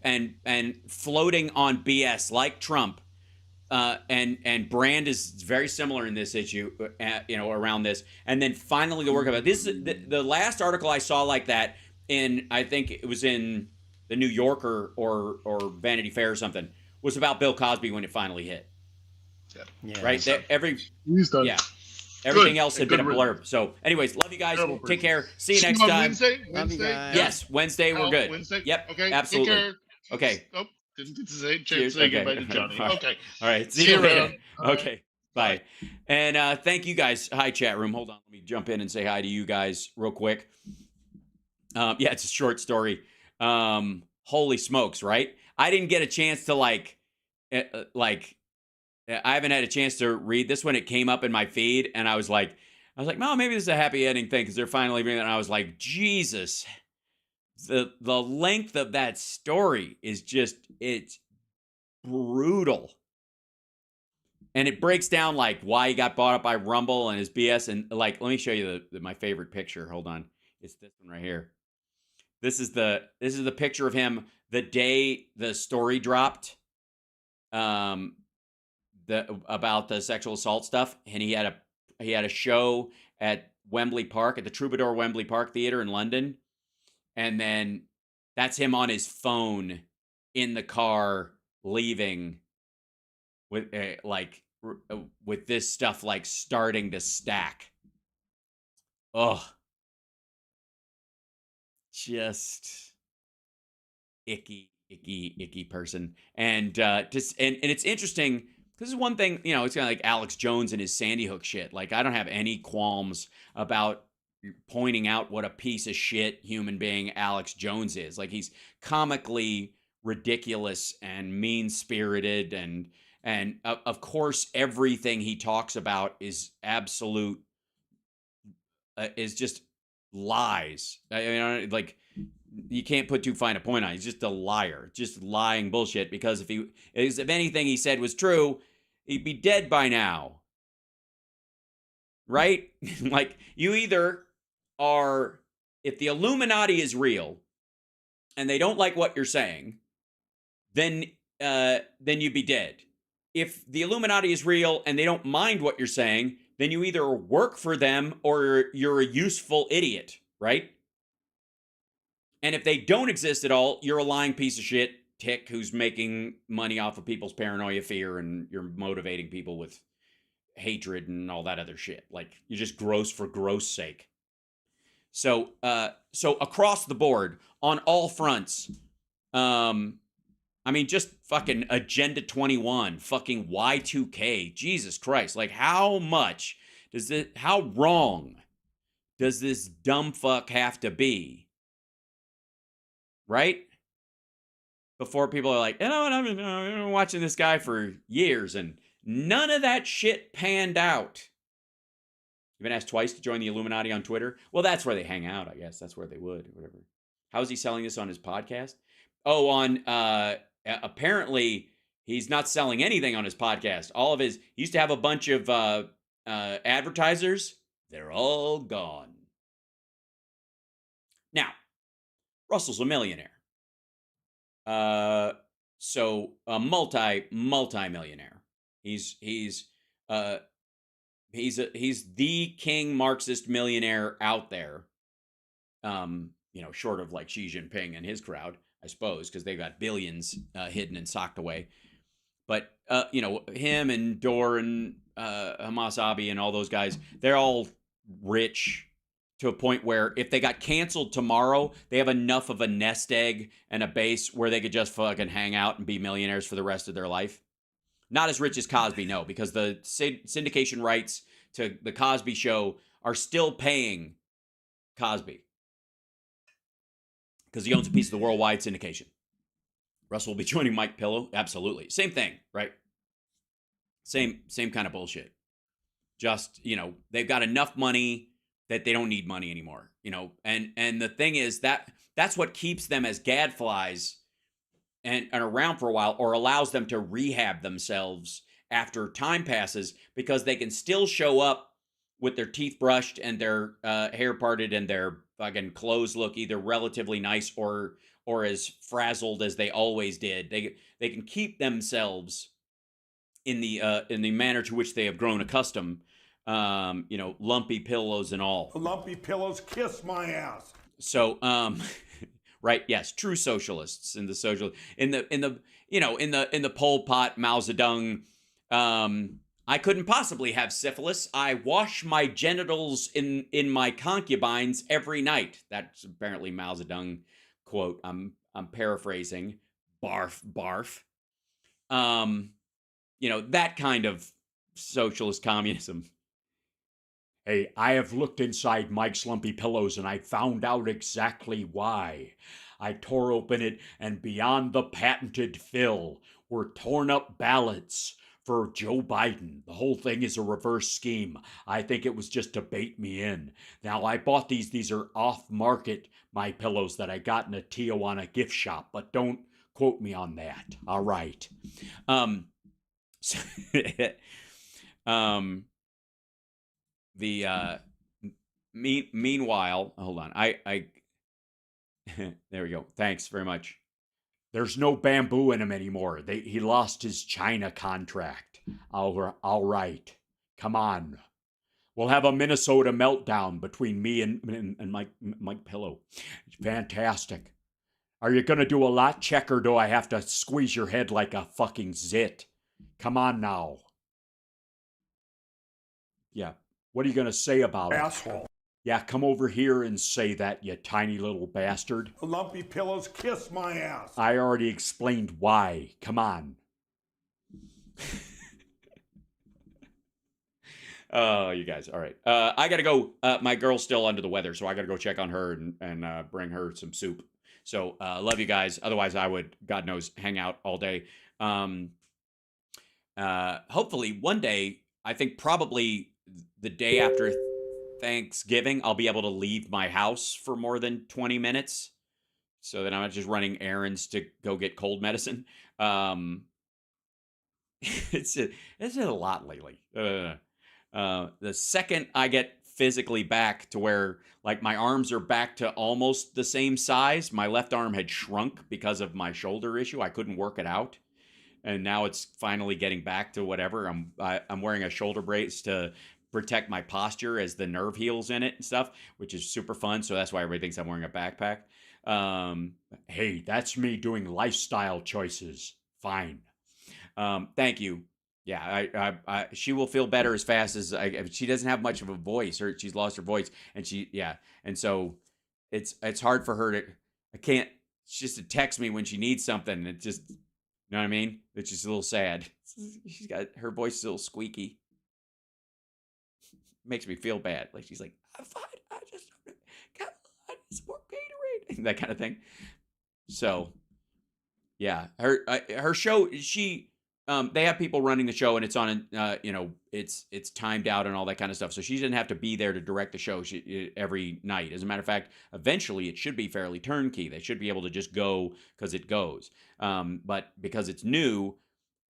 floating on BS like Trump, and Brand is very similar in this issue, around this. And then finally the work of it. This is the last article I saw like that I think it was in the New Yorker or Vanity Fair or something, was about Bill Cosby when it finally hit. Yeah. Right. He's done. Yeah. Everything else had been a blurb. So, anyways, love you guys. Take care. See you next time. Wednesday? Yes, Wednesday. We're good. Wednesday? Yep. Okay. Absolutely. Take care. Okay. Oh, didn't get to say goodbye to Johnny. Okay. All right. See you later. Okay. Bye. And thank you guys. Hi, chat room. Hold on. Let me jump in and say hi to you guys real quick. It's a short story. Holy smokes, right? I didn't get a chance to I haven't had a chance to read this one. It came up in my feed, and I was like, no, maybe this is a happy ending thing because they're finally reading it. And I was like, Jesus, the length of that story is it's brutal. And it breaks down like why he got bought up by Rumble and his BS. And let me show you my favorite picture. Hold on, it's this one right here. This is the picture of him the day the story dropped. About the sexual assault stuff, and he had a show at Wembley Park, at the Troubadour Wembley Park Theatre in London, and then that's him on his phone in the car leaving with with this stuff starting to stack. Oh, just icky person, and and it's interesting. This is one thing, it's kind of like Alex Jones and his Sandy Hook shit. I don't have any qualms about pointing out what a piece of shit human being Alex Jones is. He's comically ridiculous and mean-spirited, and of course, everything he talks about is absolute, is just lies. You can't put too fine a point on it. He's just a liar, just lying bullshit, because if anything he said was true, he'd be dead by now. Right? You either are, if the Illuminati is real and they don't like what you're saying, then you'd be dead. If the Illuminati is real and they don't mind what you're saying, then you either work for them or you're a useful idiot, right? And if they don't exist at all, you're a lying piece of shit tick who's making money off of people's paranoia, fear, and you're motivating people with hatred and all that other shit. You're just gross for gross sake. So across the board, on all fronts, just fucking Agenda 21, fucking Y2K, Jesus Christ. How wrong does this dumb fuck have to be? Right? Before people are like, I've been watching this guy for years, and none of that shit panned out. You've been asked twice to join the Illuminati on Twitter? Well, that's where they hang out, I guess. That's where they would, or whatever. How is he selling this on his podcast? on apparently he's not selling anything on his podcast. All of his, he used to have a bunch of advertisers. They're all gone. Now, Russell's a millionaire. So a multi-millionaire. He's the king Marxist millionaire out there. Short of like Xi Jinping and his crowd, I suppose, because they got billions hidden and socked away. But him and Dor and Hamas Abi and all those guys, they're all rich to a point where if they got canceled tomorrow, they have enough of a nest egg and a base where they could just fucking hang out and be millionaires for the rest of their life. Not as rich as Cosby, no, because the syndication rights to the Cosby Show are still paying Cosby because he owns a piece of the worldwide syndication. Russell will be joining Mike Pillow. Absolutely. Same thing, right? Same kind of bullshit. Just, they've got enough money that they don't need money anymore, and the thing is that's what keeps them as gadflies and around for a while, or allows them to rehab themselves after time passes, because they can still show up with their teeth brushed and their hair parted and their fucking clothes look either relatively nice or as frazzled as they always did. They can keep themselves in the manner to which they have grown accustomed. Lumpy pillows and all. Lumpy pillows kiss my ass. So, right, yes, true socialists in the Pol Pot, Mao Zedong. I couldn't possibly have syphilis. I wash my genitals in my concubines every night. That's apparently Mao Zedong quote. I'm paraphrasing. Barf, barf. That kind of socialist communism. Hey, I have looked inside Mike's lumpy pillows and I found out exactly why. I tore open it, and beyond the patented fill were torn up ballots for Joe Biden. The whole thing is a reverse scheme. I think it was just to bait me in. Now, I bought these. These are off-market, my pillows that I got in a Tijuana gift shop, but don't quote me on that. All right. Meanwhile, hold on. I there we go. Thanks very much. There's no bamboo in him anymore. He lost his China contract. All right. Come on. We'll have a Minnesota meltdown between me and Mike Pillow. Fantastic. Are you going to do a lot check, or do I have to squeeze your head like a fucking zit? Come on now. Yeah. What are you going to say about it? Asshole. Yeah, come over here and say that, you tiny little bastard. Lumpy pillows kiss my ass. I already explained why. Come on. Oh, you guys. All right. I got to go. My girl's still under the weather, so I got to go check on her and bring her some soup. So love you guys. Otherwise, I would, God knows, hang out all day. Hopefully, one day, I think probably the day after Thanksgiving, I'll be able to leave my house for more than 20 minutes so that I'm not just running errands to go get cold medicine. It's a lot lately. The second I get physically back to where like my arms are back to almost the same size, my left arm had shrunk because of my shoulder issue. I couldn't work it out. And now it's finally getting back to whatever. I'm wearing a shoulder brace to protect my posture as the nerve heals in it and stuff, which is super fun. So that's why everybody thinks I'm wearing a backpack. Hey, that's me doing lifestyle choices. Fine. Thank you. Yeah, she will feel better as fast as she doesn't have much of a voice, or she's lost her voice, and and so it's hard for her to. She just to text me when she needs something. It just, you know what I mean? It's just a little sad. She's got her voice is a little squeaky. Makes me feel bad. Like she's like, I'm fine. I need some more Gatorade, that kind of thing. So, yeah, her show. She they have people running the show, and it's on, it's timed out and all that kind of stuff. So she didn't have to be there to direct the show every night. As a matter of fact, eventually it should be fairly turnkey. They should be able to just go because it goes. But because it's new,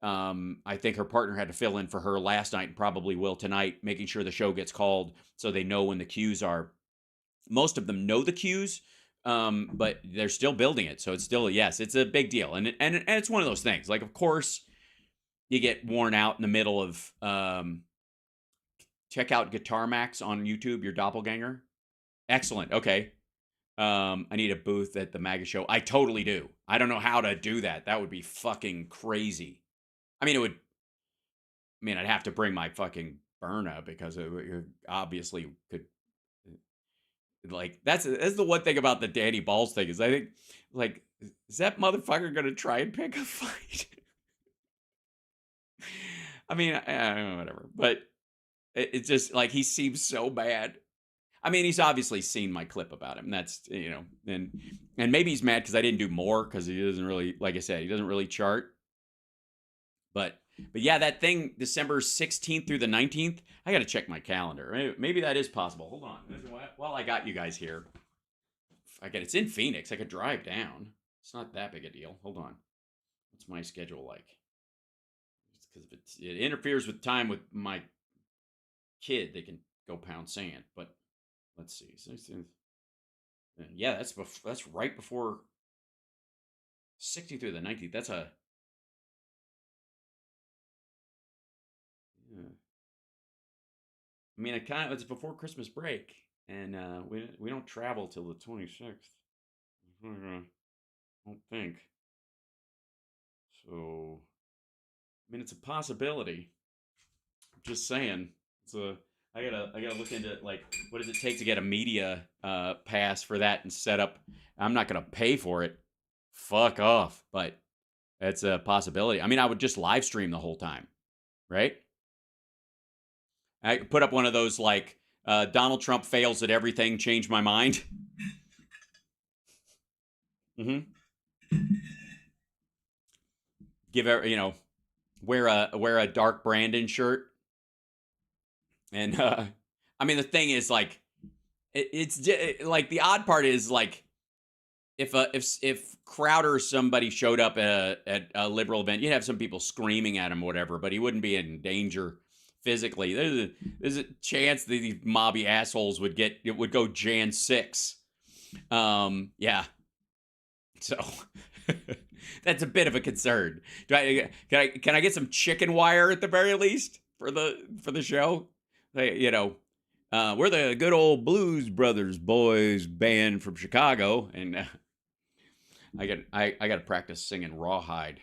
I think her partner had to fill in for her last night and probably will tonight, making sure the show gets called so they know when the cues are. Most of them know the cues, but they're still building it. So it's still, yes, it's a big deal. And it's one of those things. Like, of course, you get worn out in the middle of, check out Guitar Max on YouTube, your doppelganger. Excellent. Okay. I need a booth at the MAGA show. I totally do. I don't know how to do that. That would be fucking crazy. I mean, I'd have to bring my fucking burner because it obviously could, like, that's the one thing about the Danny Balls thing is I think, like, is that motherfucker going to try and pick a fight? I mean, whatever. But it's just like he seems so bad. I mean, he's obviously seen my clip about him. That's, and maybe he's mad because I didn't do more because he doesn't really, like I said, he doesn't really chart. But yeah, that thing, December 16th through the 19th, I got to check my calendar. Maybe that is possible. Hold on. Well, I got you guys here. It's in Phoenix. I could drive down. It's not that big a deal. Hold on. What's my schedule like? Because if it interferes with time with my kid, they can go pound sand. But let's see. Yeah, that's right before 16th through the 19th. That's a... Yeah. I mean, it's before Christmas break, and we don't travel till the 26th. I don't think. So, I mean, it's a possibility. I'm just saying. I gotta look into, like, what does it take to get a media pass for that and set up. I'm not gonna pay for it. Fuck off. But it's a possibility. I mean, I would just live stream the whole time, right? I could put up one of those, like, Donald Trump fails at everything, change my mind. Wear a dark Brandon shirt. And I mean, the thing is, like, it's like, the odd part is, like, if Crowder or somebody showed up at a liberal event, you'd have some people screaming at him or whatever, but he wouldn't be in danger physically. There's a chance that these mobby assholes would go Jan 6. Yeah. So that's a bit of a concern. Can I get some chicken wire at the very least for the show? We're the good old Blues Brothers boys band from Chicago, and I got to practice singing Rawhide.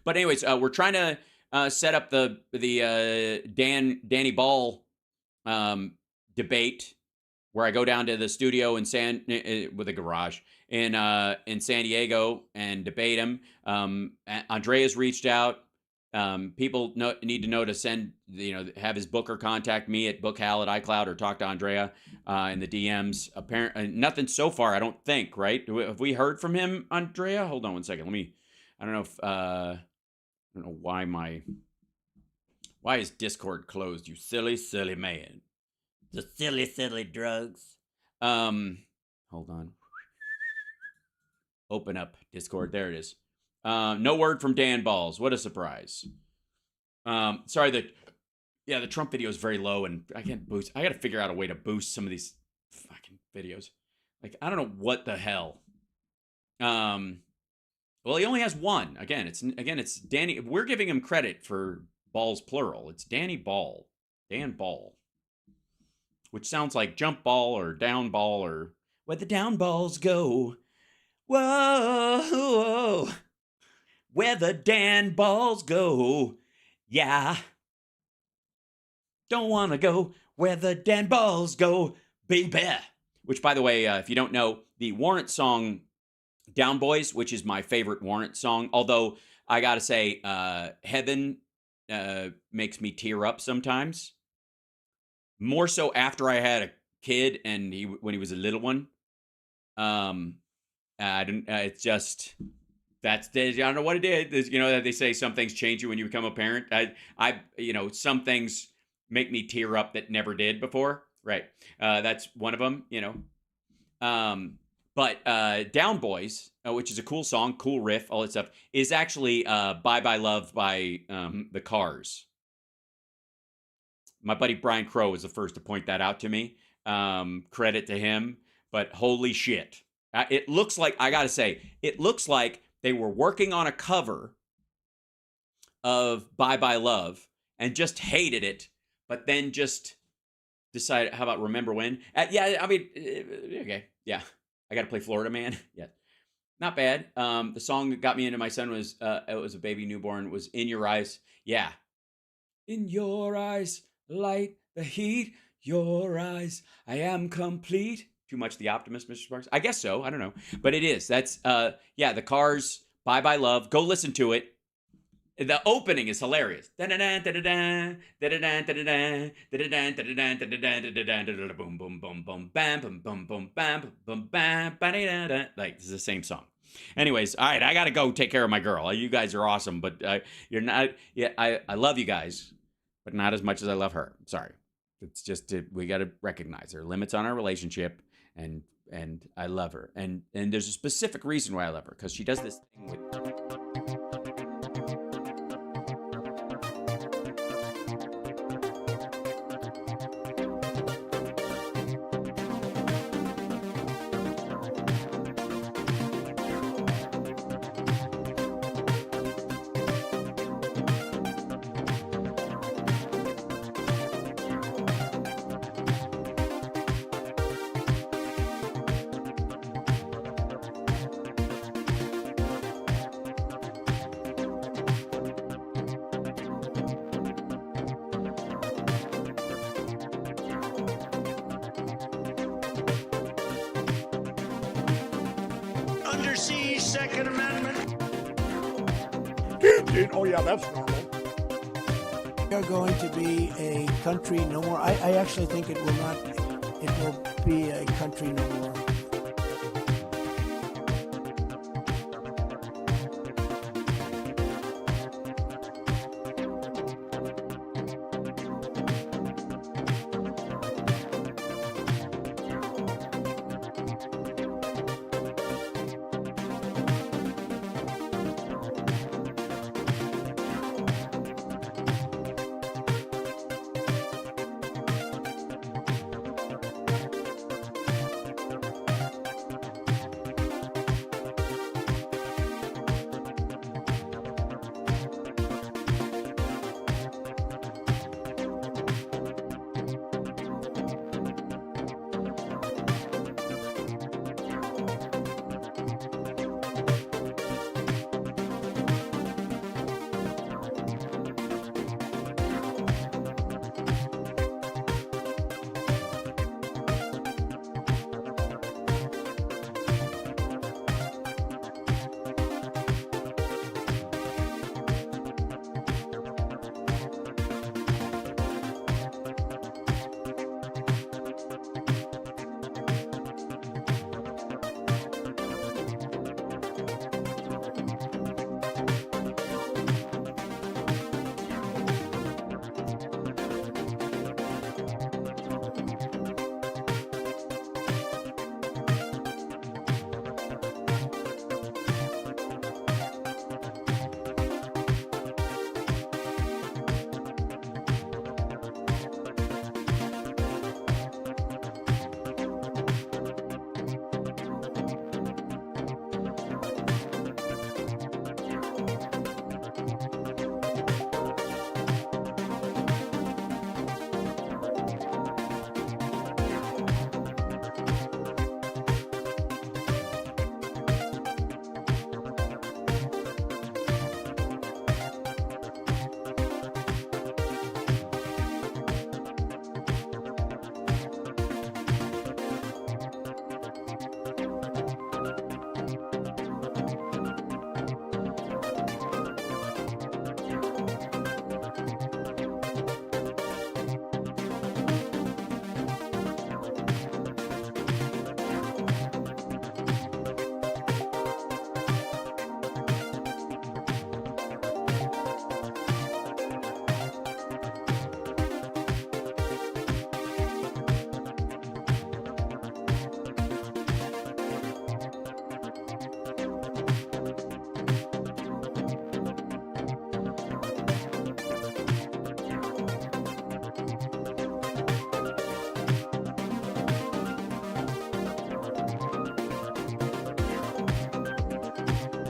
But anyways, we're trying to set up the Danny Ball debate, where I go down to the studio with a garage in San Diego and debate him. Andrea's reached out. People need to know to send, have his booker contact me at bookhal at iCloud, or talk to Andrea in the DMs. Apparently, nothing so far, I don't think, right? Have we heard from him, Andrea? Hold on one second. I don't know if, I don't know why is Discord closed, you silly, silly man. The silly, silly drugs. Hold on. Open up Discord. There it is. No word from Dan Balls. What a surprise. Sorry, the Trump video is very low, and I can't boost. I got to figure out a way to boost some of these fucking videos. Like, I don't know what the hell. Well, he only has one. Again, it's Danny. We're giving him credit for balls plural. It's Danny Ball. Dan Ball. Which sounds like jump ball or down ball, or where the down balls go. Whoa, whoa. Where the Dan balls go. Yeah. Don't want to go where the Dan balls go, baby. Which, by the way, if you don't know, the Warrant song Down Boys, which is my favorite Warrant song, although I gotta say, Heaven makes me tear up sometimes. More so after I had a kid and when he was a little one. It's just, I don't know what it did. You know, that they say some things change you when you become a parent. Some things make me tear up that never did before. Right. That's one of them, But Down Boys, which is a cool song, cool riff, all that stuff, is actually Bye Bye Love by the Cars. My buddy Brian Crow was the first to point that out to me. Credit to him. But holy shit. It looks like, I got to say, it looks like they were working on a cover of Bye Bye Love and just hated it, but then just decided, how about Remember When? Okay. Yeah. I got to play Florida Man. Yeah. Not bad. The song that got me into my son was, it was a baby newborn, was In Your Eyes. Yeah. In your eyes, light the heat, your eyes, I am complete. Too much the optimist, Mr. Sparks? I guess so. I don't know. But it is. That's, the Cars, Bye Bye Love. Go listen to it. The opening is hilarious. Boom, boom, boom, boom, bam, boom, boom, boom, bam, boom, bam, like it's the same song. Anyways, all right, I gotta go take care of my girl. You guys are awesome, but you're not. Yeah, I love you guys, but not as much as I love her. Sorry, it's just we gotta recognize there are limits on our relationship, and I love her, and there's a specific reason why I love her, because she does this thing with. Second Amendment. Oh, yeah, that's normal. We are going to be a country no more. I actually think it will be a country no more.